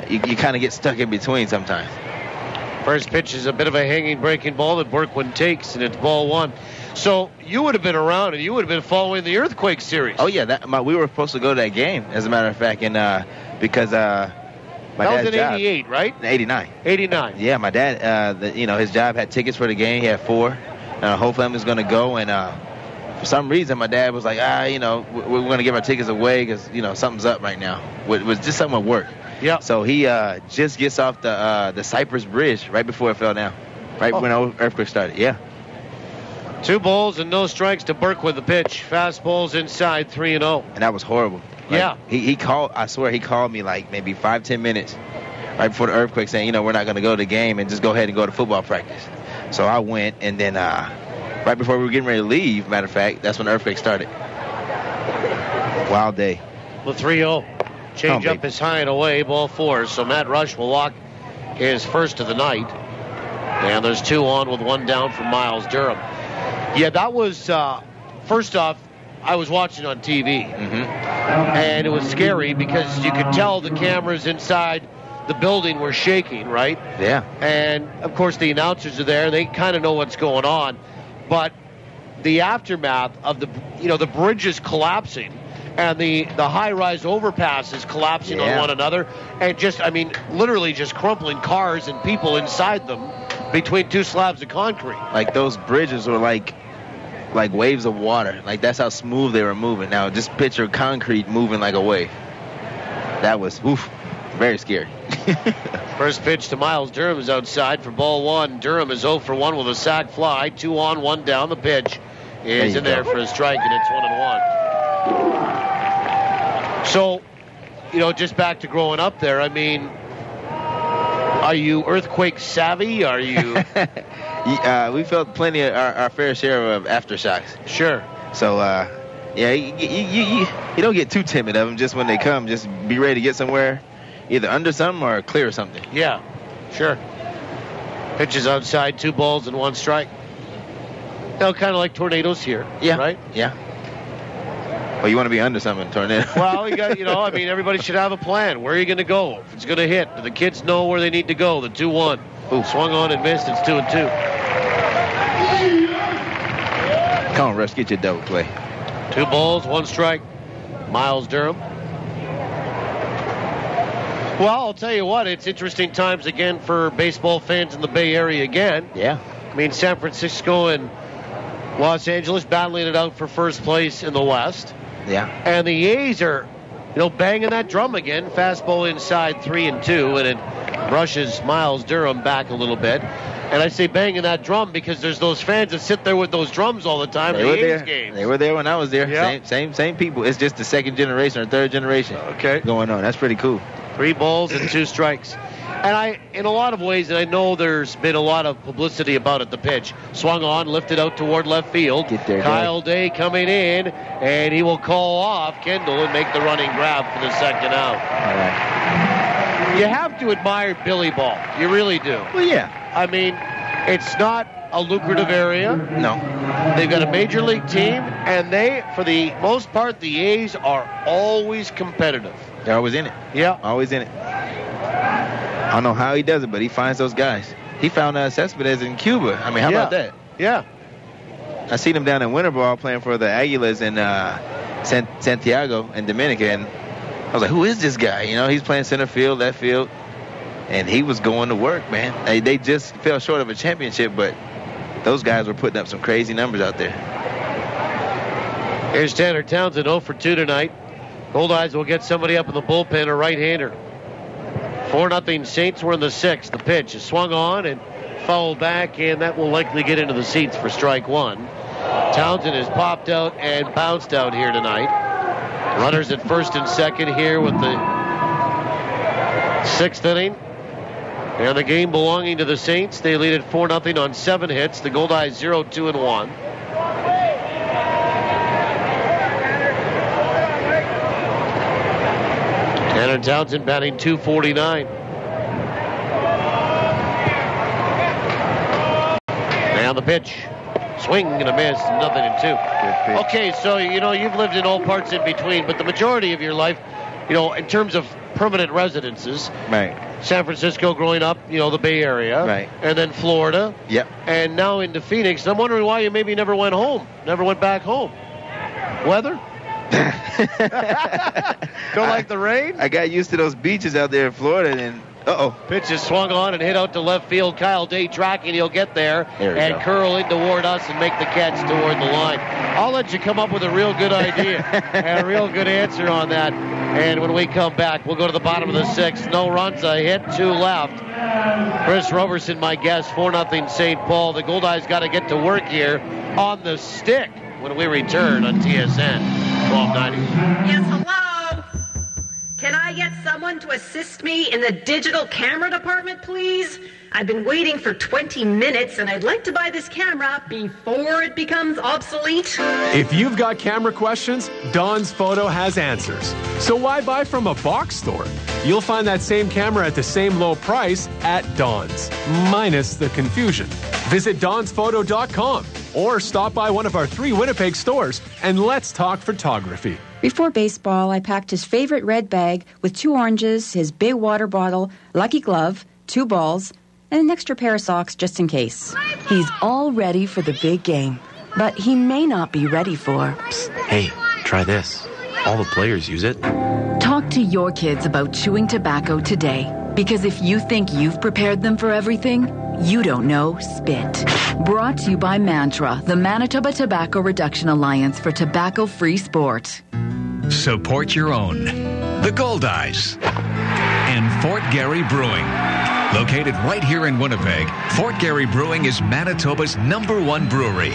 you kind of get stuck in between sometimes. First pitch is a bit of a hanging breaking ball that Berkwin takes, and it's ball 1. So you would have been around, and you would have been following the Earthquake series. Oh, yeah. We were supposed to go to that game, as a matter of fact, and because my that dad's was in 88, right? 89. 89. Yeah, my dad, his job had tickets for the game. He had 4. The whole family was going to go, and for some reason, my dad was like, we're going to give our tickets away because, something's up right now. It was just something at work. Yeah. So he just gets off the Cypress Bridge right before it fell down, when the earthquake started. Yeah. 2 balls and no strikes to Berkwin, the pitch. Fastballs inside, 3-0. And that was horrible. Yeah. He called. I swear he called me like maybe 5-10 minutes right before the earthquake, saying, we're not going to go to the game and just go ahead and go to football practice. So I went, and then right before we were getting ready to leave, matter of fact, that's when the earthquake started. Wild day. The 3-0. Change up is high and away, ball 4. So Matt Rush will walk his first of the night. And there's 2 on with 1 down from Miles Durham. Yeah, that was, first off, I was watching on TV. And it was scary because you could tell the cameras inside the building were shaking, right? Yeah. And, of course, the announcers are there. They kind of know what's going on. But the aftermath of the bridges collapsing, and the high-rise overpasses collapsing on one another, and literally just crumpling cars and people inside them between 2 slabs of concrete. Like, those bridges were like waves of water. Like, that's how smooth they were moving. Now, just picture concrete moving like a wave. That was, very scary. First pitch to Miles Durham is outside for ball 1. Durham is 0 for 1 with a sac fly. 2 on, 1 down. The pitch is in there for a strike, and it's 1-1. So, just back to growing up there, I mean, are you earthquake savvy? Are you? We felt plenty of our fair share of aftershocks. Sure. So, you don't get too timid of them just when they come. Just be ready to get somewhere, either under something or clear something. Yeah, sure. Pitches outside, 2 balls and 1 strike. Kind of like tornadoes here. Yeah. Right? Yeah. Well, you want to be under something, tornado. Well, you got, everybody should have a plan. Where are you going to go? If it's going to hit, do the kids know where they need to go? The 2-1. Swung on and missed. It's 2-2. Come on, Rush, get your double play. 2 balls, 1 strike. Miles Durham. Well, I'll tell you what, it's interesting times again for baseball fans in the Bay Area again. Yeah. I mean, San Francisco and Los Angeles battling it out for first place in the West. Yeah. And the A's are, banging that drum again. Fastball inside 3-2, and it brushes Miles Durham back a little bit. And I say banging that drum because there's those fans that sit there with those drums all the time. They were there. Games. They were there when I was there. Yep. Same people. It's just the second generation or third generation. Okay. Going on. That's pretty cool. 3 balls and 2 strikes. And in a lot of ways, and I know there's been a lot of publicity about it, the pitch. Swung on, lifted out toward left field. Get there, Kyle Day coming in, and he will call off Kendall and make the running grab for the second out. All right. You have to admire Billy Ball. You really do. Well, yeah. I mean, it's not a lucrative area. No. They've got a major league team, and they, for the most part, the A's are always competitive. They're always in it. Yeah. Always in it. I don't know how he does it, but he finds those guys. He found Cespedes in Cuba. I mean, how about that? Yeah. I seen him down in winter ball playing for the Aguilas in Santiago and Dominica, and I was like, who is this guy? He's playing center field, left field, and he was going to work, man. They just fell short of a championship, but those guys were putting up some crazy numbers out there. Here's Tanner Townsend, 0 for 2 tonight. Goldeyes will get somebody up in the bullpen, a right-hander. 4-0 Saints. We're in the 6th. The pitch is swung on and fouled back, and that will likely get into the seats for strike 1. Townsend has popped out and bounced out here tonight. Runners at first and second here with the 6th inning. And the game belonging to the Saints. They lead at 4-0 on 7 hits. The Goldeyes 0-2-1. Tanner Townsend batting .249. Now the pitch. Swing and a miss, 0-2. Okay, so, you've lived in all parts in between, but the majority of your life, in terms of permanent residences. Right. San Francisco growing up, the Bay Area. Right. And then Florida. Yep. And now into Phoenix. And I'm wondering why you maybe never went home. Never went back home. Weather? Don't like the rain? I got used to those beaches out there in Florida, and pitch is swung on and hit out to left field. Kyle Day tracking. He'll get there and curl in toward us and make the catch toward the line. I'll let you come up with a real good idea and a real good answer on that. And when we come back, we'll go to the bottom of the 6th. No runs, a hit, 2 left. Chris Roberson, my guest, 4-0 St. Paul. The Goldeyes got to get to work here on the stick when we return on TSN 1290. Yes, hello? Can I get someone to assist me in the digital camera department, please? I've been waiting for 20 minutes, and I'd like to buy this camera before it becomes obsolete. If you've got camera questions, Don's Photo has answers. So why buy from a box store? You'll find that same camera at the same low price at Don's, minus the confusion. Visit donsphoto.com or stop by one of our 3 Winnipeg stores and let's talk photography. Before baseball, I packed his favorite red bag with 2 oranges, his big water bottle, lucky glove, 2 balls, and an extra pair of socks just in case. He's all ready for the big game, but he may not be ready for... Psst, hey, try this. All the players use it. Talk to your kids about chewing tobacco today, because if you think you've prepared them for everything, you don't know spit. Brought to you by Mantra, the Manitoba Tobacco Reduction Alliance for tobacco-free sport. Support your own. The Goldeyes and Fort Garry Brewing. Located right here in Winnipeg, Fort Garry Brewing is Manitoba's #1 brewery,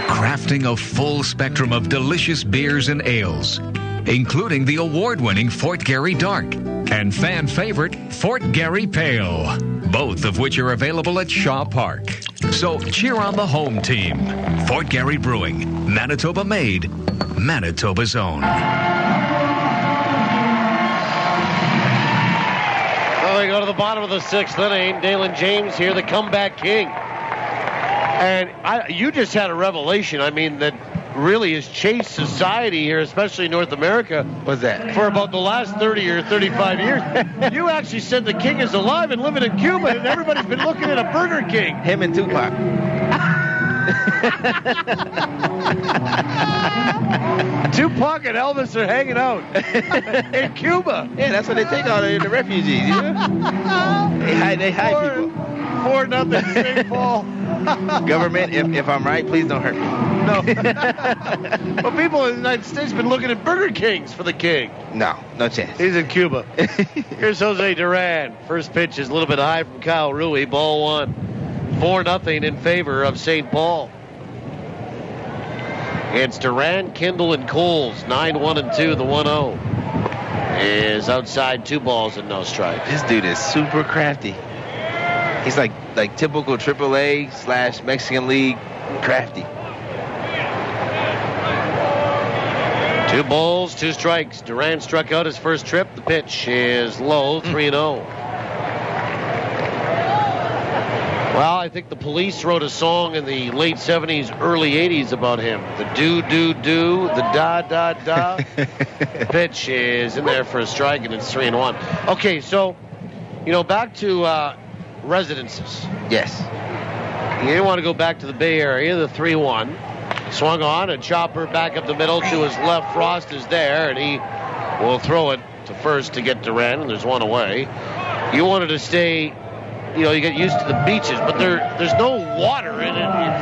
crafting a full spectrum of delicious beers and ales, including the award-winning Fort Garry Dark and fan favorite Fort Garry Pale, both of which are available at Shaw Park. So cheer on the home team. Fort Garry Brewing, Manitoba made, Manitoba's own. Well, we go to the bottom of the 6th inning. Dalen James here, the comeback king. And you just had a revelation, that really has changed society here, especially in North America. What's that? For about the last 30 or 35 years. You actually said the king is alive and living in Cuba, and everybody's been looking at a Burger King. Him and Tupac. Tupac and Elvis are hanging out in Cuba. Yeah, that's what they take all the refugees, you know? They hide people. 4-0 St. Paul. Government, if I'm right, please don't hurt me. No. But people in the United States have been looking at Burger Kings for the king. No chance. He's in Cuba. Here's Jose Duran. First pitch is a little bit high from Kyle Rui. Ball 1. 4-0 in favor of St. Paul. It's Duran, Kendall, and Coles. 9-1-2. The 1-0 is outside 2 balls and no strikes. This dude is super crafty. He's like typical AAA / Mexican League crafty. 2 balls, 2 strikes. Duran struck out his first trip. The pitch is low, 3-0. Well, I think the Police wrote a song in the late 70s, early 80s about him. The do, the da. The pitch is in there for a strike, and it's 3-1. Okay, so, back to residences. Yes. You didn't want to go back to the Bay Area, the 3-1. Swung on, a chopper back up the middle to his left. Frost is there, and he will throw it to first to get Duran, and there's 1 away. You wanted to stay... you get used to the beaches, but there's no water in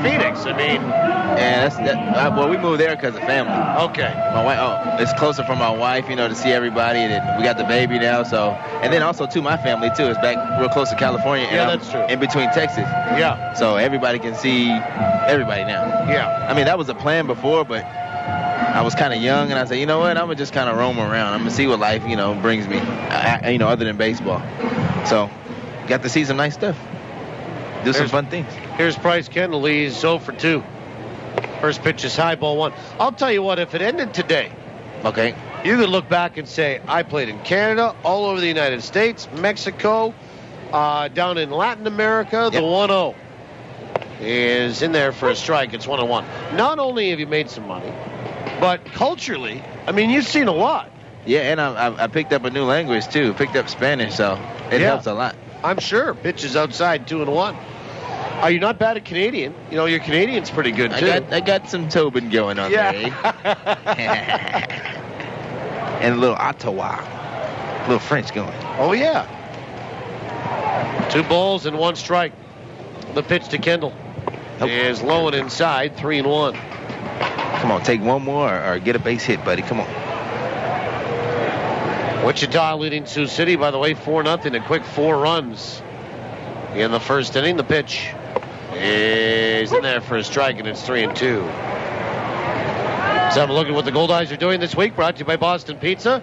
Phoenix. I mean, well, we moved there because of family. Okay. My wife. It's closer for my wife, to see everybody, and we got the baby now. So, and then also my family too is back real close to California. And that's true. In between Texas. Yeah. So everybody can see everybody now. Yeah. I mean, that was a plan before, but I was kind of young, and I said, you know what? I'm gonna just kind of roam around. I'm gonna see what life, brings me. Other than baseball. So. Got to see some nice stuff. Do some fun things. Here's Bryce Kendall. He's 0 for 2. First pitch is high, ball 1. I'll tell you what, if it ended today, okay, you could look back and say, I played in Canada, all over the United States, Mexico, down in Latin America. The 1-0 is in there for a strike. It's 1-1. Not only have you made some money, but culturally, you've seen a lot. Yeah, and I picked up a new language, too. Picked up Spanish, so it helps a lot. I'm sure. Pitch is outside, 2-1. Are you not bad at Canadian? Your Canadian's pretty good, too. I got some Tobin going on there, eh? And a little Ottawa. A little French going. Oh, yeah. 2 balls and 1 strike. The pitch to Kendall is low and inside, 3-1. Come on, take 1 more or get a base hit, buddy. Come on. Wichita leading Sioux City, by the way, 4-0. A quick 4 runs in the first inning. The pitch is in there for a strike, and it's 3-2. Let's have a look at what the Goldeyes are doing this week. Brought to you by Boston Pizza.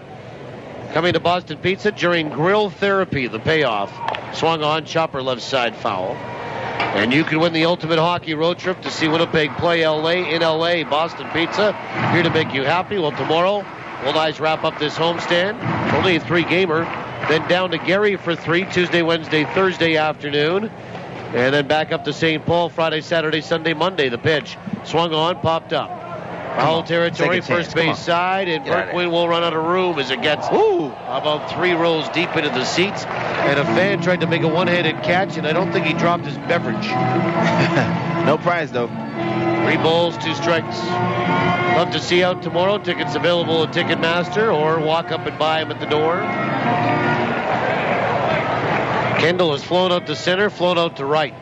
Coming to Boston Pizza during grill therapy, the payoff. Swung on, chopper left side foul. And you can win the ultimate hockey road trip to see Winnipeg play in LA. Boston Pizza, here to make you happy. Well, tomorrow, Goldeyes wrap up this homestand. Only a 3-gamer. Then down to Gary for 3, Tuesday, Wednesday, Thursday afternoon. And then back up to St. Paul Friday, Saturday, Sunday, Monday. The pitch swung on, popped up. Foul territory, first base side, and Berkwin will run out of room as it gets about 3 rows deep into the seats. And a fan tried to make a one-handed catch, and I don't think he dropped his beverage. No prize, though. 3 balls, 2 strikes. Love to see you out tomorrow. Tickets available at Ticketmaster, or walk up and buy them at the door. Kendall has flown out to center, flown out to right.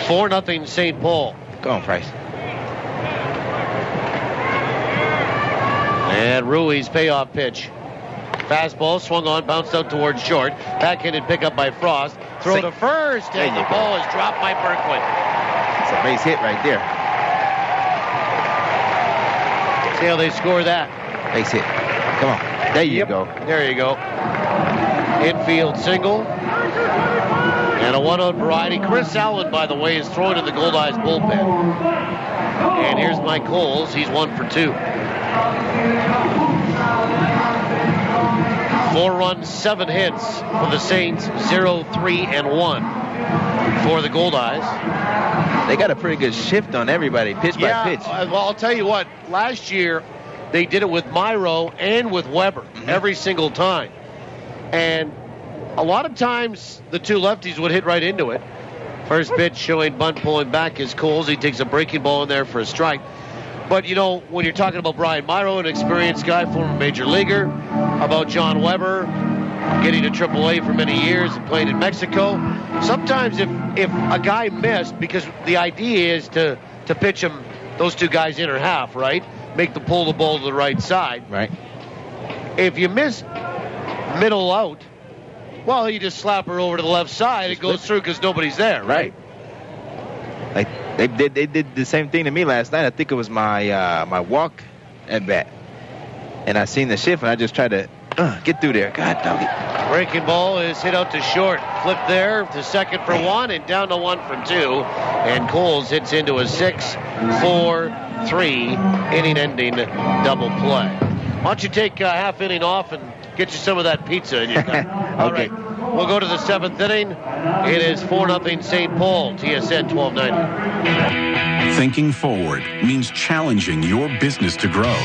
4-0 St. Paul. Go on, Price. And Rui's payoff pitch. Fastball swung on, bounced out towards short. Backhanded pickup by Frost. Throw to first, and the ball is dropped by Berkwin. It's a base hit right there. See how they score that. Base hit. Come on. There you go. There you go. Infield single. And a 1-out variety. Chris Allen, by the way, is throwing in the Goldeyes bullpen. And here's Mike Coles. He's 1 for 2. 4 runs, 7 hits for the Saints. 0-3-1 for the Goldeyes. They got a pretty good shift on everybody, pitch by pitch. Well, I'll tell you what. Last year, they did it with Myro and with Weber every single time. And a lot of times, the 2 lefties would hit right into it. First pitch showing bunt pulling back is Coles. He takes a breaking ball in there for a strike. But, you know, when you're talking about Brian Myro, an experienced guy, former major leaguer, about John Weber, getting to AAA for many years and played in Mexico, sometimes if a guy missed, because the idea is to pitch him, those two guys inner half, right? Make them pull the ball to the right side. Right. If you miss middle out, well, you just slap her over to the left side. It goes through because nobody's there, right? Like they did the same thing to me last night. I think it was my my walk at bat, and I seen the shift, and I just tried to get through there. God, doggy. Breaking ball is hit out to short. Flip there to second for one, and down to one for two. And Coles hits into a 6-4-3 inning-ending double play. Why don't you take a half inning off and get you some of that pizza in your cup? All right. We'll go to the seventh inning. It is 4-0 St. Paul, TSN 1290. Thinking forward means challenging your business to grow.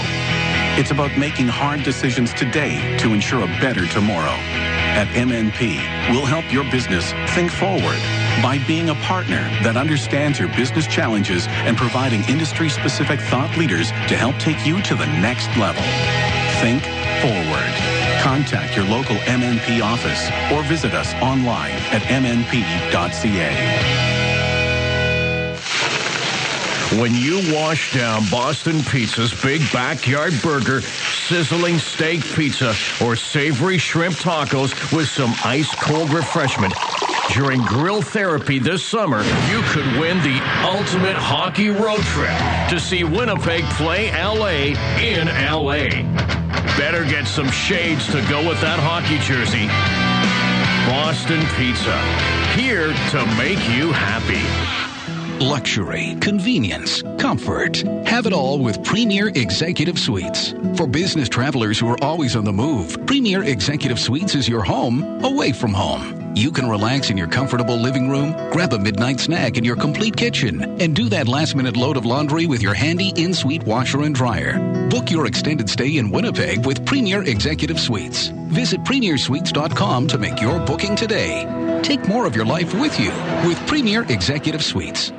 It's about making hard decisions today to ensure a better tomorrow. At MNP, we'll help your business think forward by being a partner that understands your business challenges and providing industry-specific thought leaders to help take you to the next level. Think forward. Contact your local MNP office or visit us online at mnp.ca. When you wash down Boston Pizza's Big Backyard Burger, sizzling steak pizza, or savory shrimp tacos with some ice-cold refreshment during grill therapy this summer, you could win the ultimate hockey road trip to see Winnipeg play LA in LA. Better get some shades to go with that hockey jersey. Boston Pizza, here to make you happy. Luxury, convenience, comfort. Have it all with Premier Executive Suites. For business travelers who are always on the move, Premier Executive Suites is your home away from home. You can relax in your comfortable living room, grab a midnight snack in your complete kitchen, and do that last-minute load of laundry with your handy in-suite washer and dryer. Book your extended stay in Winnipeg with Premier Executive Suites. Visit premiersuites.com to make your booking today. Take more of your life with you with Premier Executive Suites.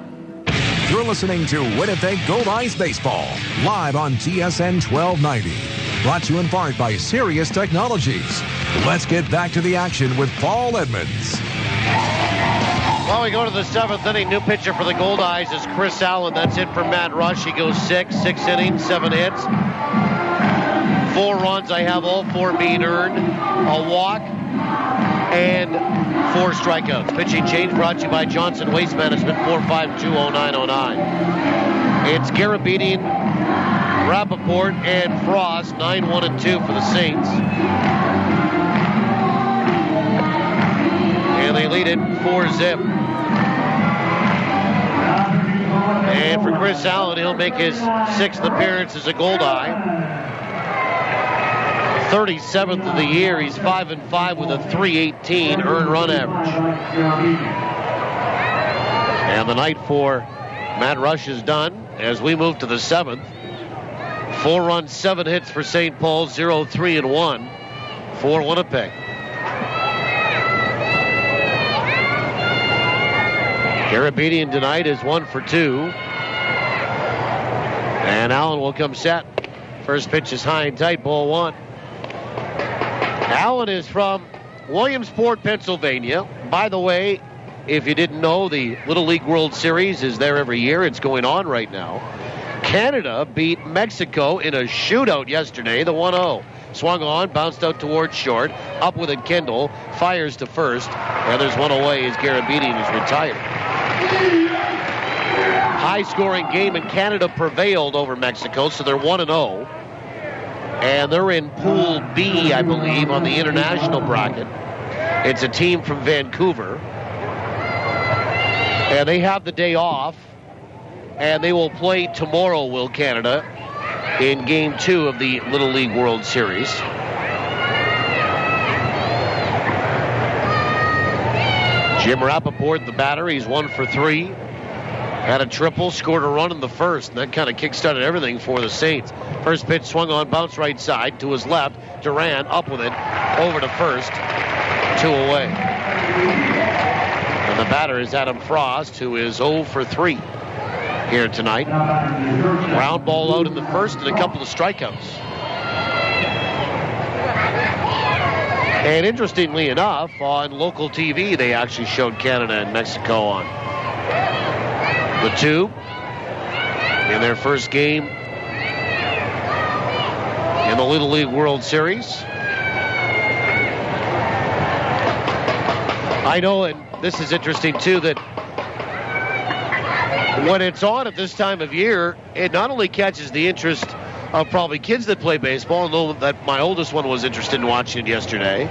You're listening to Winnipeg Goldeyes Baseball, live on TSN 1290. Brought to you in part by Sirius Technologies. Let's get back to the action with Paul Edmonds. Well, we go to the seventh inning. New pitcher for the Goldeyes is Chris Allen. That's it for Matt Rush. He goes six innings, 7 hits. 4 runs. I have all 4 being earned. A walk and 4 strikeouts. Pitching change brought to you by Johnson Waste Management, 4520909. It's Garabedian, Rappaport, and Frost, 9-1-2 for the Saints. And they lead it 4-zip. And for Chris Allen, he'll make his 6th appearance as a Goldeye. 37th of the year. He's 5-5 with a .318 earned run average. And the night for Matt Rush is done as we move to the 7th. 4 runs, 7 hits for St. Paul, 0-3-1 for Winnipeg. Garabedian tonight is 1 for 2. And Allen will come set. First pitch is high and tight, ball 1. Allen is from Williamsport, Pennsylvania. By the way, if you didn't know, the Little League World Series is there every year. It's going on right now. Canada beat Mexico in a shootout yesterday, the 1-0. Swung on, bounced out towards short, up with it Kendall, fires to first, and there's one away as Garabedian is retired. High-scoring game, and Canada prevailed over Mexico, so they're 1-0. And they're in Pool B, I believe, on the international bracket. It's a team from Vancouver. And they have the day off. And they will play tomorrow, will Canada, in Game 2 of the Little League World Series. Jim Rappaport, the batter, he's 1 for 3. Had a triple, scored a run in the first, and that kind of kick-started everything for the Saints. First pitch swung on, bounce right side to his left. Duran up with it, over to first, 2 away. And the batter is Adam Frost, who is 0 for 3. here tonight. Ground ball out in the first and a couple of strikeouts. And interestingly enough, on local TV, they actually showed Canada and Mexico on the tube in their first game in the Little League World Series. I know, and this is interesting too, that when it's on at this time of year, it not only catches the interest of probably kids that play baseball, and know that my oldest one was interested in watching it yesterday,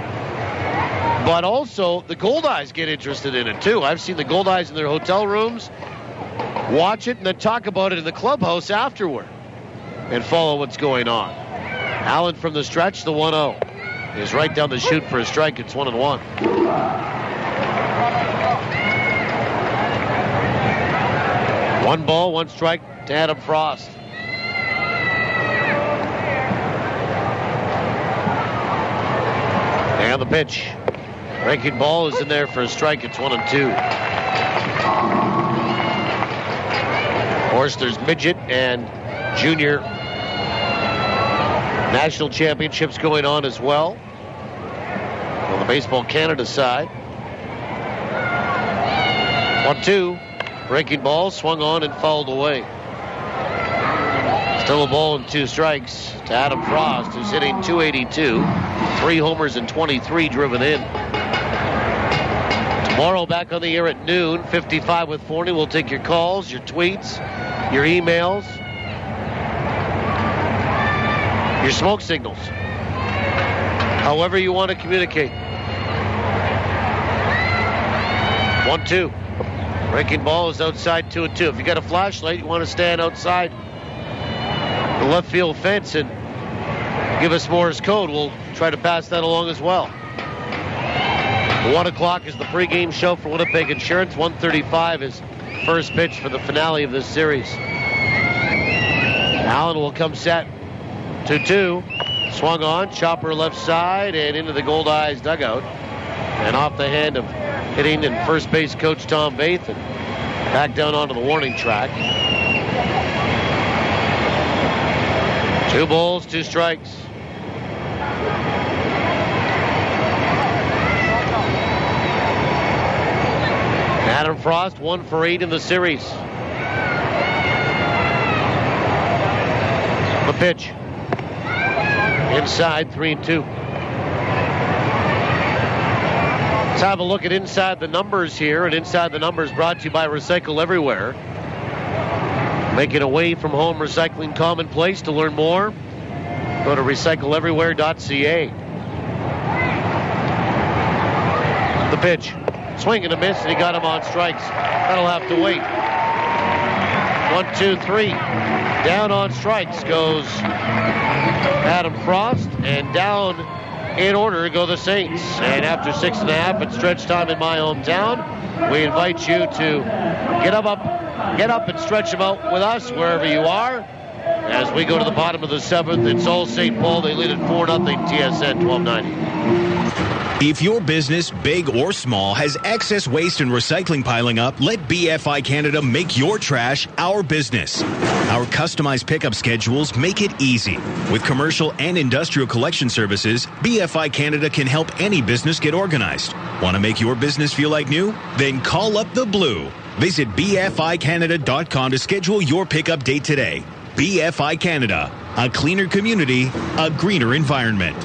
but also the Goldeyes get interested in it too. I've seen the Goldeyes in their hotel rooms watch it and then talk about it in the clubhouse afterward and follow what's going on. Allen from the stretch, the 1-0. Is right down the chute for a strike. It's 1-1. One ball, one strike to Adam Frost. And the pitch. Breaking ball is in there for a strike. It's 1-2. Of course, there's midget and junior national championships going on as well on the Baseball Canada side. 1-2. Breaking ball swung on and fouled away. Still a ball and 2 strikes to Adam Frost, who's hitting .282. 3 homers and 23 driven in. Tomorrow back on the air at noon, 55 with Forney. We'll take your calls, your tweets, your emails, your smoke signals. However you want to communicate. 1-2. Breaking ball is outside 2-2. If you got a flashlight, you want to stand outside the left field fence and give us Morse code. We'll try to pass that along as well. 1 o'clock is the pregame show for Winnipeg Insurance. 1:35 is first pitch for the finale of this series. Allen will come set. 2-2. Swung on, chopper left side and into the Goldeyes dugout. And off the hand of hitting and first base coach Tom Baith and back down onto the warning track. 2 balls, 2 strikes. Adam Frost 1 for 8 in the series. The pitch. Inside 3-2. Let's have a look at Inside the Numbers here. And Inside the Numbers brought to you by Recycle Everywhere. Making away from home recycling commonplace. To learn more, go to recycleeverywhere.ca. The pitch. Swing and a miss, and he got him on strikes. That'll have to wait. 1, 2, 3. Down on strikes goes Adam Frost, and down in order go the Saints. And after 6.5 at stretch time in my hometown, we invite you to get up and stretch them out with us wherever you are. As we go to the bottom of the 7th, it's all St. Paul. They lead at 4-0, TSN 1290. If your business, big or small, has excess waste and recycling piling up, let BFI Canada make your trash our business. Our customized pickup schedules make it easy. With commercial and industrial collection services, BFI Canada can help any business get organized. Want to make your business feel like new? Then call up the Blue. Visit BFICanada.com to schedule your pickup date today. BFI Canada, a cleaner community, a greener environment.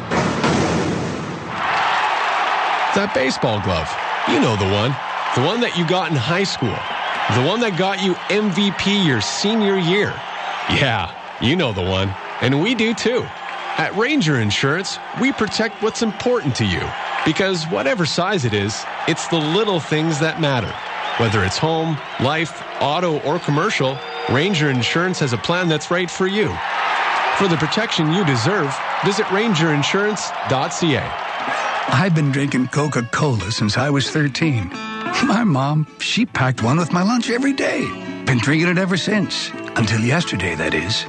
That baseball glove. You know the one. The one that you got in high school. The one that got you MVP your senior year. Yeah, you know the one. And we do too. At Ranger Insurance, we protect what's important to you. Because whatever size it is, it's the little things that matter. Whether it's home, life, auto, or commercial, Ranger Insurance has a plan that's right for you. For the protection you deserve, visit rangerinsurance.ca. I've been drinking Coca-Cola since I was 13. My mom, she packed one with my lunch every day. Been drinking it ever since. Until yesterday, that is.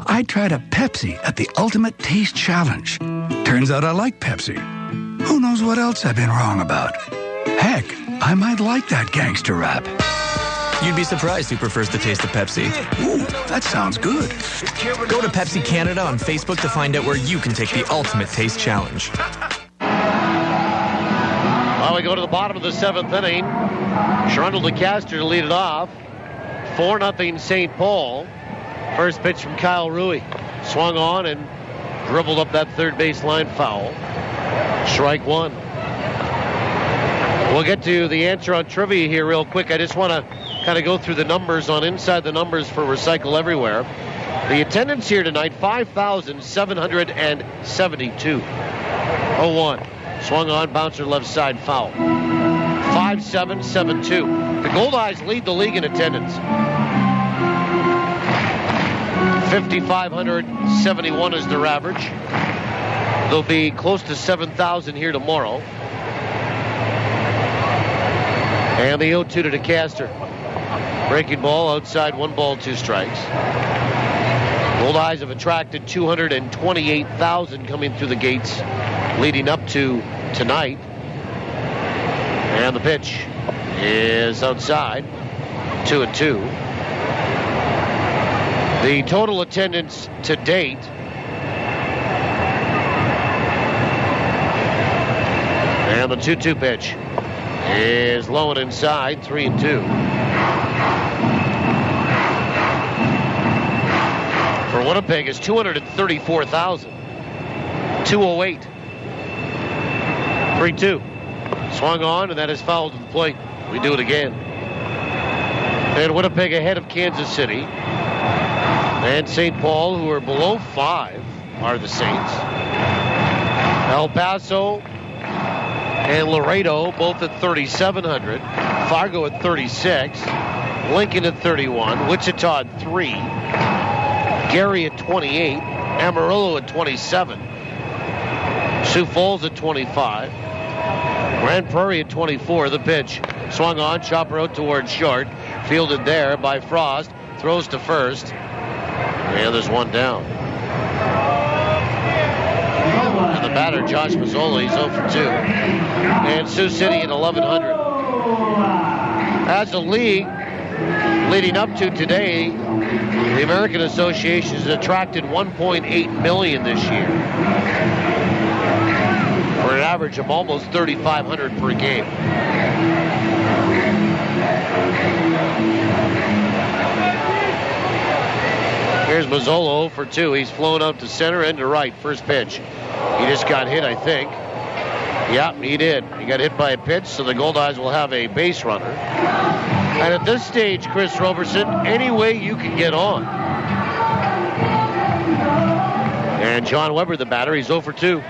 I tried a Pepsi at the Ultimate Taste Challenge. Turns out I like Pepsi. Who knows what else I've been wrong about? Heck, I might like that gangster rap. You'd be surprised who prefers the taste of Pepsi. Ooh, that sounds good. Go to Pepsi Canada on Facebook to find out where you can take the ultimate taste challenge. Well, we go to the bottom of the 7th inning. Shrundle DeCaster to lead it off. 4-0 St. Paul. First pitch from Kyle Rui. Swung on and dribbled up that third baseline foul. Strike one. We'll get to the answer on trivia here real quick. I just want to kind of go through the numbers on Inside the Numbers for Recycle Everywhere. The attendance here tonight, 5,772. 0-1. Swung on, bouncer left side foul. 5,772. The Goldeyes lead the league in attendance. 5,571 is their average. They'll be close to 7,000 here tomorrow. And the 0-2 to DeCaster. Breaking ball outside, 1 ball, 2 strikes. Goldeyes have attracted 228,000 coming through the gates leading up to tonight. And the pitch is outside, 2-2. The total attendance to date and the 2-2 pitch is low and inside, 3-2. For Winnipeg is 234,000. 208. 3-2. Swung on, and that is fouled to the plate. We do it again. And Winnipeg ahead of Kansas City. And St. Paul, who are below 5, are the Saints. El Paso and Laredo both at 3,700. Fargo at 36. Lincoln at 31. Wichita at 3. Gary at 28. Amarillo at 27. Sioux Falls at 25. Grand Prairie at 24. The pitch swung on, chopper out towards short. Fielded there by Frost. Throws to first. And there's one down. And the batter, Josh Mazzola, he's 0 for 2. And Sioux City at 1,100. As a league, leading up to today, the American Association has attracted 1.8 million this year. For an average of almost 3,500 per game. Here's Mazzola 0 for 2. He's flown out to center and to right. First pitch. He just got hit, I think. Yeah, he did. He got hit by a pitch, so the Goldeyes will have a base runner. And at this stage, Chris Roberson, any way you can get on. And John Weber, the batter, he's 0 for 2.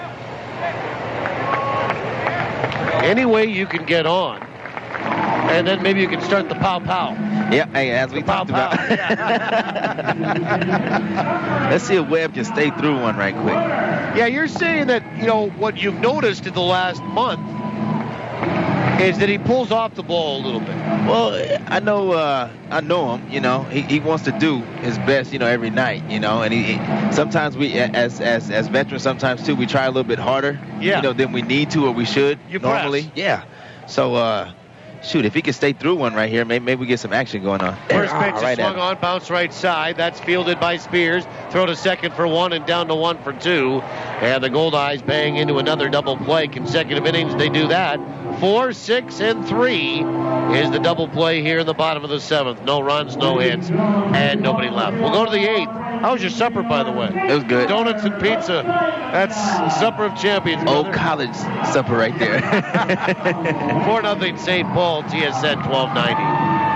Any way you can get on. And then maybe you can start the pow-pow. Yeah, hey, as we talked about. Let's see if Webb can stay through one right quick. Yeah, you're saying that, you know, what you've noticed in the last month is that he pulls off the ball a little bit. Well, I know him, you know. He wants to do his best, you know, every night, you know. And he sometimes we, as veterans, sometimes too, we try a little bit harder, you know, than we need to or we should normally. Press. Yeah. So, shoot, if he can stay through one right here, maybe we get some action going on. First pitch is swung on, bounce right side. That's fielded by Spears. Throw to second for 1 and down to 1 for 2. And the Goldeyes bang into another double play. Consecutive innings, they do that. 4, 6, and 3 is the double play here in the bottom of the 7th. No runs, no hits, and nobody left. We'll go to the 8th. How was your supper, by the way? It was good. Donuts and pizza. That's supper of champions. Old college supper right there. 4-0 St. Paul, TSN 1290.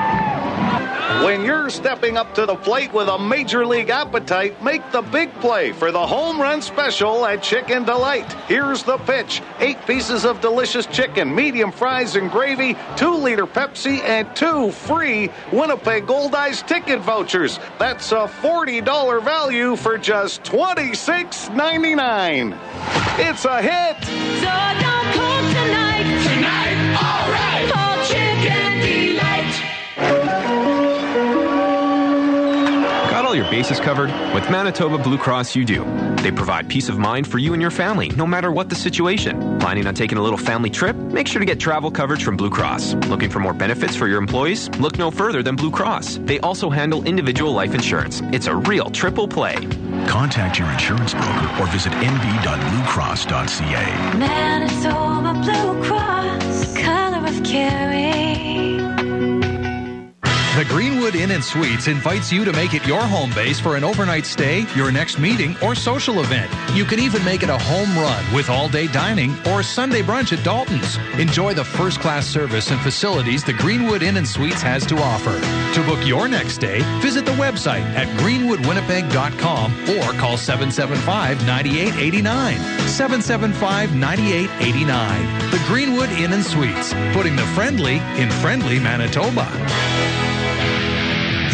When you're stepping up to the plate with a major league appetite, make the big play for the home run special at Chicken Delight. Here's the pitch. 8 pieces of delicious chicken, medium fries and gravy, 2-liter Pepsi, and 2 free Winnipeg Goldeyes ticket vouchers. That's a $40 value for just $26.99. It's a hit. So don't call tonight. Tonight, all right. Call Chicken Delight. Got all your basic bases covered? With Manitoba Blue Cross, you do. They provide peace of mind for you and your family, no matter what the situation. Planning on taking a little family trip? Make sure to get travel coverage from Blue Cross. Looking for more benefits for your employees? Look no further than Blue Cross. They also handle individual life insurance. It's a real triple play. Contact your insurance broker or visit nb.bluecross.ca. Manitoba Blue Cross, color of caring. The Greenwood Inn and Suites invites you to make it your home base for an overnight stay, your next meeting, or social event. You can even make it a home run with all-day dining or a Sunday brunch at Dalton's. Enjoy the first-class service and facilities the Greenwood Inn and Suites has to offer. To book your next stay, visit the website at greenwoodwinnipeg.com or call 775-9889. 775-9889. The Greenwood Inn and Suites, putting the friendly in friendly Manitoba.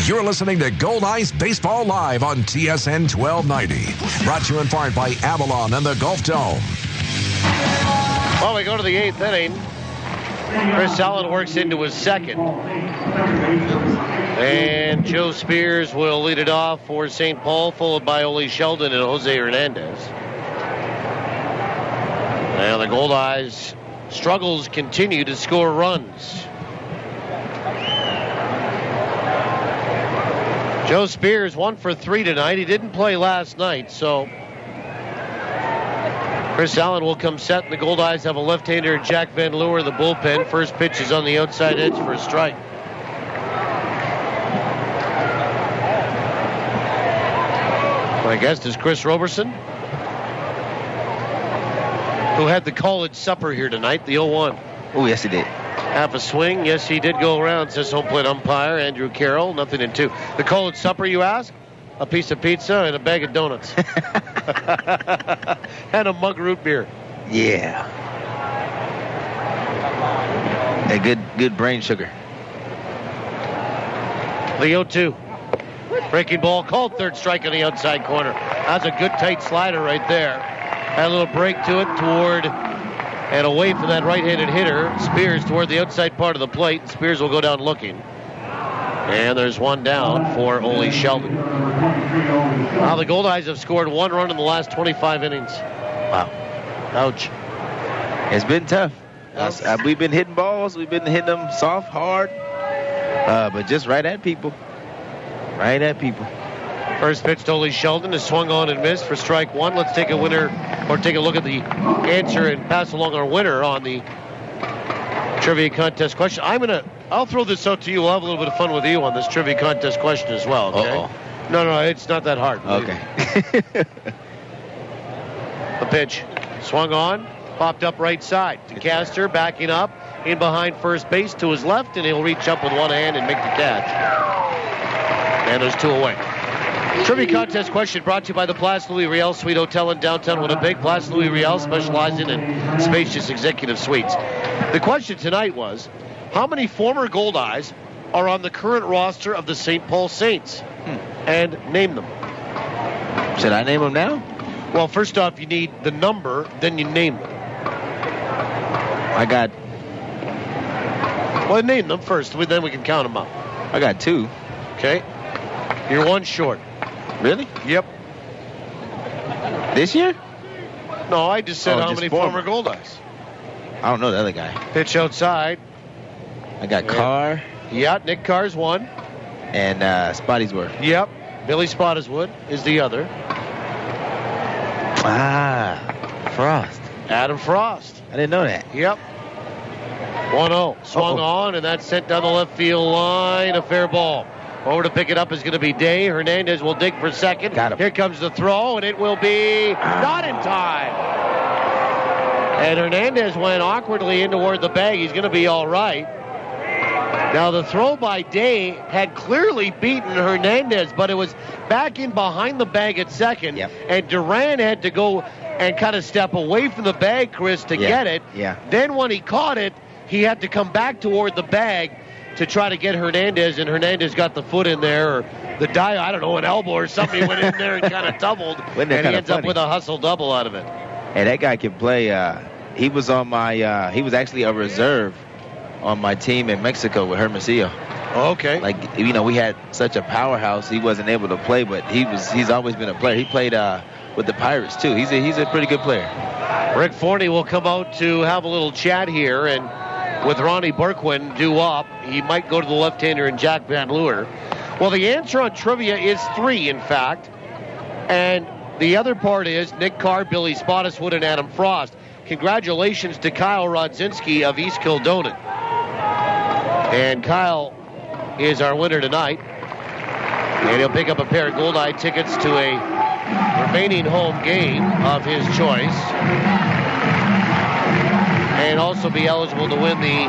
You're listening to Goldeyes Baseball Live on TSN 1290. Brought to you in part by Avalon and the Gulf Dome. Well, we go to the 8th inning. Chris Allen works into his second. And Joe Spears will lead it off for St. Paul, followed by Ole Sheldon and Jose Hernandez. And the Goldeyes struggles continue to score runs. Joe Spears 1 for 3 tonight. He didn't play last night, so Chris Allen will come set, and the Goldeyes have a left-hander, Jack Van Leeuwen, in the bullpen. First pitch is on the outside edge for a strike. My guest is Chris Roberson, who had the college supper here tonight, the 0-1. Oh, yes, he did. Half a swing. Yes, he did go around, says home plate umpire Andrew Carroll. Nothing in 2. The college supper, you ask? A piece of pizza and a bag of donuts. And a mug root beer. Yeah. A good brain sugar. The 0-2. Breaking ball called, third strike on the outside corner. That's a good tight slider right there. Had a little break to it toward and away from that right-handed hitter. Spears toward the outside part of the plate. Spears will go down looking. And there's one down for Ole Sheldon. Now the Goldeyes have scored 1 run in the last 25 innings. Wow. Ouch. It's been tough. We've been hitting balls. We've been hitting them soft, hard, but just right at people. Right at people. First pitch to Ole Sheldon is swung on and missed for strike 1. Let's take a look at the answer and pass along our winner on the trivia contest question. I'll throw this out to you. We'll have a little bit of fun with you on this trivia contest question as well, okay? Uh-oh. No, it's not that hard. Okay. The pitch. Swung on, popped up right side. DeCaster backing up, in behind first base to his left, and he'll reach up with one hand and make the catch. And there's 2 away. Trivia contest question brought to you by the Place Louis Riel Suite Hotel in downtown Winnipeg. Place Louis Riel, specializing in spacious executive suites. The question tonight was, how many former Goldeyes are on the current roster of the St. Paul Saints? And name them. Should I name them now? Well, first off, you need the number, then you name them. Well, name them first, then we can count them up. I got 2. Okay. You're 1 short. Really? Yep. This year? No, I just said how just many former Goldeyes. I don't know the other guy. Pitch outside. I got Carr. Yeah, Nick Carr's 1. And Spottiswoode. Yep. Billy Spottiswoode is the other. Frost. Adam Frost. I didn't know that. Yep. 1-0. Swung on, and that's sent down the left field line. A fair ball. Over to pick it up is going to be Day. Hernandez will dig for second. Got him. Here comes the throw, and it will be not in time. And Hernandez went awkwardly in toward the bag. He's going to be all right. Now, the throw by Day had clearly beaten Hernandez, but it was back in behind the bag at second. Yep. And Duran had to go and kind of step away from the bag, Chris, to get it. Yeah. Then when he caught it, he had to come back toward the bag to try to get Hernandez, and Hernandez got the foot in there, or the dive, I don't know, an elbow or something. He went in there and kind of doubled, and he ends up with a hustle double out of it. Hey, that guy can play. He was on my. He was actually a reserve on my team in Mexico with Hermosillo. Okay. Like, we had such a powerhouse. He wasn't able to play, but he's always been a player. He played with the Pirates, too. He's a pretty good player. Rick Forney will come out to have a little chat here, and with Ronnie Berquin due up, he might go to the left-hander and Jack Van Leeuwen. Well, the answer on trivia is 3, in fact. And the other part is Nick Carr, Billy Spottiswoode, and Adam Frost. Congratulations to Kyle Rodzinski of East Kildonan. And Kyle is our winner tonight. And he'll pick up a pair of Goldeye tickets to a remaining home game of his choice. And also be eligible to win the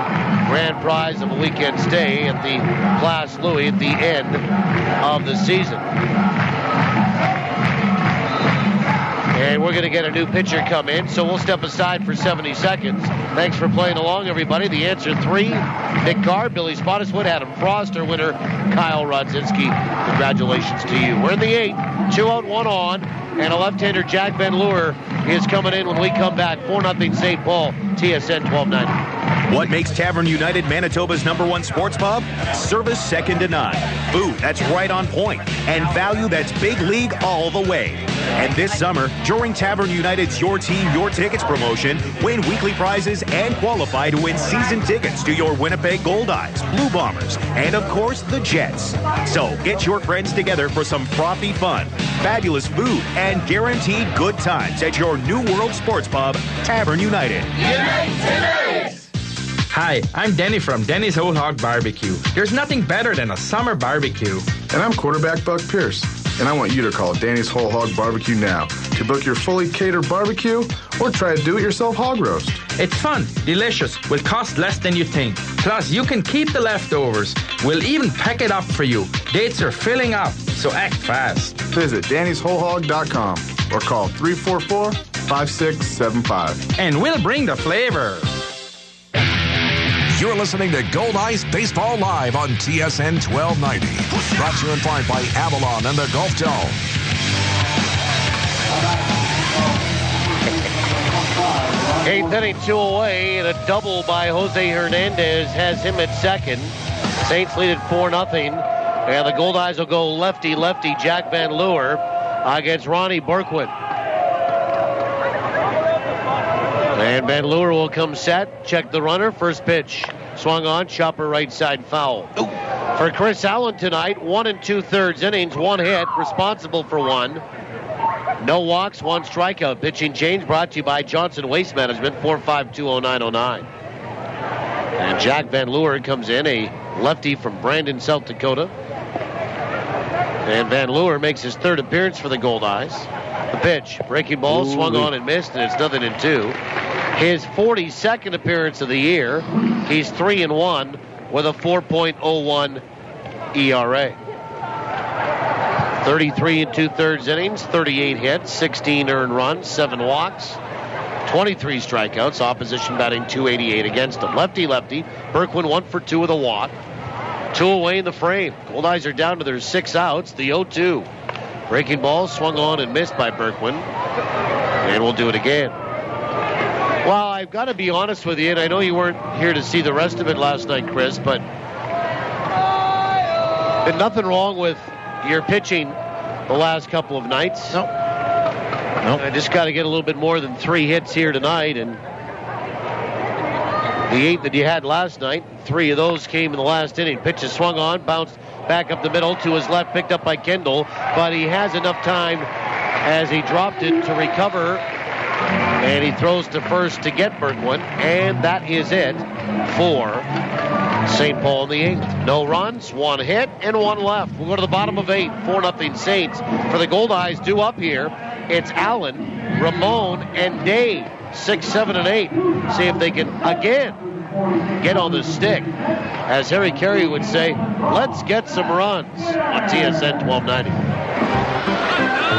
grand prize of a weekend stay at the Place Louis at the end of the season. And we're going to get a new pitcher come in, so we'll step aside for 70 seconds. Thanks for playing along, everybody. The answer 3, Nick Carr, Billy Spottiswoode, Adam Frost, our winner, Kyle Rodzinski. Congratulations to you. We're in the 8th, 2 out, 1 on, and a left-hander, Jack Van Leeuwen, is coming in when we come back. 4-0 St. Paul, TSN 1290. What makes Tavern United Manitoba's #1 sports pub? Service second to none. Food that's right on point. And value that's big league all the way. And this summer, during Tavern United's Your Team, Your Tickets promotion, win weekly prizes and qualify to win season tickets to your Winnipeg Goldeyes, Blue Bombers, and of course, the Jets. So get your friends together for some frothy fun, fabulous food, and guaranteed good times at your New World Sports Pub, Tavern United. Hi, I'm Denny from Denny's Whole Hog Barbecue. There's nothing better than a summer barbecue. And I'm quarterback Buck Pierce. And I want you to call Danny's Whole Hog Barbecue now to book your fully catered barbecue or try a do-it-yourself hog roast. It's fun, delicious, will cost less than you think. Plus, you can keep the leftovers. We'll even pack it up for you. Dates are filling up, so act fast. Visit Danny'sWholeHog.com or call 344-5675. And we'll bring the flavor. You're listening to Goldeyes Baseball Live on TSN 1290. Brought to you in part by Avalon and the Gulf Dome. Eighth inning, 2 away, and a double by Jose Hernandez has him at second. Saints lead at 4-0, and the Goldeyes will go lefty, Jack Van Leeuwen against Ronnie Berquin. And Van Leeuwen will come set, check the runner, first pitch. Swung on, chopper right side foul. For Chris Allen tonight, 1 2/3 innings, 1 hit, responsible for 1. No walks, 1 strikeout. Pitching change brought to you by Johnson Waste Management, 4520909. And Jack Van Leeuwen comes in, a lefty from Brandon, South Dakota. And Van Leeuwen makes his 3rd appearance for the Goldeyes. The pitch, breaking ball, swung on and missed, and it's 0-2. His 42nd appearance of the year. He's 3-1 with a 4.01 ERA. 33 2/3 innings, 38 hits, 16 earned runs, 7 walks, 23 strikeouts. Opposition batting .288 against him. Lefty. Berquin 1 for 2 with a walk. 2 away in the frame. Goldeyes are down to their 6 outs. The 0-2. Breaking ball swung on and missed by Berquin. And we'll do it again. Well, I've got to be honest with you, and I know you weren't here to see the rest of it last night, Chris, but there's nothing wrong with your pitching the last couple of nights. Nope. I just got to get a little bit more than 3 hits here tonight, and the 8 that you had last night, 3 of those came in the last inning. Pitch is swung on, bounced back up the middle to his left, picked up by Kendall, but he has enough time as he dropped it to recover. And he throws to first to get Berquin, and that is it for St. Paul in the 8th. No runs, 1 hit, and 1 left. We'll go to the bottom of 8, 4-0 Saints. For the Goldeyes due up here, it's Allen, Ramon, and Dave, 6, 7, and 8. See if they can, again, get on the stick. As Harry Carey would say, let's get some runs on TSN 1290.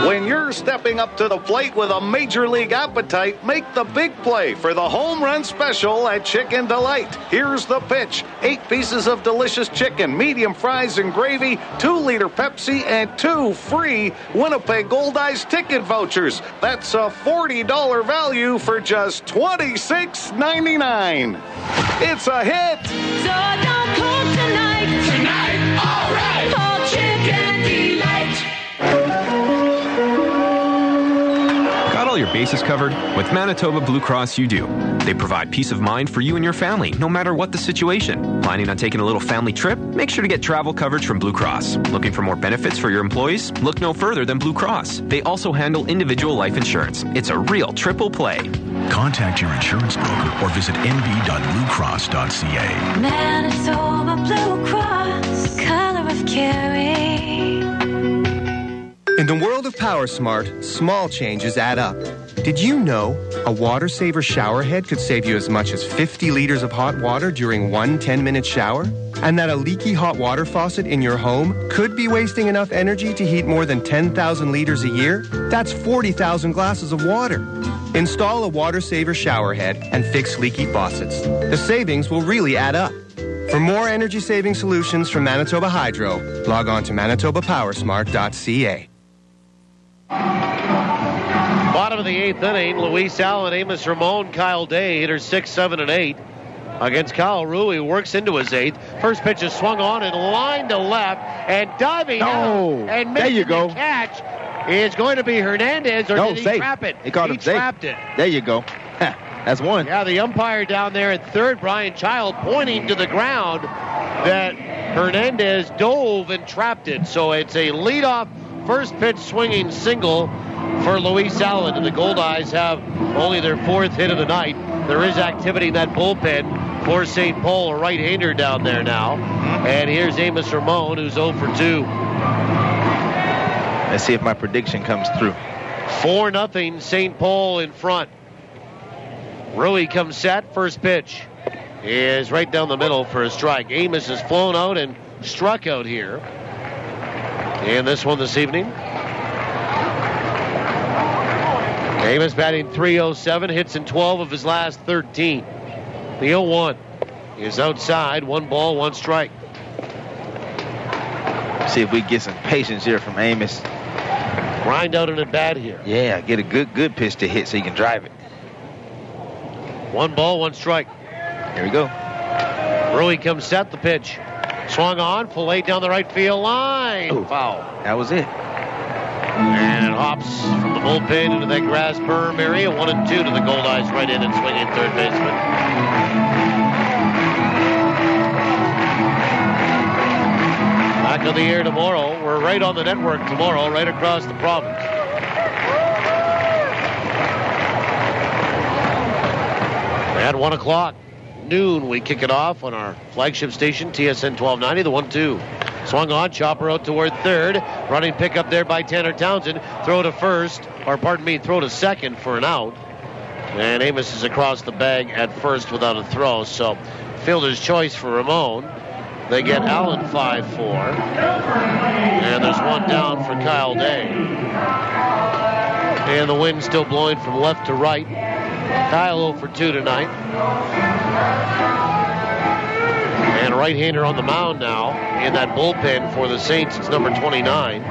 When you're stepping up to the plate with a major league appetite, make the big play for the home run special at Chicken Delight. Here's the pitch. 8 pieces of delicious chicken, medium fries and gravy, 2-liter Pepsi, and 2 free Winnipeg Goldeyes ticket vouchers. That's a $40 value for just $26.99. It's a hit. So don't call tonight. all your bases covered? With Manitoba Blue Cross, you do. They provide peace of mind for you and your family, no matter what the situation. Planning on taking a little family trip? Make sure to get travel coverage from Blue Cross. Looking for more benefits for your employees? Look no further than Blue Cross. They also handle individual life insurance. It's a real triple play. Contact your insurance broker or visit nb.bluecross.ca. Manitoba Blue Cross, color of caring. In the world of PowerSmart, small changes add up. Did you know a water saver shower head could save you as much as 50 liters of hot water during one 10-minute shower? And that a leaky hot water faucet in your home could be wasting enough energy to heat more than 10,000 liters a year? That's 40,000 glasses of water. Install a water saver shower head and fix leaky faucets. The savings will really add up. For more energy-saving solutions from Manitoba Hydro, log on to manitobapowersmart.ca. Bottom of the 8th inning, Luis Allen, Amos Ramon, Kyle Day, hitters 6, 7, and 8. Against Kyle Rui, works into his 8th. First pitch is swung on and line to left, and diving out and making the catch is going to be Hernandez, or did he trap it? He caught him safe. Trapped it. There you go. That's one. Yeah, the umpire down there at third, Brian Child, pointing to the ground that Hernandez dove and trapped it. So it's a leadoff first pitch swinging single for Luis Allen, and the Goldeyes have only their 4th hit of the night. There is activity in that bullpen for St. Paul, a right-hander down there now. And here's Amos Ramon, who's 0 for 2. Let's see if my prediction comes through. 4-0, St. Paul in front. Rui comes set. First pitch is right down the middle for a strike. Amos has flown out and struck out here in this one this evening. Amos batting .307, hits in 12 of his last 13. The 0-1 is outside. 1 ball, 1 strike. See if we get some patience here from Amos. Grind out an at bat here. Yeah, get a good pitch to hit so you can drive it. 1 ball, 1 strike. Here we go. Rui comes set. The pitch swung on, full down the right field line. Ooh, foul. That was it. And it hops from the bullpen into that grass berm area. 1-2 to the Goldeyes, right in and swinging third baseman. Back on the air tomorrow. We're right on the network tomorrow, right across the province. At 1 o'clock, noon, we kick it off on our flagship station, TSN 1290, the 1-2. Swung on, chopper out toward third. Running pickup there by Tanner Townsend. Throw to second for an out. And Amos is across the bag at first without a throw. So, fielder's choice for Ramon. They get Allen 5-4. And there's one down for Kyle Day. And the wind still blowing from left to right. Kyle 0 for 2 tonight. And a right-hander on the mound now in that bullpen for the Saints. It's number 29,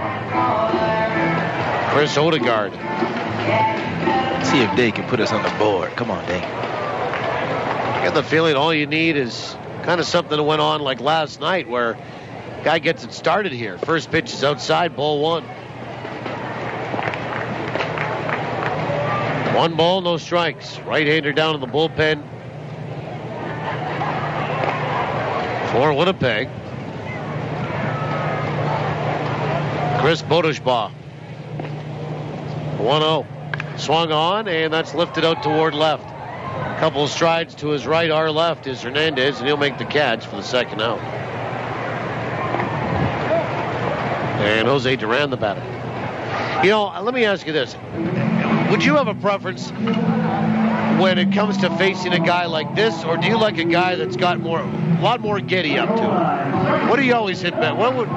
Chris Odegaard. See if Day can put us on the board. Come on, Day. I get the feeling all you need is kind of something that went on like last night where guy gets it started here. First pitch is outside, ball 1. 1 ball, no strikes. Right-hander down in the bullpen for Winnipeg. Chris Bodeshbaugh. 1-0. Swung on, and that's lifted out toward left. A couple of strides to his right, our left is Hernandez, and he'll make the catch for the second out. And Jose Duran, the batter. You know, let me ask you this. Would you have a preference when it comes to facing a guy like this, or do you like a guy that's got a lot more giddy up to it? What do you always hit better? What would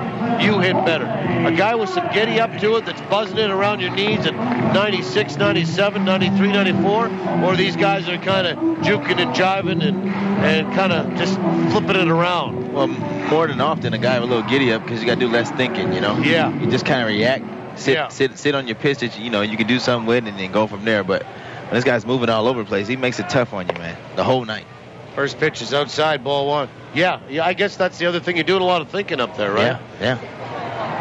you hit better? A guy with some giddy up to it that's buzzing it around your knees at 96, 97, 93, 94, or these guys that are kind of juking and jiving and kind of just flipping it around? Well, more than often, a guy with a little giddy up because you got to do less thinking, you know? Yeah. You just kind of react. Sit on your pitch that you can do something with and then go from there. But when this guy's moving all over the place, he makes it tough on you, man, the whole night. First pitch is outside, ball 1. Yeah, I guess that's the other thing. You're doing a lot of thinking up there, right? Yeah.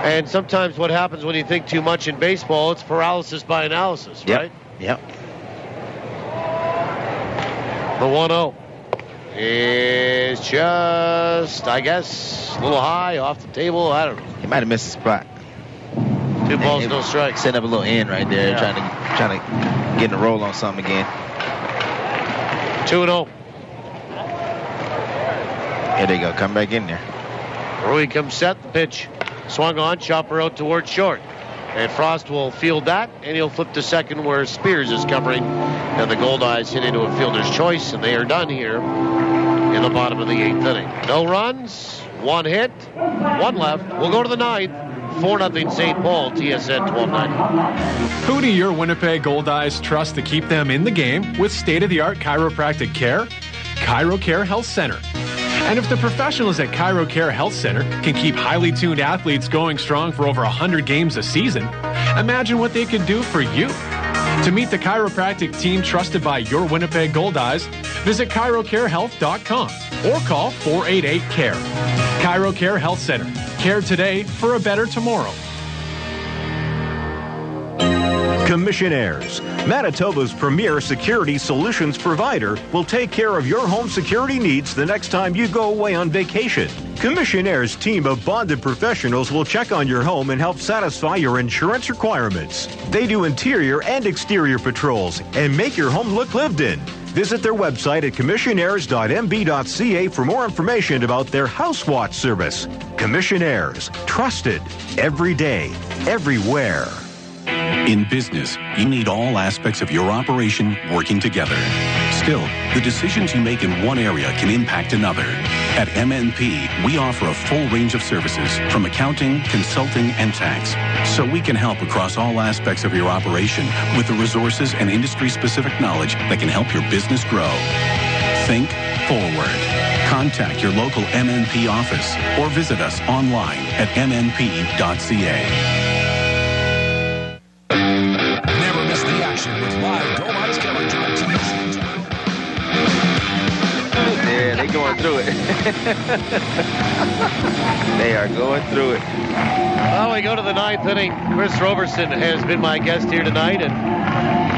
And sometimes what happens when you think too much in baseball, it's paralysis by analysis, right? Yep. The 1-0 is just, I guess, a little high, off the table. I don't know. He might have missed a spot. 2 balls, no strikes. Setting up a little end right there, trying to get in a roll on something again. 2-0. Here they go. Come back in there. Rui comes set. The pitch swung on. Chopper out towards short. And Frost will field that, and he'll flip to second where Spears is covering. And the Goldeyes hit into a fielder's choice, and they are done here in the bottom of the 8th inning. No runs, 1 hit, 1 left. We'll go to the 9th. 4-0 St. Paul, TSN 1290. Who do your Winnipeg Goldeyes trust to keep them in the game with state-of-the-art chiropractic care? ChiroCare Health Center. And if the professionals at ChiroCare Health Center can keep highly tuned athletes going strong for over 100 games a season, imagine what they could do for you. To meet the chiropractic team trusted by your Winnipeg Goldeyes, visit chirocarehealth.com or call 488-CARE. ChiroCare Health Center. Care today for a better tomorrow. Commissionaires, Manitoba's premier security solutions provider, will take care of your home security needs the next time you go away on vacation. Commissionaires' team of bonded professionals will check on your home and help satisfy your insurance requirements. They do interior and exterior patrols and make your home look lived in. Visit their website at commissionaires.mb.ca for more information about their House Watch service. Commissionaires, trusted every day, everywhere. In business, you need all aspects of your operation working together. Still, the decisions you make in one area can impact another. At MNP, we offer a full range of services from accounting, consulting, and tax, so we can help across all aspects of your operation with the resources and industry-specific knowledge that can help your business grow. Think forward. Contact your local MNP office or visit us online at mnp.ca. The action with live Goldeyes coverage on TSN. Yeah, they going through it. They are going through it. Well, we go to the 9th inning. Chris Roberson has been my guest here tonight, and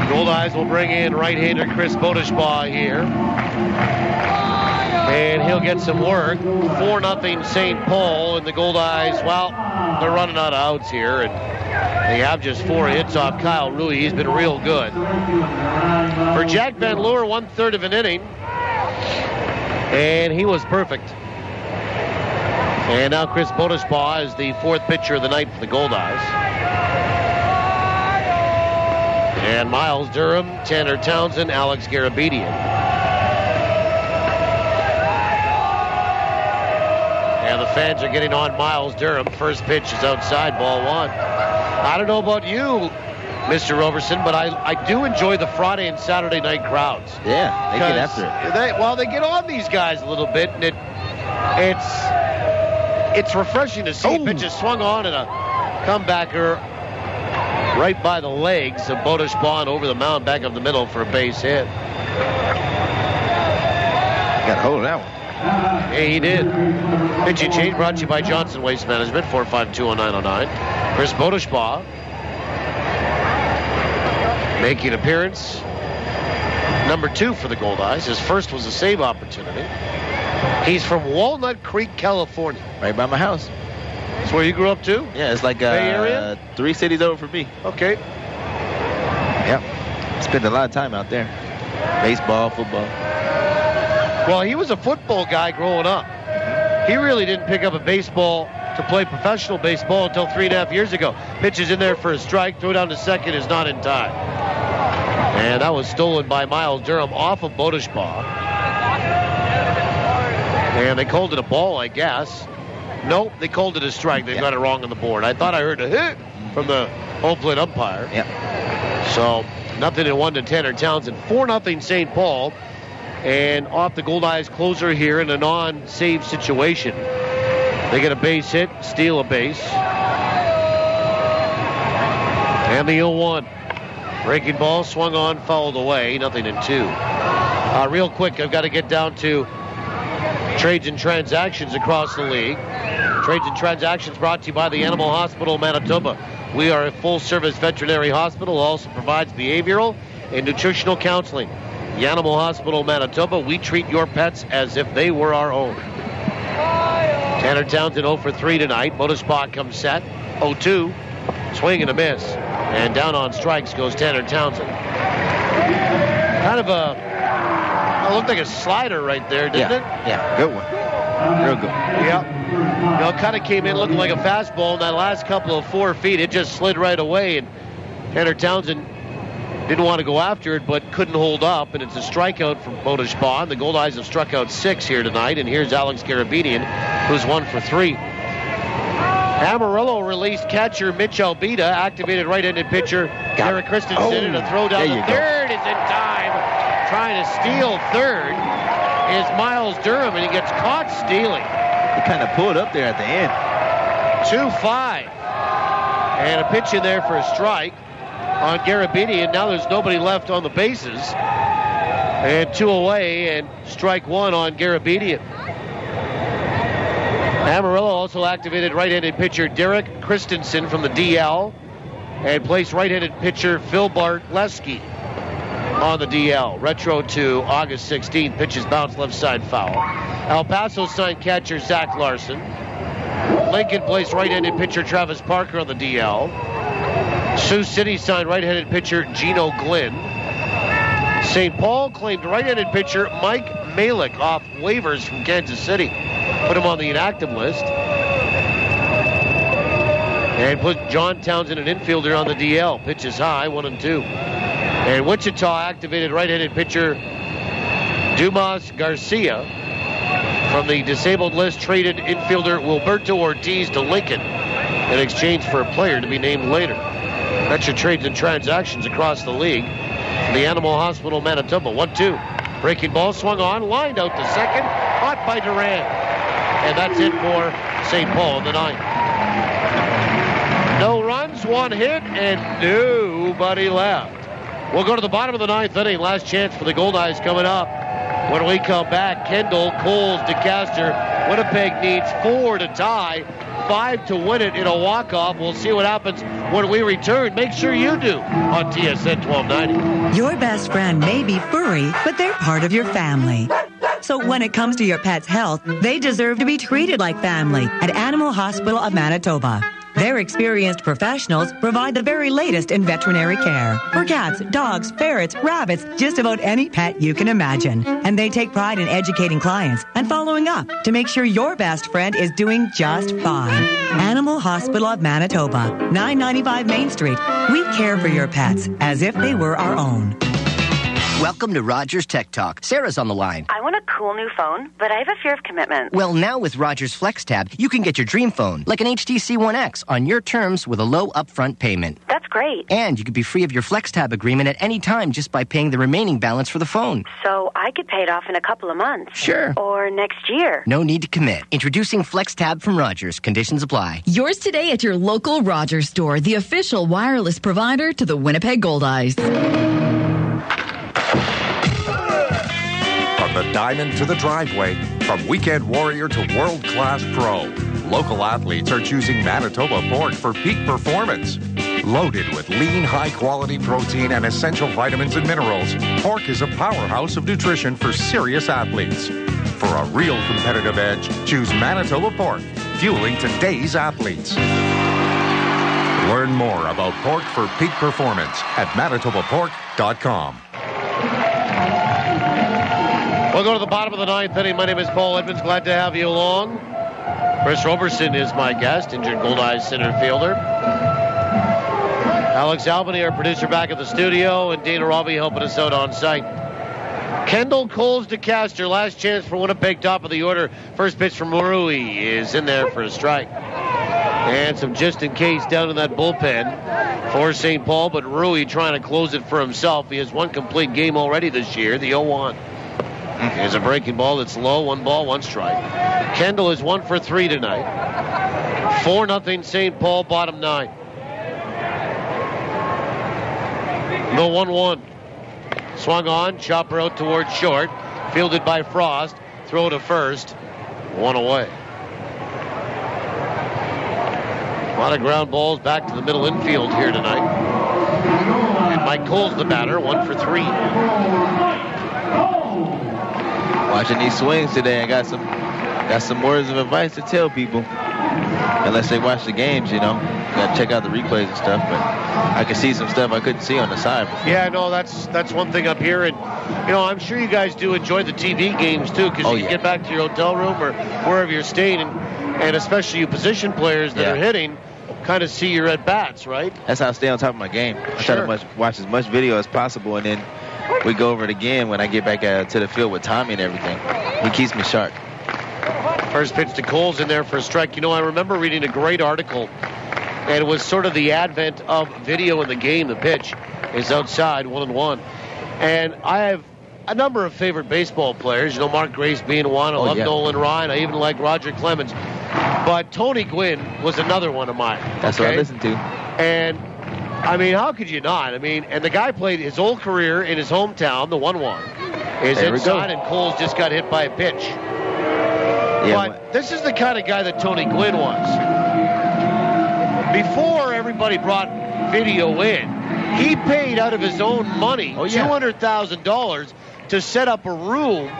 Goldeyes will bring in right-hander Chris Bodeshbaugh here. And he'll get some work. 4-0 St. Paul, and the Goldeyes, well, they're running out of outs here, and they have just 4 hits off Kyle Rui. He's been real good. For Jack Van Leeuwen, 1/3 of an inning, and he was perfect. And now Chris Bodeshbaugh is the 4th pitcher of the night for the Goldeyes. And Miles Durham, Tanner Townsend, Alex Garabedian. And the fans are getting on Miles Durham. First pitch is outside, ball 1. I don't know about you, Mr. Roberson, but I do enjoy the Friday and Saturday night crowds. Yeah, they get after it. They get on these guys a little bit, and it's refreshing to see pitches swung on and a comebacker right by the legs of Bodeshbaugh over the mound back up the middle for a base hit. Got hold of that one. Yeah, he did. Pitching change brought to you by Johnson Waste Management, 4520909. Chris Bodeshbaugh making appearance number 2 for the Goldeyes. His first was a save opportunity. He's from Walnut Creek, California. Right by my house. That's where you grew up too? Yeah, it's like Bay Area? 3 cities over for me. Okay. Yep. Spent a lot of time out there. Baseball, football. Well, he was a football guy growing up. He really didn't pick up a baseball to play professional baseball until 3.5 years ago. Pitches in there for a strike, throw down to second, is not in time. And that was stolen by Miles Durham off of Bodeshbaugh. And they called it a ball, I guess. Nope, they called it a strike. They got it wrong on the board. I thought I heard a hit from the home plate umpire. Yeah. So, 0-1 to Tanner Townsend. 4-0 St. Paul. And off the Goldeyes closer here in a non-save situation. They get a base hit, steal a base. And the 0-1. Breaking ball, swung on, fouled away. 0-2. Real quick, I've got to get down to Trades and transactions across the league. Trades and transactions brought to you by the Animal Hospital Manitoba. We are a full-service veterinary hospital, also provides behavioral and nutritional counseling. The Animal Hospital Manitoba, we treat your pets as if they were our own. Tanner Townsend 0 for 3 tonight. Motorspot comes set. 0-2. Swing and a miss. And down on strikes goes Tanner Townsend. Kind of it looked like a slider right there, didn't it? Yeah, good one. Real good. Yep. Kind of came in looking like a fastball in that last couple of 4 feet. It just slid right away, and Tanner Townsend didn't want to go after it, but couldn't hold up, and it's a strikeout from Motorspot. The Goldeyes have struck out 6 here tonight, and here's Alex Garabedian, who's 1 for 3. Amarillo released catcher Mitch Albita, activated right-handed pitcher Derek Christensen, and a throw down the third is in time. Trying to steal third is Miles Durham, and he gets caught stealing. He kind of pulled up there at the end. 2-5. And a pitch in there for a strike on Garabedian. Now there's nobody left on the bases. And 2 away, and strike 1 on Garabedian. Amarillo also activated right-handed pitcher Derek Christensen from the DL and placed right-handed pitcher Phil Bartleski on the DL. Retro to August 16th. Pitches bounce left side foul. El Paso signed catcher Zach Larson. Lincoln placed right-handed pitcher Travis Parker on the DL. Sioux City signed right-handed pitcher Gino Glynn. St. Paul claimed right-handed pitcher Mike Malik off waivers from Kansas City. Put him on the inactive list. And put John Townsend, an infielder, on the DL. Pitches high, 1-2. And Wichita activated right-handed pitcher Dumas Garcia. From the disabled list, traded infielder Wilberto Ortiz to Lincoln in exchange for a player to be named later. That's your trades and transactions across the league. The Animal Hospital Manitoba, 1-2. Breaking ball swung on, lined out to second, caught by Duran. And that's it for St. Paul in the 9th. No runs, 1 hit, and nobody left. We'll go to the bottom of the 9th inning. Last chance for the Goldeyes coming up. When we come back, Kendall, Coles, DeCaster. Winnipeg needs 4 to tie, 5 to win it in a walk-off. We'll see what happens when we return. Make sure you do on TSN 1290. Your best friend may be furry, but they're part of your family. So when it comes to your pet's health, they deserve to be treated like family at Animal Hospital of Manitoba. Their experienced professionals provide the very latest in veterinary care for cats, dogs, ferrets, rabbits, just about any pet you can imagine. And they take pride in educating clients and following up to make sure your best friend is doing just fine. Animal Hospital of Manitoba, 995 Main Street. We care for your pets as if they were our own. Welcome to Rogers Tech Talk. Sarah's on the line. I want a cool new phone, but I have a fear of commitment. Well, now with Rogers FlexTab, you can get your dream phone, like an HTC One X, on your terms with a low upfront payment. That's great. And you could be free of your FlexTab agreement at any time just by paying the remaining balance for the phone. So I could pay it off in a couple of months. Sure. Or next year. No need to commit. Introducing FlexTab from Rogers. Conditions apply. Yours today at your local Rogers store, the official wireless provider to the Winnipeg Goldeyes. From the diamond to the driveway, from weekend warrior to world-class pro, local athletes are choosing Manitoba pork for peak performance. Loaded with lean, high-quality protein and essential vitamins and minerals, pork is a powerhouse of nutrition for serious athletes. For a real competitive edge, choose Manitoba pork, fueling today's athletes. Learn more about pork for peak performance at manitobapork.com. We'll go to the bottom of the 9th inning. My name is Paul Edmonds. Glad to have you along. Chris Roberson is my guest, injured Goldeyes center fielder. Alex Albany, our producer, back at the studio, and Dana Robbie helping us out on site. Kendall, Coles, DeCaster, last chance for Winnipeg, top of the order. First pitch from Rui is in there for a strike. And some just in case down in that bullpen for St. Paul, but Rui trying to close it for himself. He has 1 complete game already this year, the 0-1. Here's a breaking ball that's low, 1 ball, 1 strike. Kendall is 1 for 3 tonight. 4-0 St. Paul, bottom 9. The 1-1. Swung on, chopper out towards short. Fielded by Frost. Throw to first. 1 away. A lot of ground balls back to the middle infield here tonight. And Mike Cole's the batter, 1 for 3. Watching these swings today, I got some words of advice to tell people. Unless they watch the games, you know. Got to check out the replays and stuff, but I could see some stuff I couldn't see on the side before. Yeah, no, that's one thing up here. And, you know, I'm sure you guys do enjoy the TV games, too, because you can get back to your hotel room or wherever you're staying, and especially you position players that are hitting, kind of see your at-bats, right? That's how I stay on top of my game. I try to watch as much video as possible, and then we go over it again when I get back to the field with Tommy and everything. He keeps me sharp. First pitch to Coles in there for a strike. You know, I remember reading a great article, and it was sort of the advent of video in the game. The pitch is outside, 1-1. And I have a number of favorite baseball players. You know, Mark Grace being one. I love Nolan Ryan. I even like Roger Clemens. But Tony Gwynn was another one of mine. That's what I listen to. And, I mean, how could you not? I mean, and the guy played his whole career in his hometown, the 1-1. Is inside, and Coles just got hit by a pitch. Yeah, but this is the kind of guy that Tony Gwynn was. Before everybody brought video in, he paid out of his own money $200,000 to set up a room.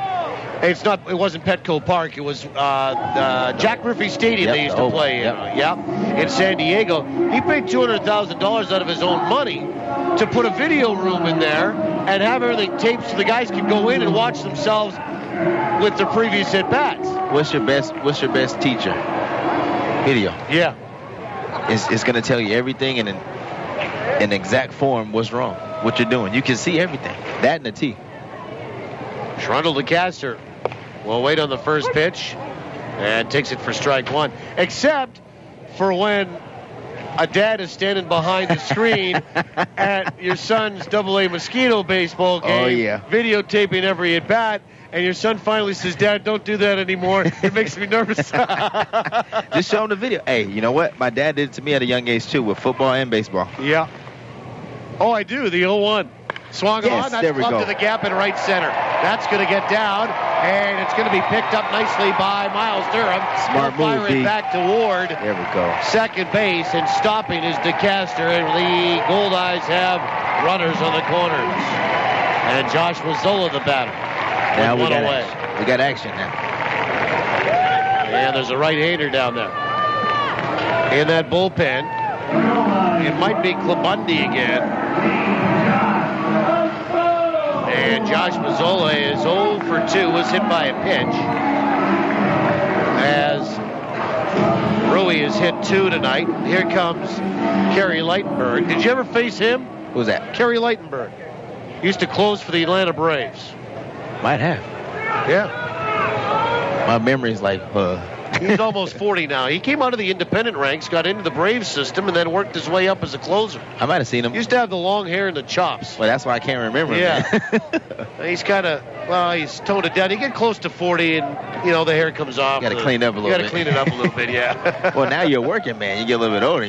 It wasn't Petco Park. It was Jack Murphy Stadium they used to play in San Diego. He paid $200,000 out of his own money to put a video room in there and have everything taped so the guys could go in and watch themselves with their previous at-bats. What's your best teacher? Video. Yeah. It's going to tell you everything in exact form what's wrong, what you're doing. You can see everything. That and the T. Trundle to Caster. We'll wait on the first pitch and takes it for strike 1. Except for when a dad is standing behind the screen at your son's AA Mosquito baseball game, videotaping every at-bat, and your son finally says, "Dad, don't do that anymore. It makes me nervous." Just show him the video. Hey, you know what? My dad did it to me at a young age, too, with football and baseball. Yeah. Oh, I do. The 0-1. Swung on. That's plugged to the gap in right center. That's going to get down, and it's going to be picked up nicely by Miles Durham. Smart move, fire it back to Ward. There we go. Second base, and stopping is DeCaster, and the Goldeyes have runners on the corners. And Josh Mazzola, the batter. Now we got action now. And there's a right-hander down there. In that bullpen, it might be Klabundi again. And Josh Mazzola is 0 for 2, was hit by a pitch. As Rui is hit 2 tonight. Here comes Kerry Lightenberg. Did you ever face him? Who's that? Kerry Lightenberg. Used to close for the Atlanta Braves. Might have. Yeah. My memory's like, He's almost 40 now. He came out of the independent ranks, got into the Braves system, and then worked his way up as a closer. I might have seen him. Used to have the long hair and the chops. Well, that's why I can't remember him. Yeah. He's kind of, he's toned it down. You get close to 40, and, the hair comes off. You got to clean it up a little bit. You got to clean it up a little bit, yeah. Well, now you're a working man. You get a little bit older,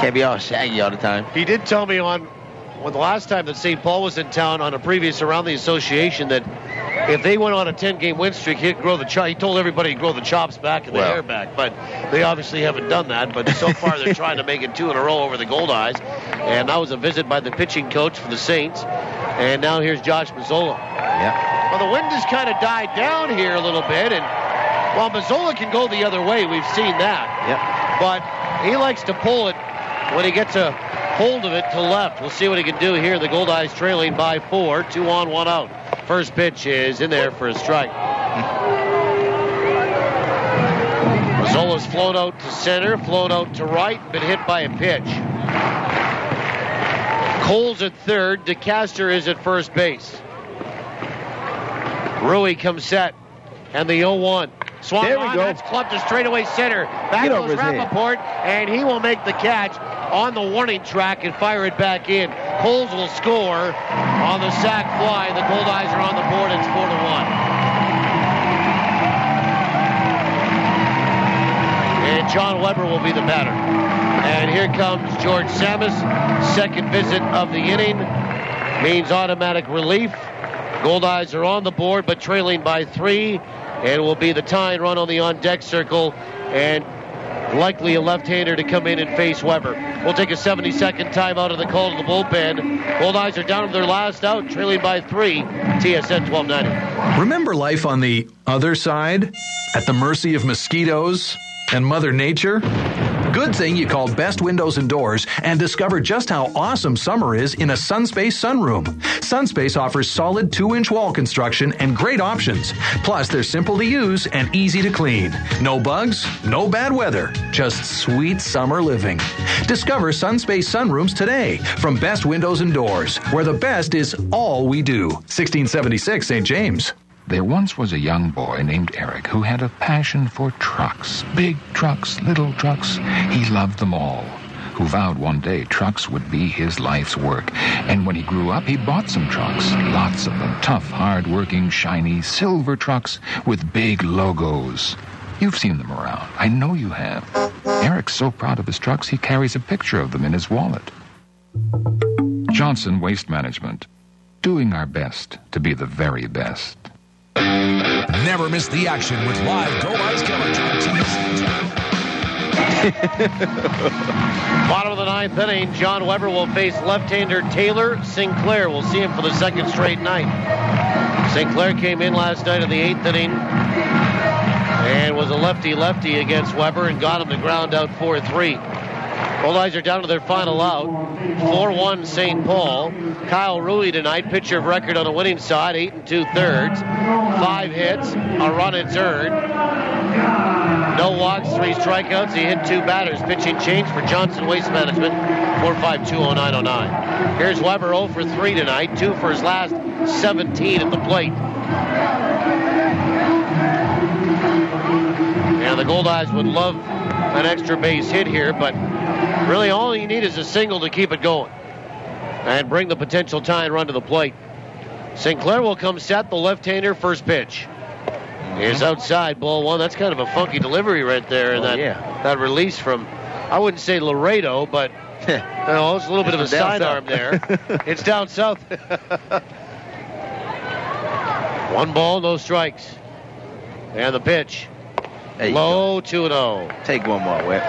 Can't be all shaggy all the time. He did tell me the last time that St. Paul was in town on a previous around the association that if they went on a 10-game win streak, he'd grow the chops. He told everybody he'd grow the chops back and the hair back, but they obviously haven't done that. But so far, they're trying to make it 2 in a row over the Goldeyes. And that was a visit by the pitching coach for the Saints. And now here's Josh Mazzola. Yeah. Well, the wind has kind of died down here a little bit, and while Mazzola can go the other way, we've seen that. Yep. But he likes to pull it when he gets a hold of it to left. We'll see what he can do here. The Goldeyes trailing by 4, 2 on, 1 out. First pitch is in there for a strike. Mazzola's flown out to center, flown out to right, been hit by a pitch. Cole's at third. DeCaster is at first base. Rui comes set, and the 0-1. Swung there on, we go. That's clubbed to straightaway center. Back goes Rappaport, and he will make the catch on the warning track and fire it back in. Coles will score on the sac fly. The Goldeyes are on the board. It's 4-1. And John Weber will be the batter. And here comes George Samus. Second visit of the inning. Means automatic relief. Goldeyes are on the board, but trailing by 3. and will be the tying run on the on-deck circle, and likely a left-hander to come in and face Weber. We'll take a 70-second timeout of the call to the bullpen. Goldeyes are down to their last out, trailing by 3. TSN 1290. Remember life on the other side? At the mercy of mosquitoes and Mother Nature? Good thing you called Best Windows and Doors and discovered just how awesome summer is in a Sunspace sunroom. Sunspace offers solid 2-inch wall construction and great options. Plus, they're simple to use and easy to clean. No bugs, no bad weather, just sweet summer living. Discover Sunspace sunrooms today from Best Windows and Doors, where the best is all we do. 1676 St. James. There once was a young boy named Eric who had a passion for trucks. Big trucks, little trucks. He loved them all. Who vowed one day trucks would be his life's work. And when he grew up, he bought some trucks. Lots of them. Tough, hard-working, shiny, silver trucks with big logos. You've seen them around. I know you have. Eric's so proud of his trucks, he carries a picture of them in his wallet. Johnson Waste Management. Doing our best to be the very best. Never miss the action with live Goldeyes coverage on TSN. Bottom of the ninth inning, John Weber will face left-hander Taylor Sinclair. We'll see him for the second straight night. Sinclair came in last night in the 8th inning and was a lefty-lefty against Weber and got him to ground out 4-3. Goldeyes are down to their final out. 4-1 St. Paul. Kyle Rui tonight, pitcher of record on the winning side, 8 2/3. 5 hits, a run it's earned. No walks, 3 strikeouts. He hit 2 batters. Pitching change for Johnson Waste Management. 4.520909. Here's Weber 0 for 3 tonight. 2 for his last 17 at the plate. And the Goldeyes would love an extra base hit here, but really all you need is a single to keep it going and bring the potential tying run to the plate. Sinclair will come set, the left-hander, first pitch. Is outside, ball 1. That's kind of a funky delivery right there. And that release from, I wouldn't say Laredo, but it's a little bit of a sidearm there. It's down south. 1 ball, no strikes. And the pitch. Low, 2-0. Take one more, Whip.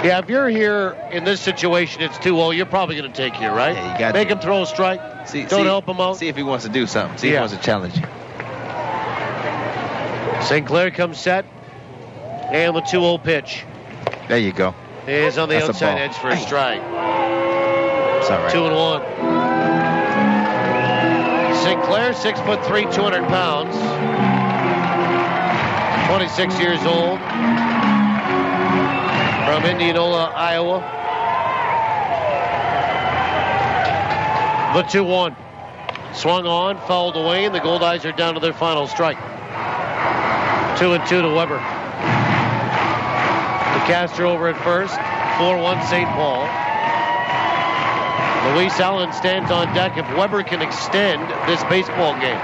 Yeah, if you're here in this situation, it's 2-0. You're probably going to take here, right? Yeah, you got Make him throw a strike. Don't help him out. See if he wants to do something. See if he wants to challenge you. Sinclair comes set. And the 2-0 pitch. There you go. Is on the outside edge for a strike. It's all right. 2-1. Sinclair, 6'3", 200 pounds. 26 years old. From Indianola, Iowa. The 2-1. Swung on, fouled away, and the Goldeyes are down to their final strike. 2-2 to Weber. DeCastro over at first. 4-1 St. Paul. Luis Allen stands on deck if Weber can extend this baseball game.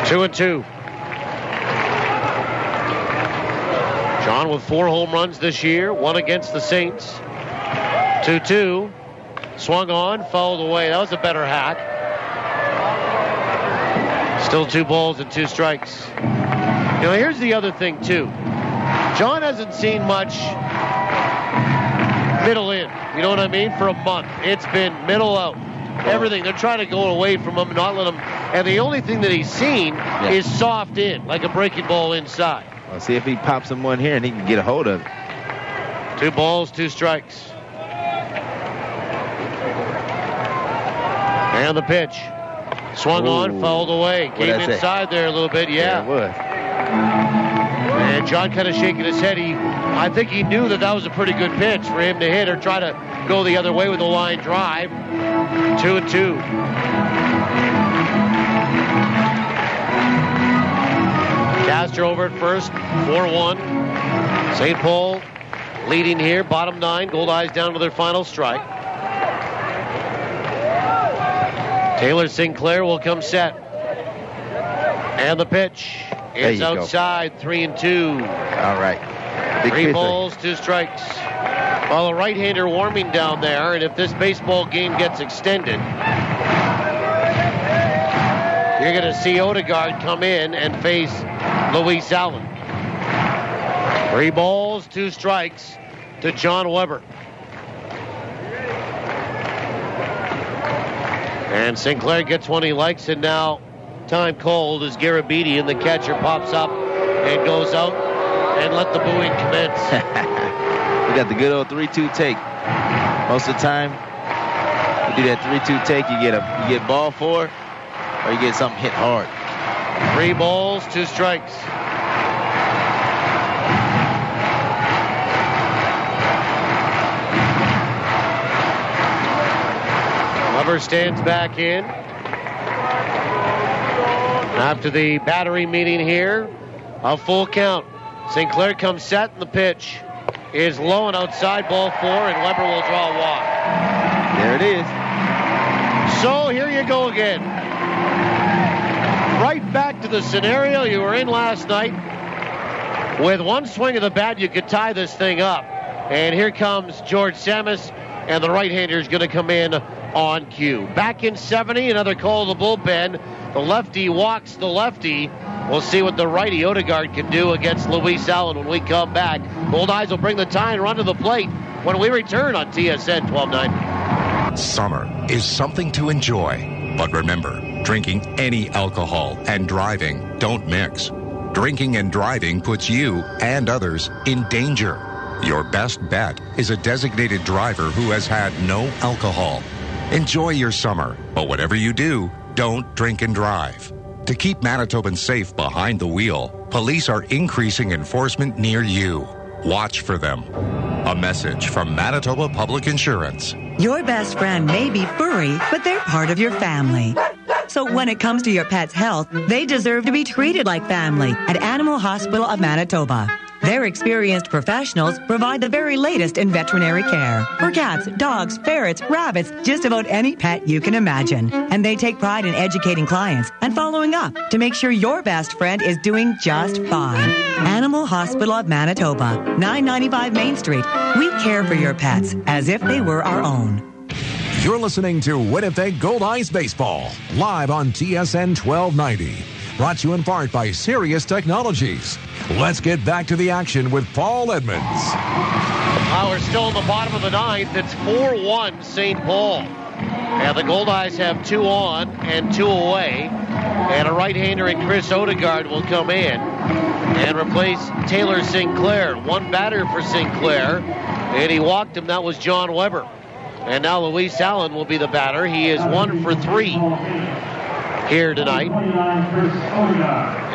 Two and 2. John with 4 home runs this year, 1 against the Saints. 2-2. Swung on, fouled away. That was a better hack. Still 2 balls and 2 strikes. Here's the other thing, too. John hasn't seen much middle in. You know what I mean? For a month. It's been middle out. Everything. They're trying to go away from him, not let him. And the only thing that he's seen is soft in, like a breaking ball inside. Well, see if he pops him one here and he can get a hold of it. 2 balls, 2 strikes. And the pitch. Swung on, fouled away. Came inside there a little bit, Yeah, it was. And John kind of shaking his head. I think he knew that was a pretty good pitch for him to hit or try to go the other way with a line drive. 2-2. Castro over at first, 4-1. St. Paul leading here, bottom 9. Goldeyes down to their final strike. Taylor Sinclair will come set. And the pitch is outside, 3-2. All right. Big 3 balls, 2 strikes. Well, a right-hander warming down there, and if this baseball game gets extended, you're going to see Odegaard come in and face Luis Allen. 3 balls, 2 strikes to John Weber. And Sinclair gets one he likes, and now time called as Garabedian, the catcher, pops up and goes out, and let the booing commence. We got the good old 3-2 take. Most of the time, you do that 3-2 take, you get ball 4, or you get something hit hard. 3 balls, 2 strikes. Weber stands back in. After the battery meeting here, a full count. Sinclair comes set, and the pitch is low and outside, ball 4, and Weber will draw a walk. There it is. So here you go again. Right back to the scenario you were in last night. With one swing of the bat, you could tie this thing up. And here comes George Samus, and the right-hander is going to come in on cue. Back in 70, another call of the bullpen. The lefty walks the lefty. We'll see what the righty Odegaard can do against Luis Allen when we come back. Goldeyes will bring the tie and run to the plate when we return on TSN 1290. Summer is something to enjoy. But remember, drinking any alcohol and driving don't mix. Drinking and driving puts you and others in danger. Your best bet is a designated driver who has had no alcohol. Enjoy your summer, but whatever you do, don't drink and drive. To keep Manitobans safe behind the wheel, police are increasing enforcement near you. Watch for them. A message from Manitoba Public Insurance. Your best friend may be furry, but they're part of your family. So when it comes to your pet's health, they deserve to be treated like family at Animal Hospital of Manitoba. Their experienced professionals provide the very latest in veterinary care for cats, dogs, ferrets, rabbits, just about any pet you can imagine. And they take pride in educating clients and following up to make sure your best friend is doing just fine. Animal Hospital of Manitoba, 995 Main Street. We care for your pets as if they were our own. You're listening to Winnipeg Goldeyes Baseball, live on TSN 1290. Brought to you in part by Sirius Technologies. Let's get back to the action with Paul Edmonds. We're still in the bottom of the 9th. It's 4-1 St. Paul. And the Goldeyes have 2 on and 2 away. And a right-hander in Chris Odegaard will come in and replace Taylor Sinclair. 1 batter for Sinclair, and he walked him. That was John Weber. And now Luis Allen will be the batter. He is 1 for 3 here tonight.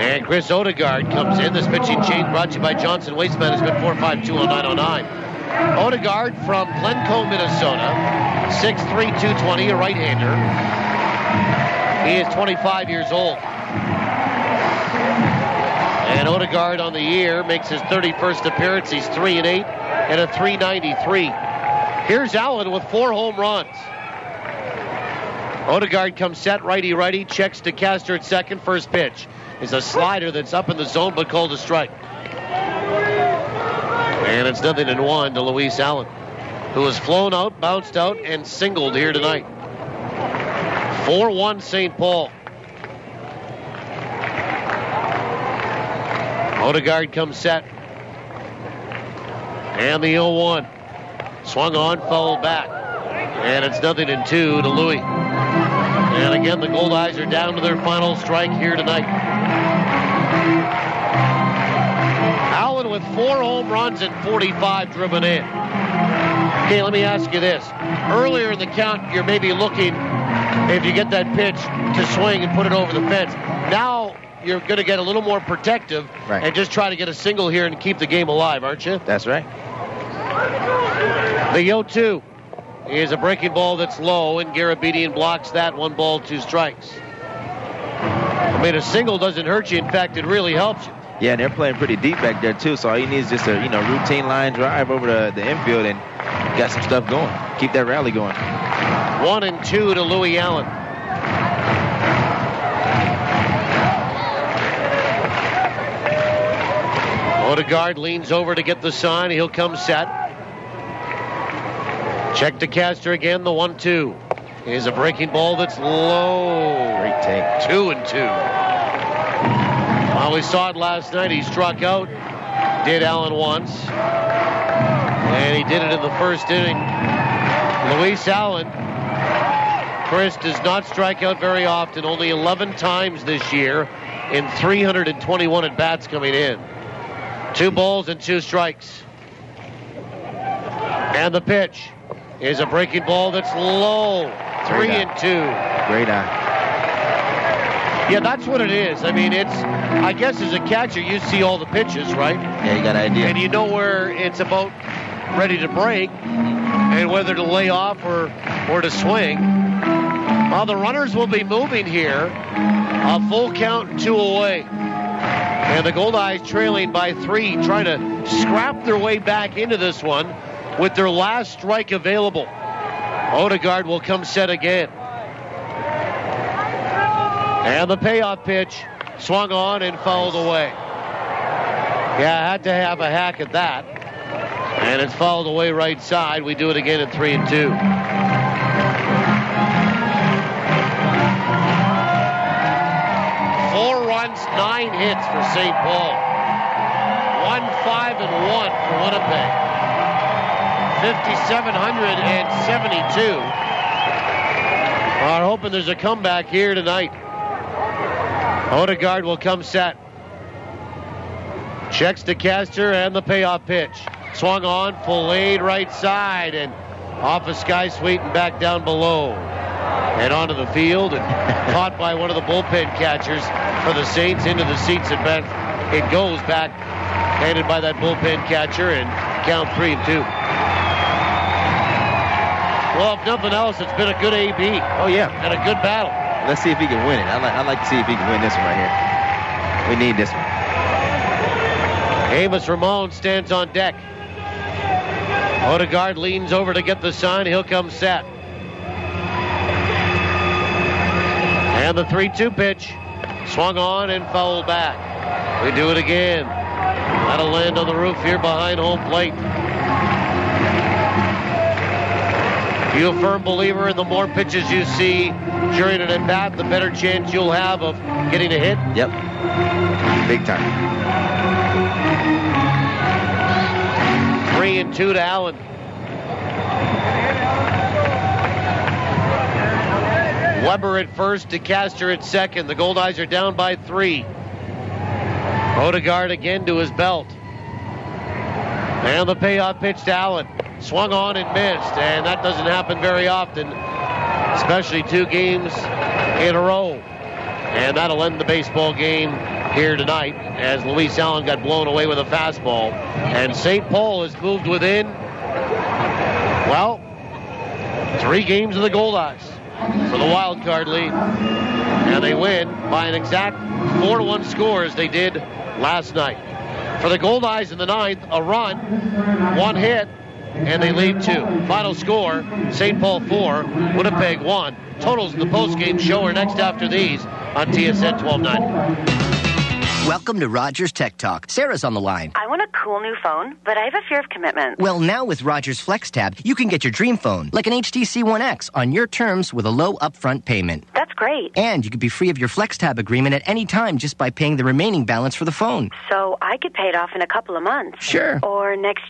And Chris Odegaard comes in. This pitching change brought to you by Johnson Waste Management, 4520909. Odegaard from Glencoe, Minnesota, 6'3", 220, a right-hander. He is 25 years old. And Odegaard on the year makes his 31st appearance. He's 3-8 and a 393. Here's Allen with 4 home runs. Odegaard comes set, righty-righty, checks to Castor at second. First pitch is a slider that's up in the zone but called a strike. And it's 0-1 to Luis Allen, who has flown out, bounced out, and singled here tonight. 4-1 St. Paul. Odegaard comes set. And the 0-1. Swung on, fouled back. And it's 0-2 to Louis. And again, the Goldeyes are down to their final strike here tonight. Allen with 4 home runs and 45 driven in. Okay, let me ask you this. Earlier in the count, you're maybe looking, if you get that pitch, to swing and put it over the fence. Now you're going to get a little more protective and just try to get a single here and keep the game alive, aren't you? That's right. The 0-2 is a breaking ball that's low, and Garabedian blocks that. 1 ball, 2 strikes. I mean, a single doesn't hurt you. In fact, it really helps you. Yeah, and they're playing pretty deep back there, too, so all you need is just a routine line drive over the infield, and you got some stuff going. Keep that rally going. 1-2 to Louis Allen. Odegaard leans over to get the sign. He'll come set. Check to Castor again, the 1-2. Is a breaking ball that's low. Great take. 2-2. Well, we saw it last night. He struck out. Did Allen once. And he did it in the first inning. Luis Allen, Chris, does not strike out very often. Only 11 times this year in 321 at-bats coming in. 2 balls and 2 strikes. And the pitch is a breaking ball that's low. 3-2. Great eye. Yeah, that's what it is. I mean, I guess as a catcher, you see all the pitches, right? Yeah, you got an idea. And you know where it's about ready to break and whether to lay off or to swing. Well, the runners will be moving here. A full count and 2 away. And the Goldeyes trailing by 3, trying to scrap their way back into this one with their last strike available. Odegaard will come set again. And the payoff pitch swung on and fouled away. Yeah, I had to have a hack at that. And it's fouled away right side. We do it again at 3-2. Four runs, 9 hits for St. Paul. 1-5-1 for Winnipeg. 5,772. Are hoping there's a comeback here tonight. Odegaard will come set. Checks to Castor and the payoff pitch. Swung on, filleted right side, and off a sky sweep and back down below. And onto the field, and caught by one of the bullpen catchers for the Saints into the seats at bench. It goes back, handed by that bullpen catcher, and count 3-2. Well, if nothing else, it's been a good AB. Oh, yeah. And a good battle. Let's see if he can win it. I'd like to see if he can win this one right here. We need this one. Amos Ramon stands on deck. Odegaard leans over to get the sign. He'll come set. And the 3-2 pitch. Swung on and fouled back. We do it again. That'll land on the roof here behind home plate. You a firm believer in the more pitches you see during an at-bat, the better chance you'll have of getting a hit? Yep. Big time. 3-2 to Allen. Weber at first to Castor at second. The Goldeyes are down by 3. Odegaard again to his belt. And the payoff pitch to Allen. Swung on and missed, and that doesn't happen very often, especially 2 games in a row. And that'll end the baseball game here tonight as Luis Allen got blown away with a fastball. And St. Paul has moved within, well, 3 games of the Goldeyes for the wild card lead. And they win by an exact 4-1 score as they did last night. For the Goldeyes in the 9th, a run, 1 hit, and they lead 2. Final score, St. Paul 4, Winnipeg 1. Totals in the postgame show are next after these on TSN 1290. Welcome to Rogers Tech Talk. Sarah's on the line. I want a cool new phone, but I have a fear of commitment. Well, now with Rogers FlexTab, you can get your dream phone, like an HTC One X, on your terms with a low upfront payment. That's great. And you could be free of your FlexTab agreement at any time just by paying the remaining balance for the phone. So I could pay it off in a couple of months. Sure. Or next